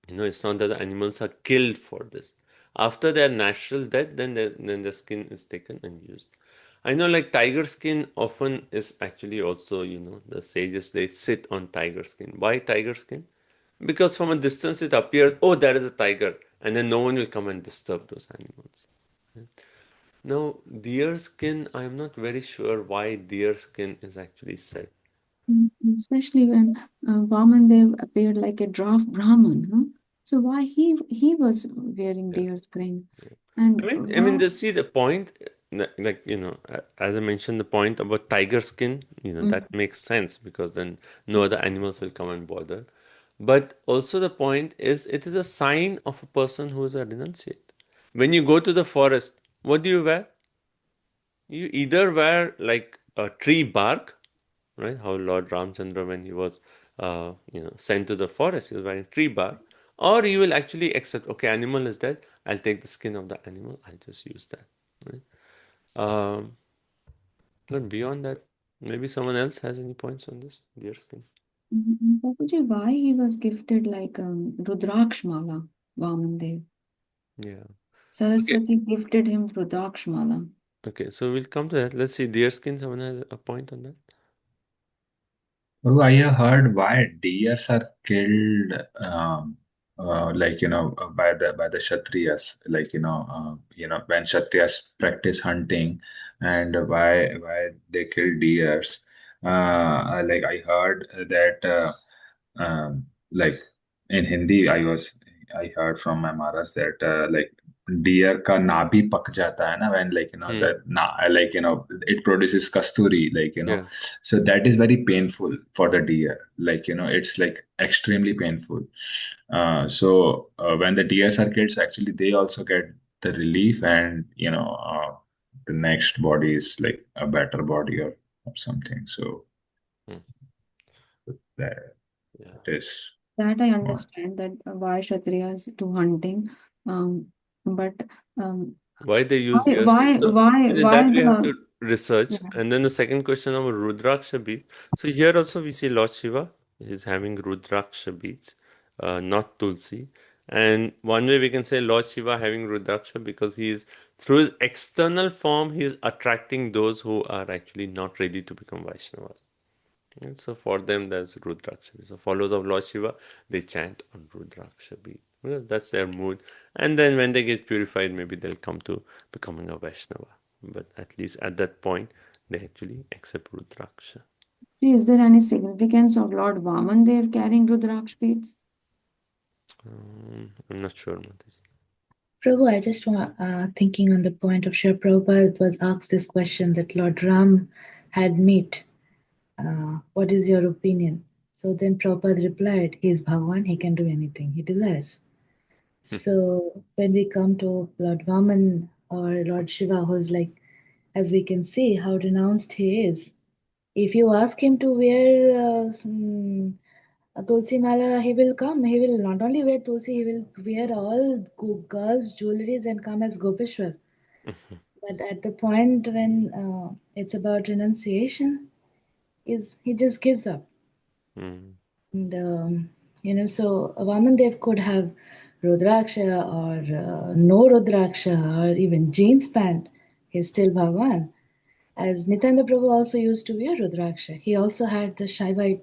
It's not that the animals are killed for this. After their natural death, then the skin is taken and used. I know, like, tiger skin often is actually also, the sages, they sit on tiger skin. Why tiger skin? Because from a distance it appears, oh, there is a tiger, and then no one will come and disturb those animals. Now, deer skin, I'm not very sure why deer skin is actually said. Especially when Vaman Dev appeared like a draft Brahman, huh? So why he was wearing deer skin? And I mean, see the point, like, as I mentioned, the point about tiger skin, that makes sense, because then no other animals will come and bother. But also the point is, it is a sign of a person who is a renunciate. When you go to the forest, what do you wear? You either wear like a tree bark, right? How Lord Ramchandra, when he was, sent to the forest, he was wearing tree bark, Or you will actually accept, okay, animal is dead, I'll take the skin of the animal, I'll just use that. Right? But beyond that, maybe someone else has any points on this deer skin. Babaji, why he was gifted like Rudraksh Mala, Vamandev? Yeah. Saraswati gifted him Rudraksh Mala. Okay, so we'll come to that. Let's see, deer skin, someone has a point on that? Oh, I have heard why deers are killed, by the Kshatriyas, when Kshatriyas practice hunting, and why they kill deers. Like I heard that, like in Hindi, I heard from my Maharaj that like deer ka nabi pak jata hai na, when it produces kasturi, Yeah. so that is very painful for the deer, it's like extremely painful. So when the deers are killed, so actually they also get the relief, and the next body is like a better body or something. So that is That I understand that why Kshatriyas do hunting, but Why they use why deer why skin? So why that why we have the to research. yeah. And then the second question about Rudraksha beads. So here also we see Lord Shiva is having Rudraksha beads, not Tulsi. And one way we can say Lord Shiva having Rudraksha because he is, through his external form, he is attracting those who are actually not ready to become Vaishnavas. And so for them, there's Rudraksha. So followers of Lord Shiva, they chant on Rudraksha bead. Well, that's their mood. And then when they get purified, maybe they'll come to becoming a Vaishnava. But at least at that point, they actually accept Rudraksha. Is there any significance of Lord Vamandev carrying Rudraksh beads? I'm not sure, Mataji. Prabhu, I just want thinking on the point of Srila Prabhupada was asked this question that Lord Ram had meet. What is your opinion? So then Prabhupada replied, he is Bhagavan, he can do anything he desires. So when we come to Lord Vaman or Lord Shiva, who's like, as we can see how renounced he is. If you ask him to wear a Tulsi Mala, he will come. He will not only wear Tulsi, he will wear all girls' jewelries and come as Gopeshwar. But at the point when it's about renunciation, he just gives up. And so Vamandev could have Rudraksha or no Rudraksha or even jeans pant. He's still Bhagwan. As Nityananda Prabhu also used to wear Rudraksha. He also had the Shaivite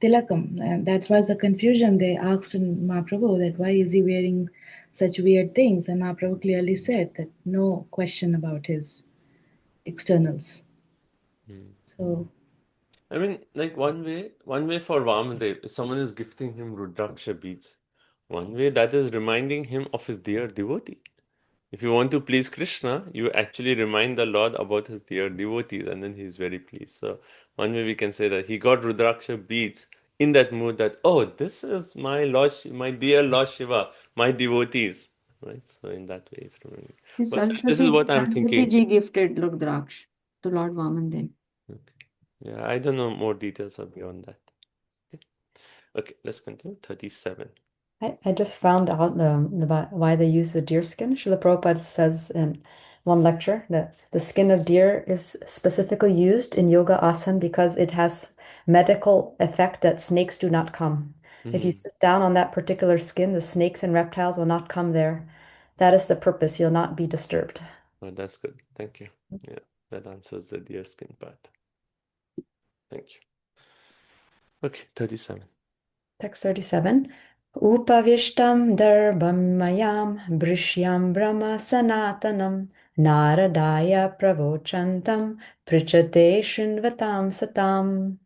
tilakam. And that's why the confusion. They asked Mahaprabhu that why is he wearing such weird things? And Mahaprabhu clearly said that no question about his externals. So I mean, like one way for Vamandev, if someone is gifting him Rudraksha beads, one way that is reminding him of his dear devotee. If you want to please Krishna, you actually remind the Lord about his dear devotees, and then he's very pleased. So one way we can say that he got Rudraksha beads in that mood that, oh, this is my Lord, my dear Lord Shiva, my devotees, right? So in that way, it's remembering. But this is what I'm Saraswati thinking. ji gifted Rudraksh to Lord Vamandev. Yeah, I don't know more details beyond that. Okay, let's continue. 37. I just found out about why they use the deer skin. Srila Prabhupada says in one lecture that the skin of deer is specifically used in yoga asana because it has medical effect that snakes do not come. If you sit down on that particular skin, the snakes and reptiles will not come there. That is the purpose. You'll not be disturbed. Oh, that's good. Thank you. Yeah, that answers the deer skin part. Thank you. Okay, 37. Text 37. Upavishtam darbam mayam brishyam brahma sanatanam naradaya pravochantam prichate shinvatam satam.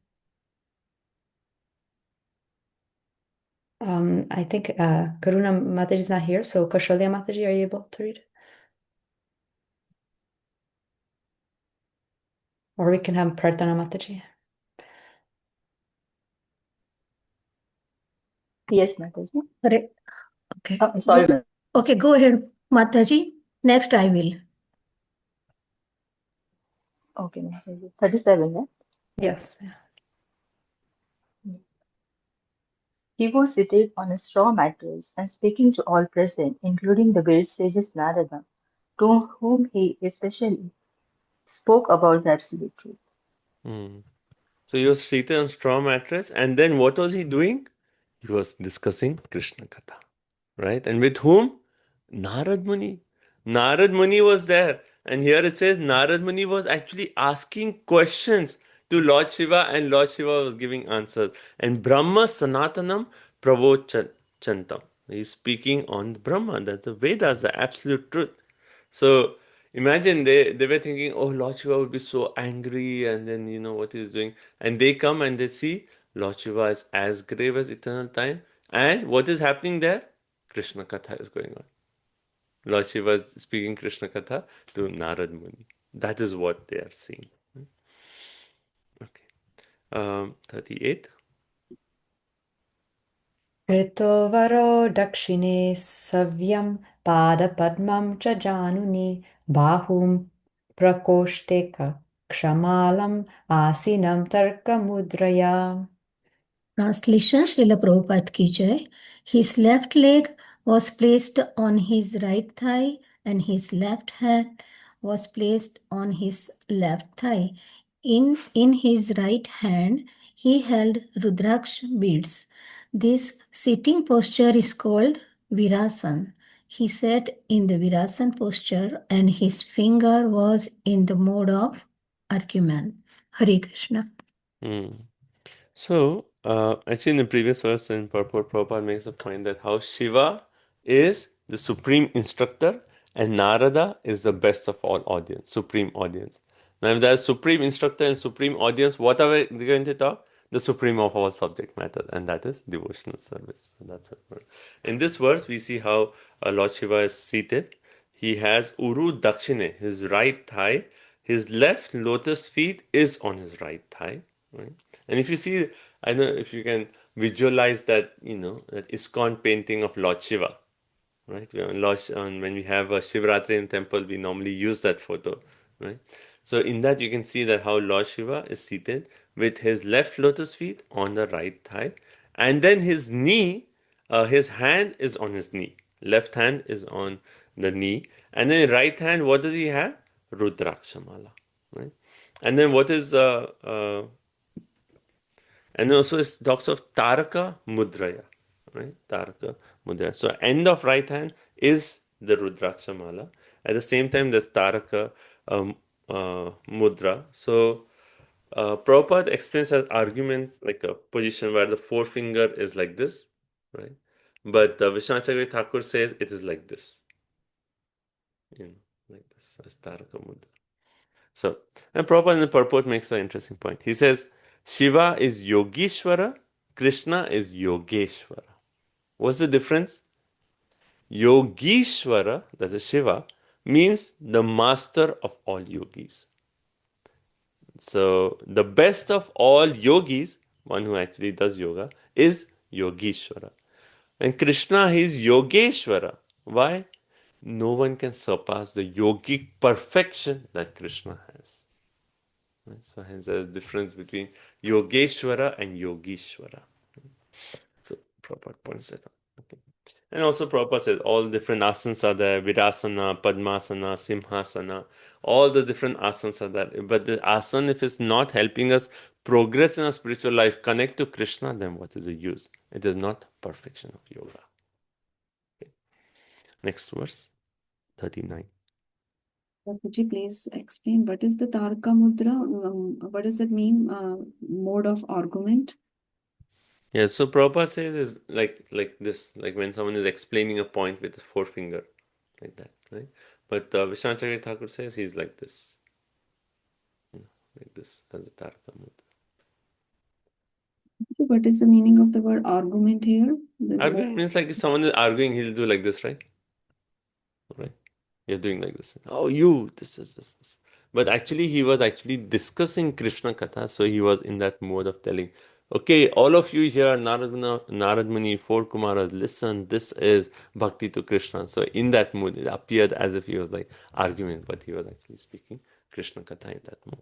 I think Karuna Mataji is not here, so Kaushalya Mataji, are you able to read? Or we can have Prarthana Mataji. Yes, Mataji. Correct. Okay. Sorry, Go, okay, go ahead, Mataji. Next I will. Okay, Mataji. 37, yeah? Yes. He was seated on a straw mattress and speaking to all present, including the great sages Narada, to whom he especially spoke about the absolute truth. Hmm. So he was seated on straw mattress, and then what was he doing? He was discussing Krishna Katha, right? And with whom? Narad Muni. Narad Muni was there, and here it says Narad Muni was actually asking questions to Lord Shiva, and Lord Shiva was giving answers. And Brahma Sanatanam Pravochantam. He's speaking on Brahma, that's the Vedas, the absolute truth. So imagine they were thinking, oh, Lord Shiva would be so angry, and then you know what he's doing. And they come and they see Lord Shiva is as grave as eternal time. And what is happening there? Krishna Katha is going on. Lord Shiva is speaking Krishna Katha to Narad Muni. That is what they are seeing. Okay. 38. Kritovaro dakshine savyam padapadmam cha januni bahum prakošteka kshamalam asinam tarkamudraya. Translation Srila Prabhupada ki jai. His left leg was placed on his right thigh and his left hand was placed on his left thigh. In his right hand, he held Rudraksh beads. This sitting posture is called Virasan. He sat in the Virasan posture and his finger was in the mode of argument. Hare Krishna. So, actually, in the previous verse in purport, Prabhupada makes a point that how Shiva is the supreme instructor and Narada is the best of all audience, supreme audience. Now, if there's supreme instructor and supreme audience, what are we going to talk? The supreme of all subject matter, and that is devotional service. So that's what in this verse, we see how Lord Shiva is seated. He has Uru Dakshine, his right thigh. His left lotus feet is on his right thigh. Right? And if you see, I don't know if you can visualize that, that ISKCON painting of Lord Shiva, right? When we have a Shivratri in temple, we normally use that photo, right? So in that you can see that how Lord Shiva is seated with his left lotus feet on the right thigh, and then his knee, his hand is on his knee. Left hand is on the knee, and then right hand, what does he have? Rudrakshamala, right? And then what is and also it talks of Taraka Mudraya, right? Taraka Mudraya. So end of right hand is the Rudraksha Mala. At the same time, there's Taraka Mudra. So Prabhupada explains as argument like a position where the forefinger is like this, right? But Vishwanath Thakur says it is like this, like this as Taraka Mudra. So, and Prabhupada in the purport makes an interesting point. He says, Shiva is Yogishwara, Krishna is Yogeshwara. What's the difference? Yogishwara, that is Shiva, means the master of all yogis. So, the best of all yogis, one who actually does yoga, is Yogishwara. And Krishna is Yogeshwara. Why? No one can surpass the yogic perfection that Krishna has. Right? So hence there's a difference between Yogeshwara and Yogishwara. So Prabhupada points that out. Okay. And also Prabhupada says all different asanas are there, Virasana, Padmasana, Simhasana, all the different asanas are there. But the asana, if it's not helping us progress in our spiritual life, connect to Krishna, then what is the use? It is not perfection of yoga. Okay. Next verse, 39. Could you please explain what is the Taraka Mudra? What does it mean? Mode of argument? Yeah, so Prabhupada says is like this, like when someone is explaining a point with his forefinger, like that, right? But Vishwanath Thakur says he's like this, like this as a Taraka Mudra. What is the meaning of the word argument here? Argument means like if someone is arguing, he'll do like this, right? Right? You're doing like this. Oh, you, this. But actually, he was actually discussing Krishna Katha, so he was in that mode of telling, okay, all of you here, Narad Muni, 4 Kumaras, listen, this is Bhakti to Krishna. So in that mood, it appeared as if he was like arguing, but he was actually speaking Krishna Katha in that mode.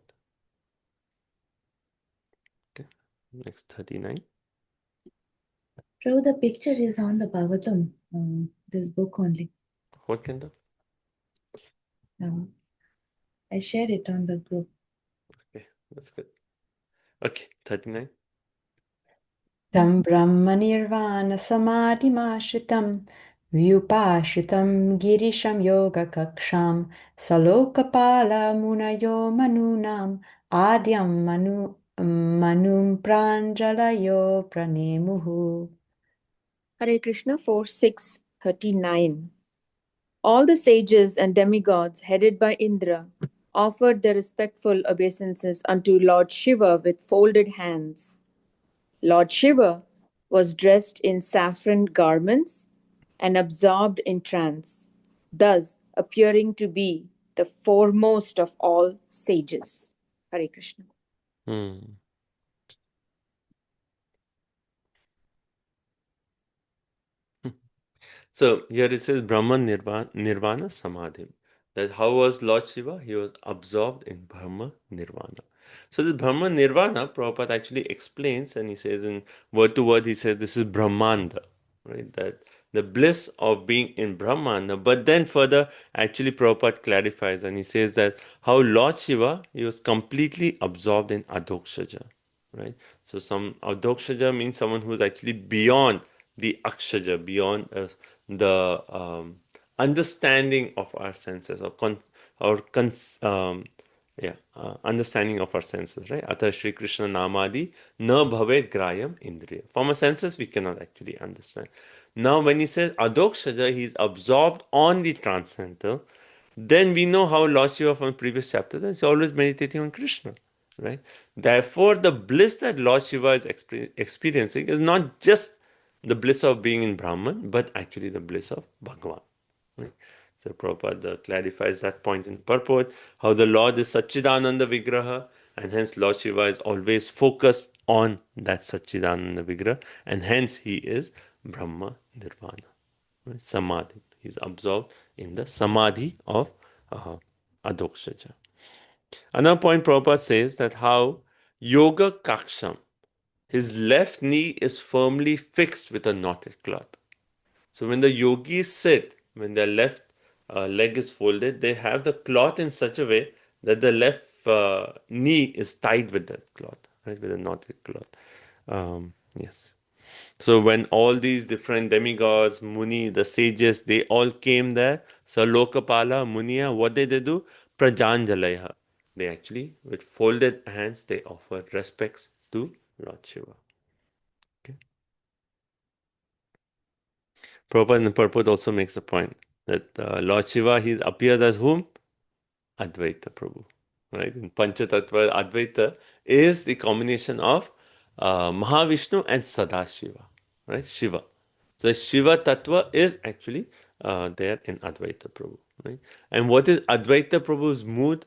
Okay, next 39. So the picture is on the Bhagavatam, this book only. What kind of? I shared it on the group. Okay, that's good. Okay, 39. Tam Brahmanirvana Samadhimashitam Vyupashitam Girisham Yoga Kaksham Salokapala Munayo Manunam Adyam Manum Pranjalayo Pranemuhu. Hare Krishna 4:639. All the sages and demigods headed by Indra offered their respectful obeisances unto Lord Shiva with folded hands. Lord Shiva was dressed in saffron garments and absorbed in trance, thus appearing to be the foremost of all sages. Hare Krishna. So here it says Brahman Nirvana Samadhi. That how was Lord Shiva? He was absorbed in Brahma Nirvana. So this Brahma Nirvana, Prabhupada actually explains, and he says in word to word, he says this is Brahmanda, right? That the bliss of being in Brahmanda. But then further, actually Prabhupada clarifies, and he says that how Lord Shiva, he was completely absorbed in Adokshaja, right? So some Adokshaja means someone who is actually beyond the Akshaja, beyond the understanding of our senses, understanding of our senses, right? Atha Shri Krishna Namadi na bhave grayam indriya. From our senses, we cannot actually understand. Now, when he says Adokshaja, he is absorbed on the transcendental. Then we know how Lord Shiva from the previous chapter is always meditating on Krishna, right? Therefore, the bliss that Lord Shiva is experiencing is not just the bliss of being in Brahman, but actually the bliss of Bhagavan. Right? So Prabhupada clarifies that point in purport, how the Lord is Satchidananda Vigraha, and hence Lord Shiva is always focused on that Satchidananda Vigraha, and hence he is Brahma Nirvana, right? Samadhi. He's absorbed in the Samadhi of Adokshaja. Another point Prabhupada says that how Yoga Kaksham, his left knee is firmly fixed with a knotted cloth. So when the yogis sit, when their left leg is folded, they have the cloth in such a way that the left knee is tied with that cloth, right, with a knotted cloth. Yes. So when all these different demigods, Muni, the sages, they all came there, Salokapala, Muniya, what did they do? Prajanjalaya. They actually, with folded hands, they offered respects to Lord Shiva. Okay. Prabhupada in the purport also makes the point that Lord Shiva, he appears as whom? Advaita Prabhu. Right? In Panchatattva, Advaita is the combination of Mahavishnu and Sadashiva. Right? Shiva. So Shiva Tattva is actually there in Advaita Prabhu. Right? And what is Advaita Prabhu's mood?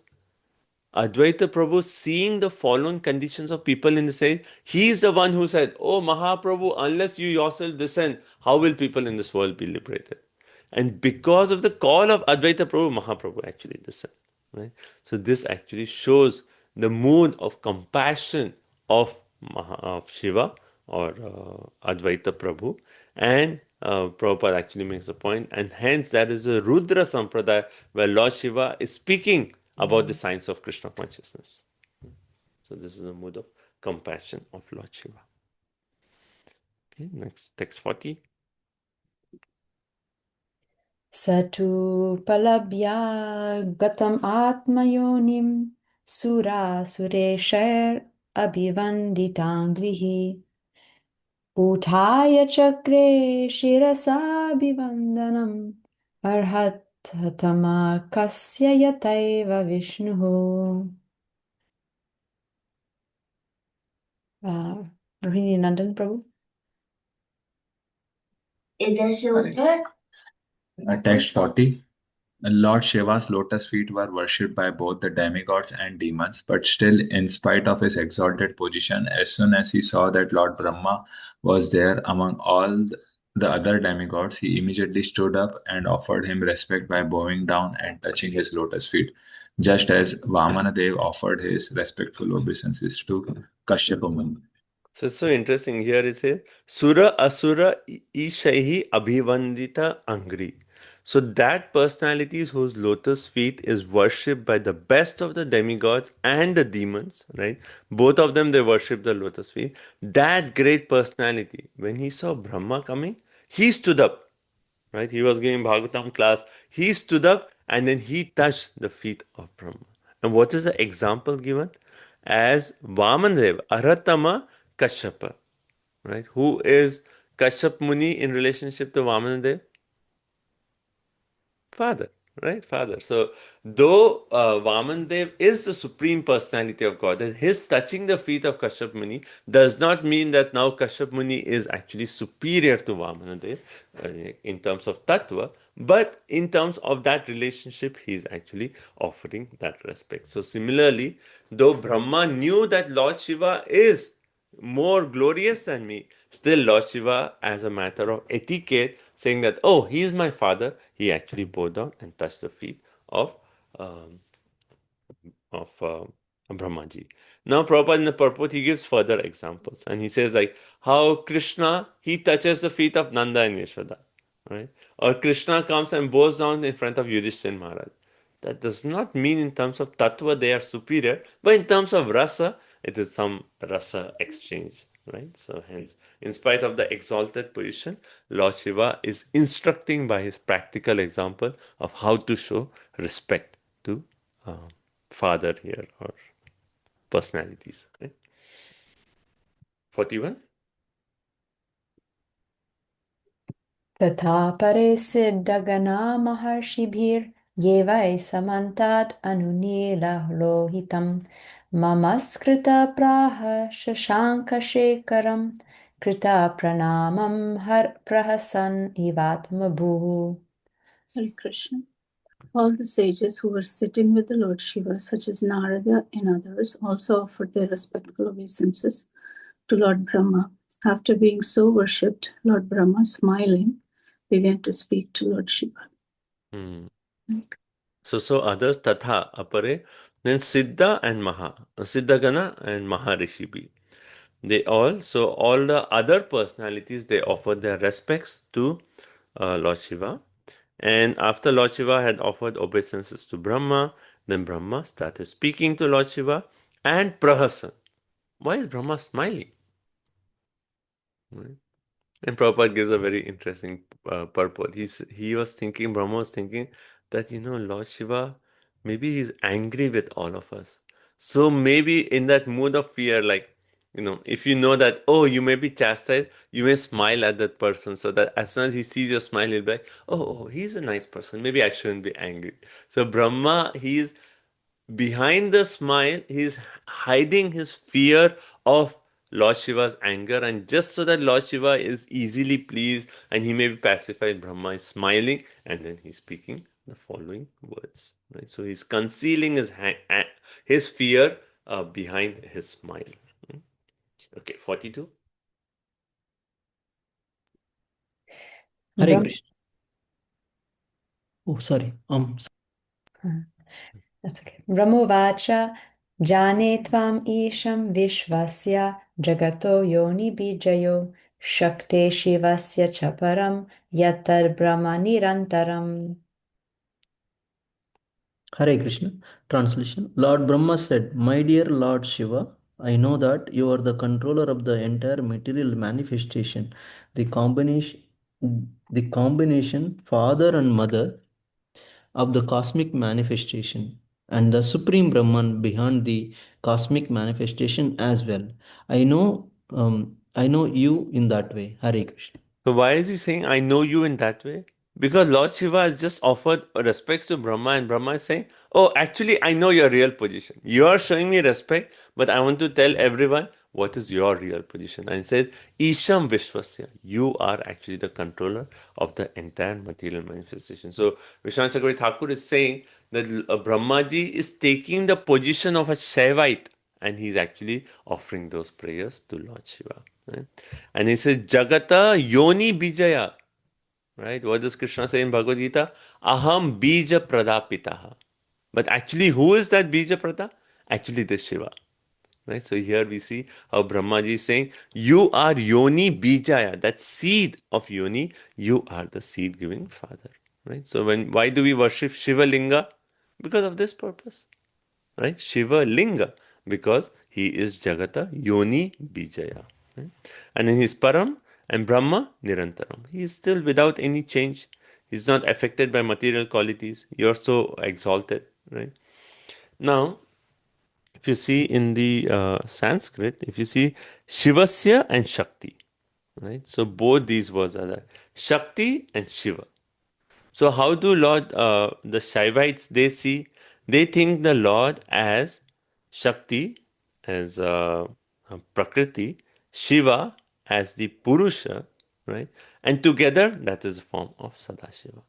Advaita Prabhu, seeing the fallen conditions of people in this age, he is the one who said, "Oh Mahaprabhu, unless you yourself descend, how will people in this world be liberated?" And because of the call of Advaita Prabhu, Mahaprabhu actually descended. Right? So this actually shows the mood of compassion of Shiva or Advaita Prabhu. And Prabhupada actually makes a point, and hence that is a Rudra Sampradaya where Lord Shiva is speaking about the science of Krishna consciousness. So this is a mood of compassion of Lord Shiva. Okay, next, text 40. Satu palabhya gatam atmayonim sura sureshair abhivanditangrihi uthaya chakre shirasa abhivandanam arhatama kasya yataiva vishnuhu. Rohini Nandan Prabhu. Text 40. Lord Shiva's lotus feet were worshipped by both the demigods and demons, but still, in spite of his exalted position, as soon as he saw that Lord Brahma was there among all the other demigods, he immediately stood up and offered him respect by bowing down and touching his lotus feet, just as Vamanadev offered his respectful obeisances to Kashyapa Muni. So it's so interesting. Here it says, Sura Asura Ishaihi Abhivandita Angri. So that personality whose lotus feet is worshipped by the best of the demigods and the demons, right? Both of them, they worship the lotus feet. That great personality, when he saw Brahma coming, he stood up, right? He was giving Bhagavatam class. He stood up and then he touched the feet of Brahma. And what is the example given? As Vamandev, Aratama Kashyapa, right? Who is Kashyap Muni in relationship to Vamanadev? Father, right? Father. So, though Vamandev is the supreme personality of God, and his touching the feet of Kashyap Muni does not mean that now Kashyap Muni is actually superior to Vamanadev in terms of tattva, but in terms of that relationship, he is actually offering that respect. So, similarly, though Brahma knew that Lord Shiva is more glorious than me, still Lord Shiva, as a matter of etiquette, saying that, oh, he is my father, he actually bowed down and touched the feet of Brahmaji. Now, Prabhupada in the purport, he gives further examples. And he says, like, how Krishna, he touches the feet of Nanda and Yashoda, right? Or Krishna comes and bows down in front of Yudhishthira Maharaj. That does not mean in terms of tattva they are superior, but in terms of rasa, it is some rasa exchange, right? So hence, in spite of the exalted position, Lord Shiva is instructing by his practical example of how to show respect to father here or personalities. Right? 41. तथा परे सिद्धगणा महर्षिभिर् ये वै समन्तात् अनुनीललोहितं ममस्कृतप्राह शशाङ्कशेखरं कृतप्रणामं प्रहसन् इवात्मभूः. Hare Krishna. All the sages who were sitting with the Lord Shiva, such as Narada and others, also offered their respectful obeisances to Lord Brahma. After being so worshipped, Lord Brahma, smiling, began to speak to Lord Shiva. So others, Tatha, Apare, then Siddha and Siddhagana and Maharishi. They all the other personalities, they offered their respects to Lord Shiva. And after Lord Shiva had offered obeisances to Brahma, then Brahma started speaking to Lord Shiva and Prahasan. Why is Brahma smiling? Right? And Prabhupada gives a very interesting purport. Brahma was thinking that, Lord Shiva, maybe he's angry with all of us. So maybe in that mood of fear, like, if you know that, oh, you may be chastised, you may smile at that person so that as soon as he sees your smile, he'll be like, oh, he's a nice person. Maybe I shouldn't be angry. So Brahma, he's behind the smile, he's hiding his fear of Lord Shiva's anger, and just so that Lord Shiva is easily pleased and he may be pacified, Brahma is smiling and then he's speaking the following words. Right? So he's concealing his fear behind his smile. Okay, 42. Hare Krishna. Oh, sorry. That's okay. Brahmovacha jane tvam isham vishvasya jagato yoni bijayo shakte shivasya chaparam yatar brahma nirantaram. Hare Krishna. Translation. Lord Brahma said, my dear Lord Shiva, I know that you are the controller of the entire material manifestation, the combination father and mother of the cosmic manifestation, and the supreme Brahman behind the cosmic manifestation as well. I know you in that way. Hare Krishna. So why is he saying, I know you in that way? Because Lord Shiva has just offered respects to Brahma, and Brahma is saying, oh, actually, I know your real position. You are showing me respect, but I want to tell everyone what is your real position. And it says, Isham Vishwasya, you are actually the controller of the entire material manifestation. So Vishwanath Chakravarti Thakur is saying that Brahmaji is taking the position of a Shaivite, and he's actually offering those prayers to Lord Shiva. Right? And he says, Jagata Yoni Bijaya. Right? What does Krishna say in Bhagavad Gita? Aham Bija Pradapitaha. But actually, who is that Bija Prada? Actually, this Shiva. right? So here we see how Brahmaji is saying, you are Yoni Bijaya, that seed of Yoni, you are the seed-giving father, right? So why do we worship Shiva Linga? Because of this purpose, right? Shiva Linga, because he is Jagata Yoni Bijaya, right? And in his Param and Brahma Nirantaram, he is still without any change. He's not affected by material qualities. You're so exalted, right? Now, if you see in the Sanskrit, if you see Shivasya and Shakti, right? So both these words are there, Shakti and Shiva. So how do the Shaivites, they think the Lord as Shakti, as Prakriti, Shiva as the Purusha, right? And together that is the form of Sadashiva.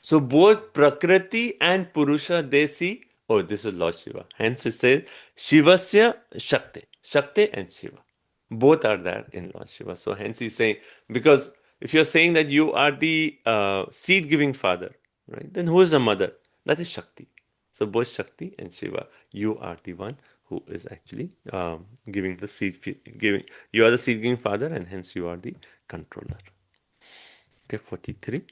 So both Prakriti and Purusha, they see, oh, this is Lord Shiva. Hence it says, Shivasya Shakti. Shakti and Shiva. Both are there in Lord Shiva. So hence he's saying, because if you're saying that you are the seed-giving father, right, then who is the mother? That is Shakti. So both Shakti and Shiva, you are the one who is actually giving the seed, you are the seed-giving father, and hence you are the controller. Okay, 43.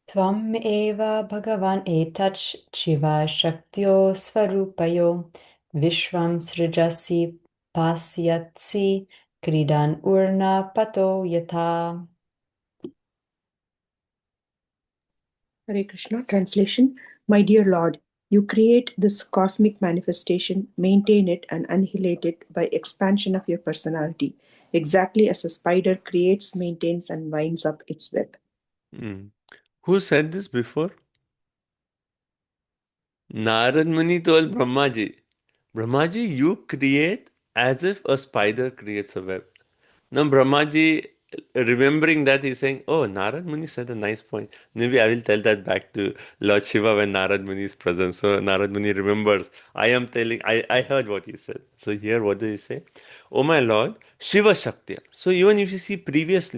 Tvam eva bhagavan etach chiva shaktyo svarupayo vishvam srijasi pasyatsi kridan urna pato yata. Hare Krishna. Translation. My dear Lord, you create this cosmic manifestation, maintain it and annihilate it by expansion of your personality, exactly as a spider creates, maintains and winds up its web. Who said this before? Narad Muni told Brahmaji, Brahmaji, you create as if a spider creates a web. Now Brahmaji, remembering that, he's saying, oh, Narad Muni said a nice point. Maybe I will tell that back to Lord Shiva when Narad Muni is present. So Narad Muni remembers, I heard what you said. So here what did he say? Oh my Lord, Shiva Shakti. So even if you see previous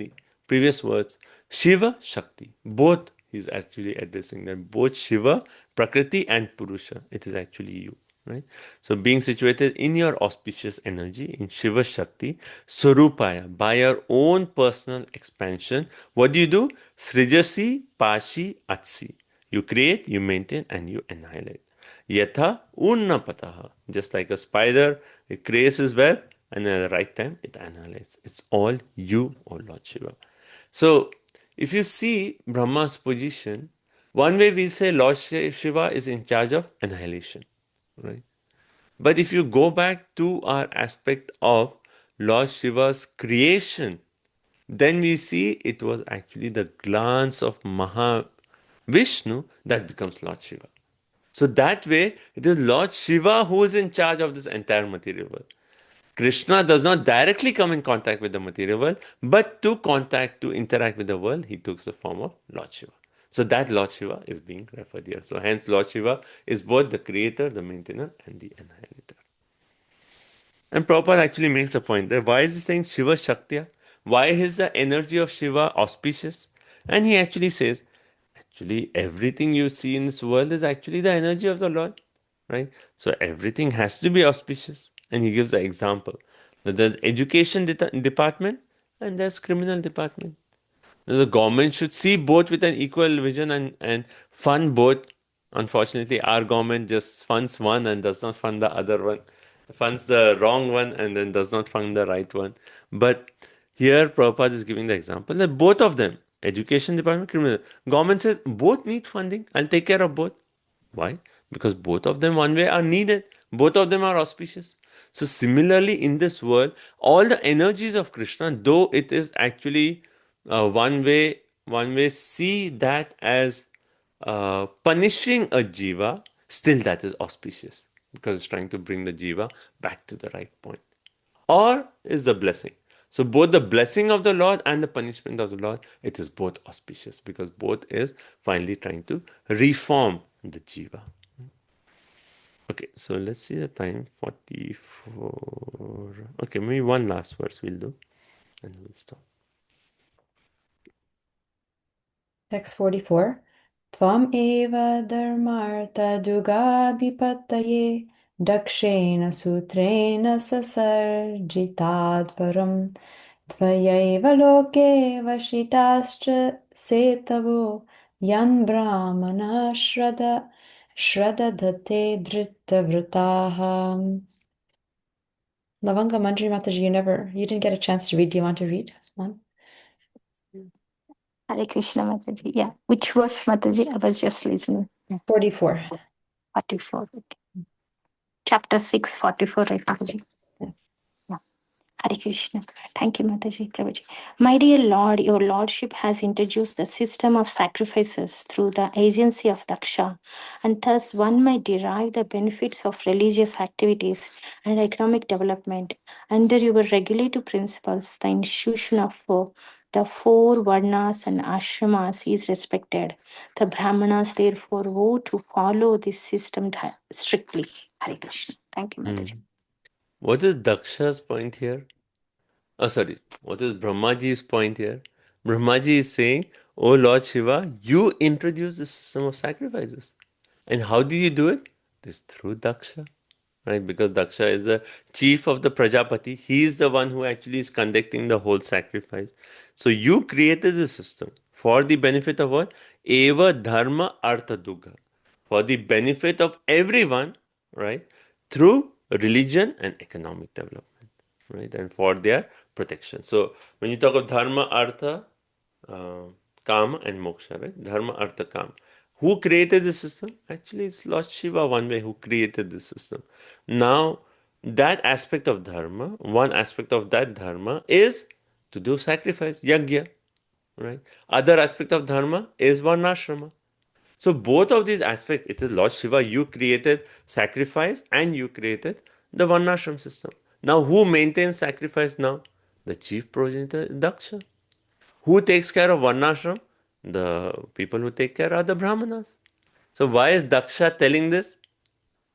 words, Shiva Shakti, both he's actually addressing them. Both Shiva, Prakriti and Purusha. It is actually you. Right? So being situated in your auspicious energy, in Shiva Shakti, Surupaya, by your own personal expansion, what do? Srijasi, Pashi, Atsi. You create, you maintain, and you annihilate. Yatha Urnapataha. Just like a spider, it creates its web, and at the right time, it annihilates. It's all you, O Lord Shiva. So, if you see Brahma's position, one way we'll say Lord Shiva is in charge of annihilation. Right? But if you go back to our aspect of Lord Shiva's creation, then we see it was actually the glance of Mahavishnu that becomes Lord Shiva. So that way, it is Lord Shiva who is in charge of this entire material world. Krishna does not directly come in contact with the material world, but to interact with the world, he took the form of Lord Shiva. So that Lord Shiva is being referred here. So hence Lord Shiva is both the creator, the maintainer, and the annihilator. And Prabhupada actually makes a point there. Why is he saying Shiva Shaktya? Why is the energy of Shiva auspicious? And he actually says, actually everything you see in this world is actually the energy of the Lord. Right? So everything has to be auspicious. And he gives the example that there's education department and there's criminal department. The government should see both with an equal vision and fund both. Unfortunately, our government just funds one and does not fund the other one. Funds the wrong one and then does not fund the right one. But here Prabhupada is giving the example that both of them, education department, criminal, government says both need funding. I'll take care of both. Why? Because both of them one way are needed. Both of them are auspicious. So similarly in this world, all the energies of Krishna, though it is actually one way see that as punishing a jiva, still that is auspicious because it's trying to bring the jiva back to the right point. Or is the blessing. So both the blessing of the Lord and the punishment of the Lord, it is both auspicious because both is finally trying to reform the jiva. Okay, so let's see the time, 44. Okay, maybe one last verse we'll do and we'll stop. Text 44. Tvam eva dharmartha dugabhipataye dakshena sutrena sasarjitadvaram tvayaiva loke vashitascha setavo yan brahmana shradadate dhrittavrataha. Lavanga Manjari Mataji, you didn't get a chance to read. Do you want to read one? Hare Krishna Mataji. Yeah. Which verse, Mataji? I was just listening. 44. 44. Chapter 6, 44, right, Mataji? Yeah. Yeah. Hare Krishna. Thank you, Mataji, Prabhuji. My dear Lord, your Lordship has introduced the system of sacrifices through the agency of Daksha, and thus one may derive the benefits of religious activities and economic development. Under your regulative principles, the institution of the four varnas and ashramas is respected. The Brahmanas therefore vow to follow this system strictly. Hare Krishna. Thank you, Mataji. What is Daksha's point here? What is Brahmaji's point here? Brahmaji is saying, oh Lord Shiva, you introduced the system of sacrifices. And how did you do it? This through Daksha. Right? Because Daksha is the chief of the Prajapati. He is the one who actually is conducting the whole sacrifice. So you created the system for the benefit of what? Eva Dharma Artha Dugha. For the benefit of everyone, right? Through religion and economic development, right? And for their protection. So when you talk of Dharma, Artha, Kama and Moksha, right? Dharma, Artha, Kama. Who created the system? Actually, it's Lord Shiva one way who created the system. Now, that aspect of Dharma, one aspect of that Dharma is to do sacrifice, Yagya, right? Other aspect of Dharma is Varnashrama. So both of these aspects, it is Lord Shiva, you created sacrifice and you created the Varnashram system. Now, who maintains sacrifice now? The chief progenitor, Daksha. Who takes care of Varnashram? The people who take care are the Brahmanas. So why is Daksha telling this?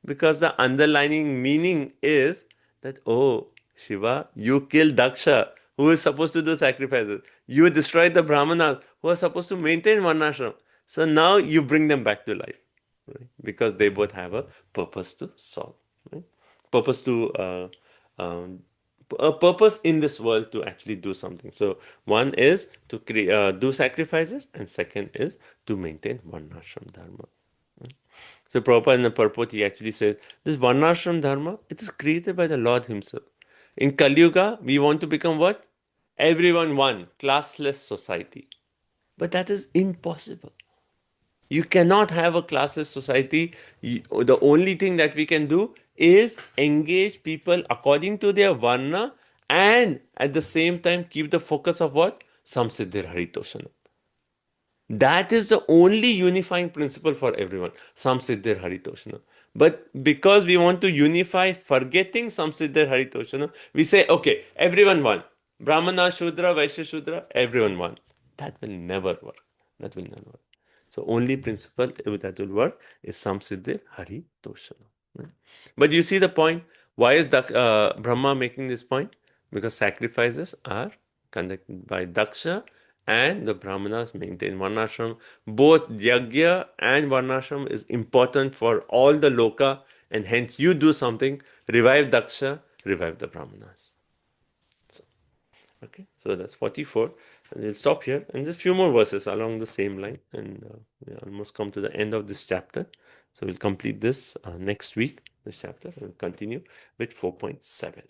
Because the underlying meaning is that, oh, Shiva, you killed Daksha, who is supposed to do sacrifices. You destroyed the Brahmanas, who are supposed to maintain Varnashram. So now you bring them back to life, right? Because they both have a purpose to solve, right? Purpose to a purpose in this world to actually do something. So one is to do sacrifices, and second is to maintain Varnashram Dharma. So Prabhupada in the purport, he actually says, this Varnashram Dharma, it is created by the Lord himself. In Kali Yuga, we want to become what? Everyone one, classless society. But that is impossible. You cannot have a classless society. The only thing that we can do is engage people according to their Varna and at the same time keep the focus of what? Samsiddhir Haritoshanam. That is the only unifying principle for everyone. Samsiddhir Haritoshanam. But because we want to unify, forgetting Samsiddhir Haritoshanam, we say, okay, everyone one. Brahmana, Shudra, Vaishya, Shudra, everyone one. That will never work. That will never work. So only principle that will work is Samsiddhir Haritoshanam. Right? But you see the point. Why is Brahma making this point? Because sacrifices are conducted by Daksha and the Brahmanas maintain Varnashram. Both Yagya and Varnashram is important for all the Loka, and hence you do something, revive Daksha, revive the Brahmanas. Okay, so that's 44. And we'll stop here. And there's a few more verses along the same line. And we almost come to the end of this chapter. So we'll complete this next week, this chapter. We'll continue with 4.7.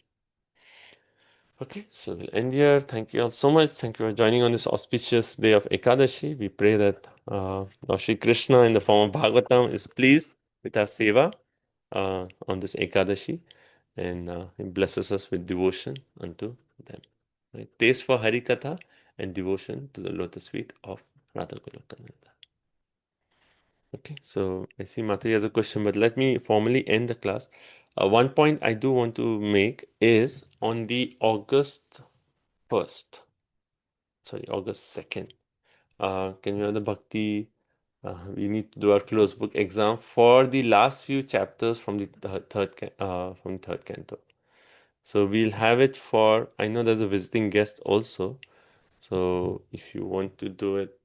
Okay, so we'll end here. Thank you all so much. Thank you for joining on this auspicious day of Ekadashi. We pray that Lord Shri Krishna in the form of Bhagavatam is pleased with our seva on this Ekadashi, and he blesses us with devotion unto them. Right? Taste for Harikatha and devotion to the lotus feet of Radha Golokananda. Okay, so I see Mataji has a question, but let me formally end the class. One point I do want to make is on the August 1st, sorry, August 2nd. Can you have the Bhakti? We need to do our closed book exam for the last few chapters from the third canto. So we'll have it for, I know there's a visiting guest also. So if you want to do it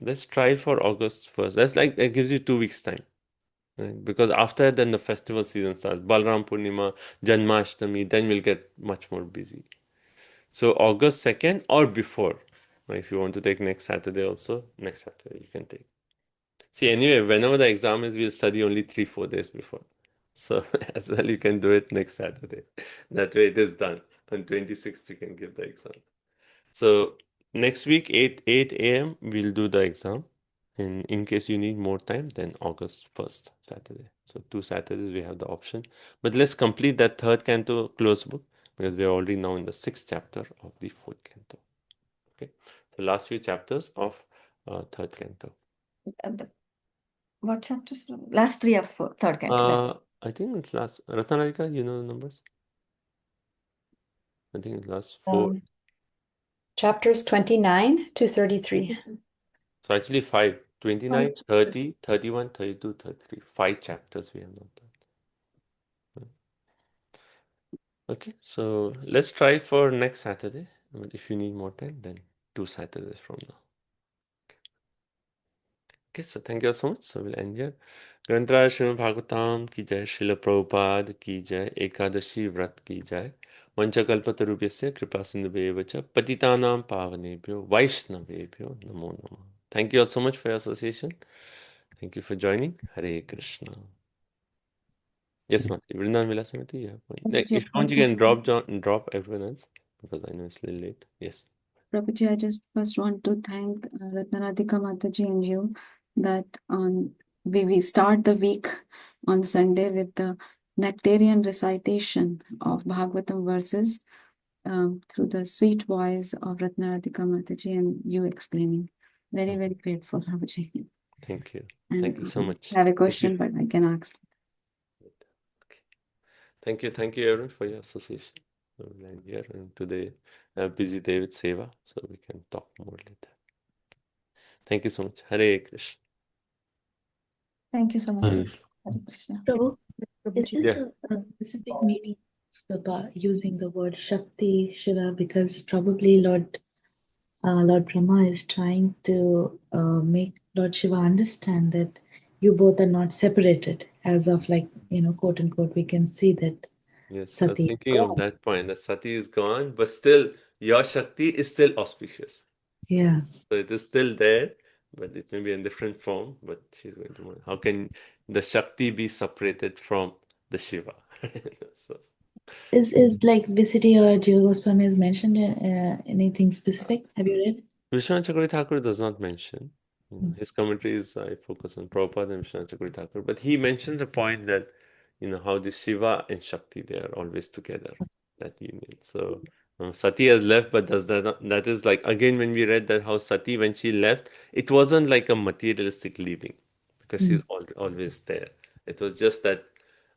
let's try for August 1st. That gives you 2 weeks time. Right? Because after then the festival season starts. Balram Purnima, Janmashtami, then we'll get much more busy. So August 2nd or before. If you want to take next Saturday also, next Saturday you can take. See, anyway, whenever the exam is, we'll study only 3-4 days before. So as well, you can do it next Saturday. That way it is done. On 26th, you can give the exam. So next week, 8 a.m., we'll do the exam. And in case you need more time, then August 1st, Saturday. So 2 Saturdays, we have the option. But let's complete that third canto close book because we are already now in the 6th chapter of the 4th canto. Okay, the last few chapters of 3rd canto. What chapters? Last 3 of 3rd canto. I think it's last. Ratnarika, you know the numbers? I think it's last 4. Chapters 29 to 33. So actually 5. 29, 30, 31, 32, 33. 5 chapters we have not done. Okay, so let's try for next Saturday. But if you need more time, then 2 Saturdays from now. Okay, so thank you all so much. So we'll end here. Granthra Srimad Bhagavatam ki jai, Srila Prabhupada ki jai, Ekadashi Vrat ki jai, Vanchakalpatarubhyasya Kripasindhubheva cha, Patitanam Pavanebhyo, Vaishnavebhyo, Namo Namo. Thank you all so much for your association. Thank you for joining. Hare Krishna. Yes, Mati. Vrindavan Vila Samiti, you have point. If you want, you can drop everyone else because I know it's a little late. Yes. Prabhuji, I just first want to thank Ratnaradhika Mataji and you that we start the week on Sunday with the nectarian recitation of Bhagavatam verses through the sweet voice of Ratnaradhika Mataji and you explaining. Very, very grateful, Prabhuji. Thank you. And Thank you so much. I have a question, but I can ask. Thank you everyone for your association. We'll end here and today a busy day with Seva, so we can talk more later. Thank you so much. Hare Krishna. Thank you so much. Hare Hare Krishna. Prabhu, is this Yeah. a specific meaning of using the word Shakti, Shiva? Because probably Lord Brahma is trying to make Lord Shiva understand that you both are not separated. As of quote unquote, we can see that Yes, Sati is thinking of gone. that point, that Sati is gone, but still your Shakti is still auspicious. Yeah. So it is still there, but it may be in different form, but she's going to. How can the Shakti be separated from the Shiva? So, Is like Visiti or Jiva Goswami has mentioned anything specific? Have you read? Vishwanath Chakravarti Thakur does not mention. His commentaries, I focus on Prabhupada and Vishwanath Chakravarti Thakur, but he mentions a point that, how the Shiva and Shakti, they are always together, that union. So Sati has left, but that is like, again, when we read that how Sati, when she left, it wasn't like a materialistic leaving, because she's always there. It was just that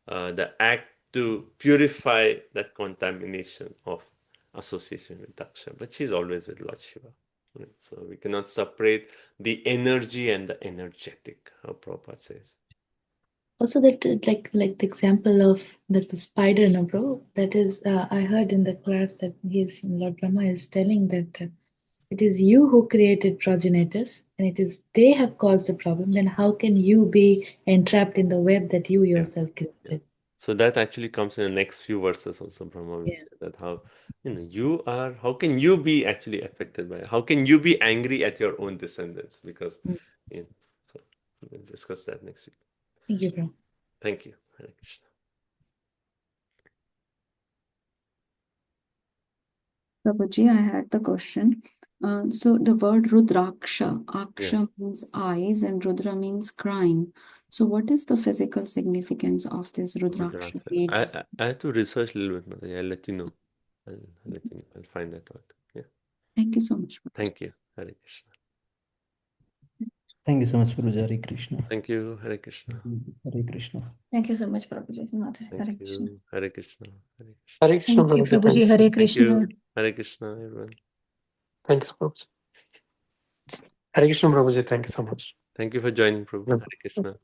the act to purify that contamination of association with Daksha, but she's always with Lord Shiva. Right? So we cannot separate the energy and the energetic, how Prabhupada says. Also, that like the example of the spider, no, bro. That is, I heard in the class that Lord Brahma is telling that it is you who created progenitors, and it is they have caused the problem. Then how can you be entrapped in the web that you yourself created? So that actually comes in the next few verses also. Brahma will say that how how can you be actually affected by it? How can you be angry at your own descendants? Because so we'll discuss that next week. Thank you, bro. Thank you. Hare Krishna. Prabhuji, I had the question. So the word Rudraksha, Aksha means eyes and Rudra means crying. So what is the physical significance of this Rudraksha? I have to research a little bit, Mother. I'll let you know. I'll find that out. Yeah. Thank you so much. Thank you. Hare Krishna. Thank you so much, Guruji. Hare Krishna. Thank you. Hare Krishna. Hare Krishna. Thank you so much, Prabhuji. Hare Thank Krishna. you. Hare Krishna. Hare Krishna. Hare Krishna, Thank you, Prabhuji. Prabhuji. Hare Thank Krishna. you. Hare Krishna, everyone. Thanks, Prabhuji. Hare Krishna, Prabhuji. Thank you so much. Thank you for joining, Prabhu. Hare Krishna.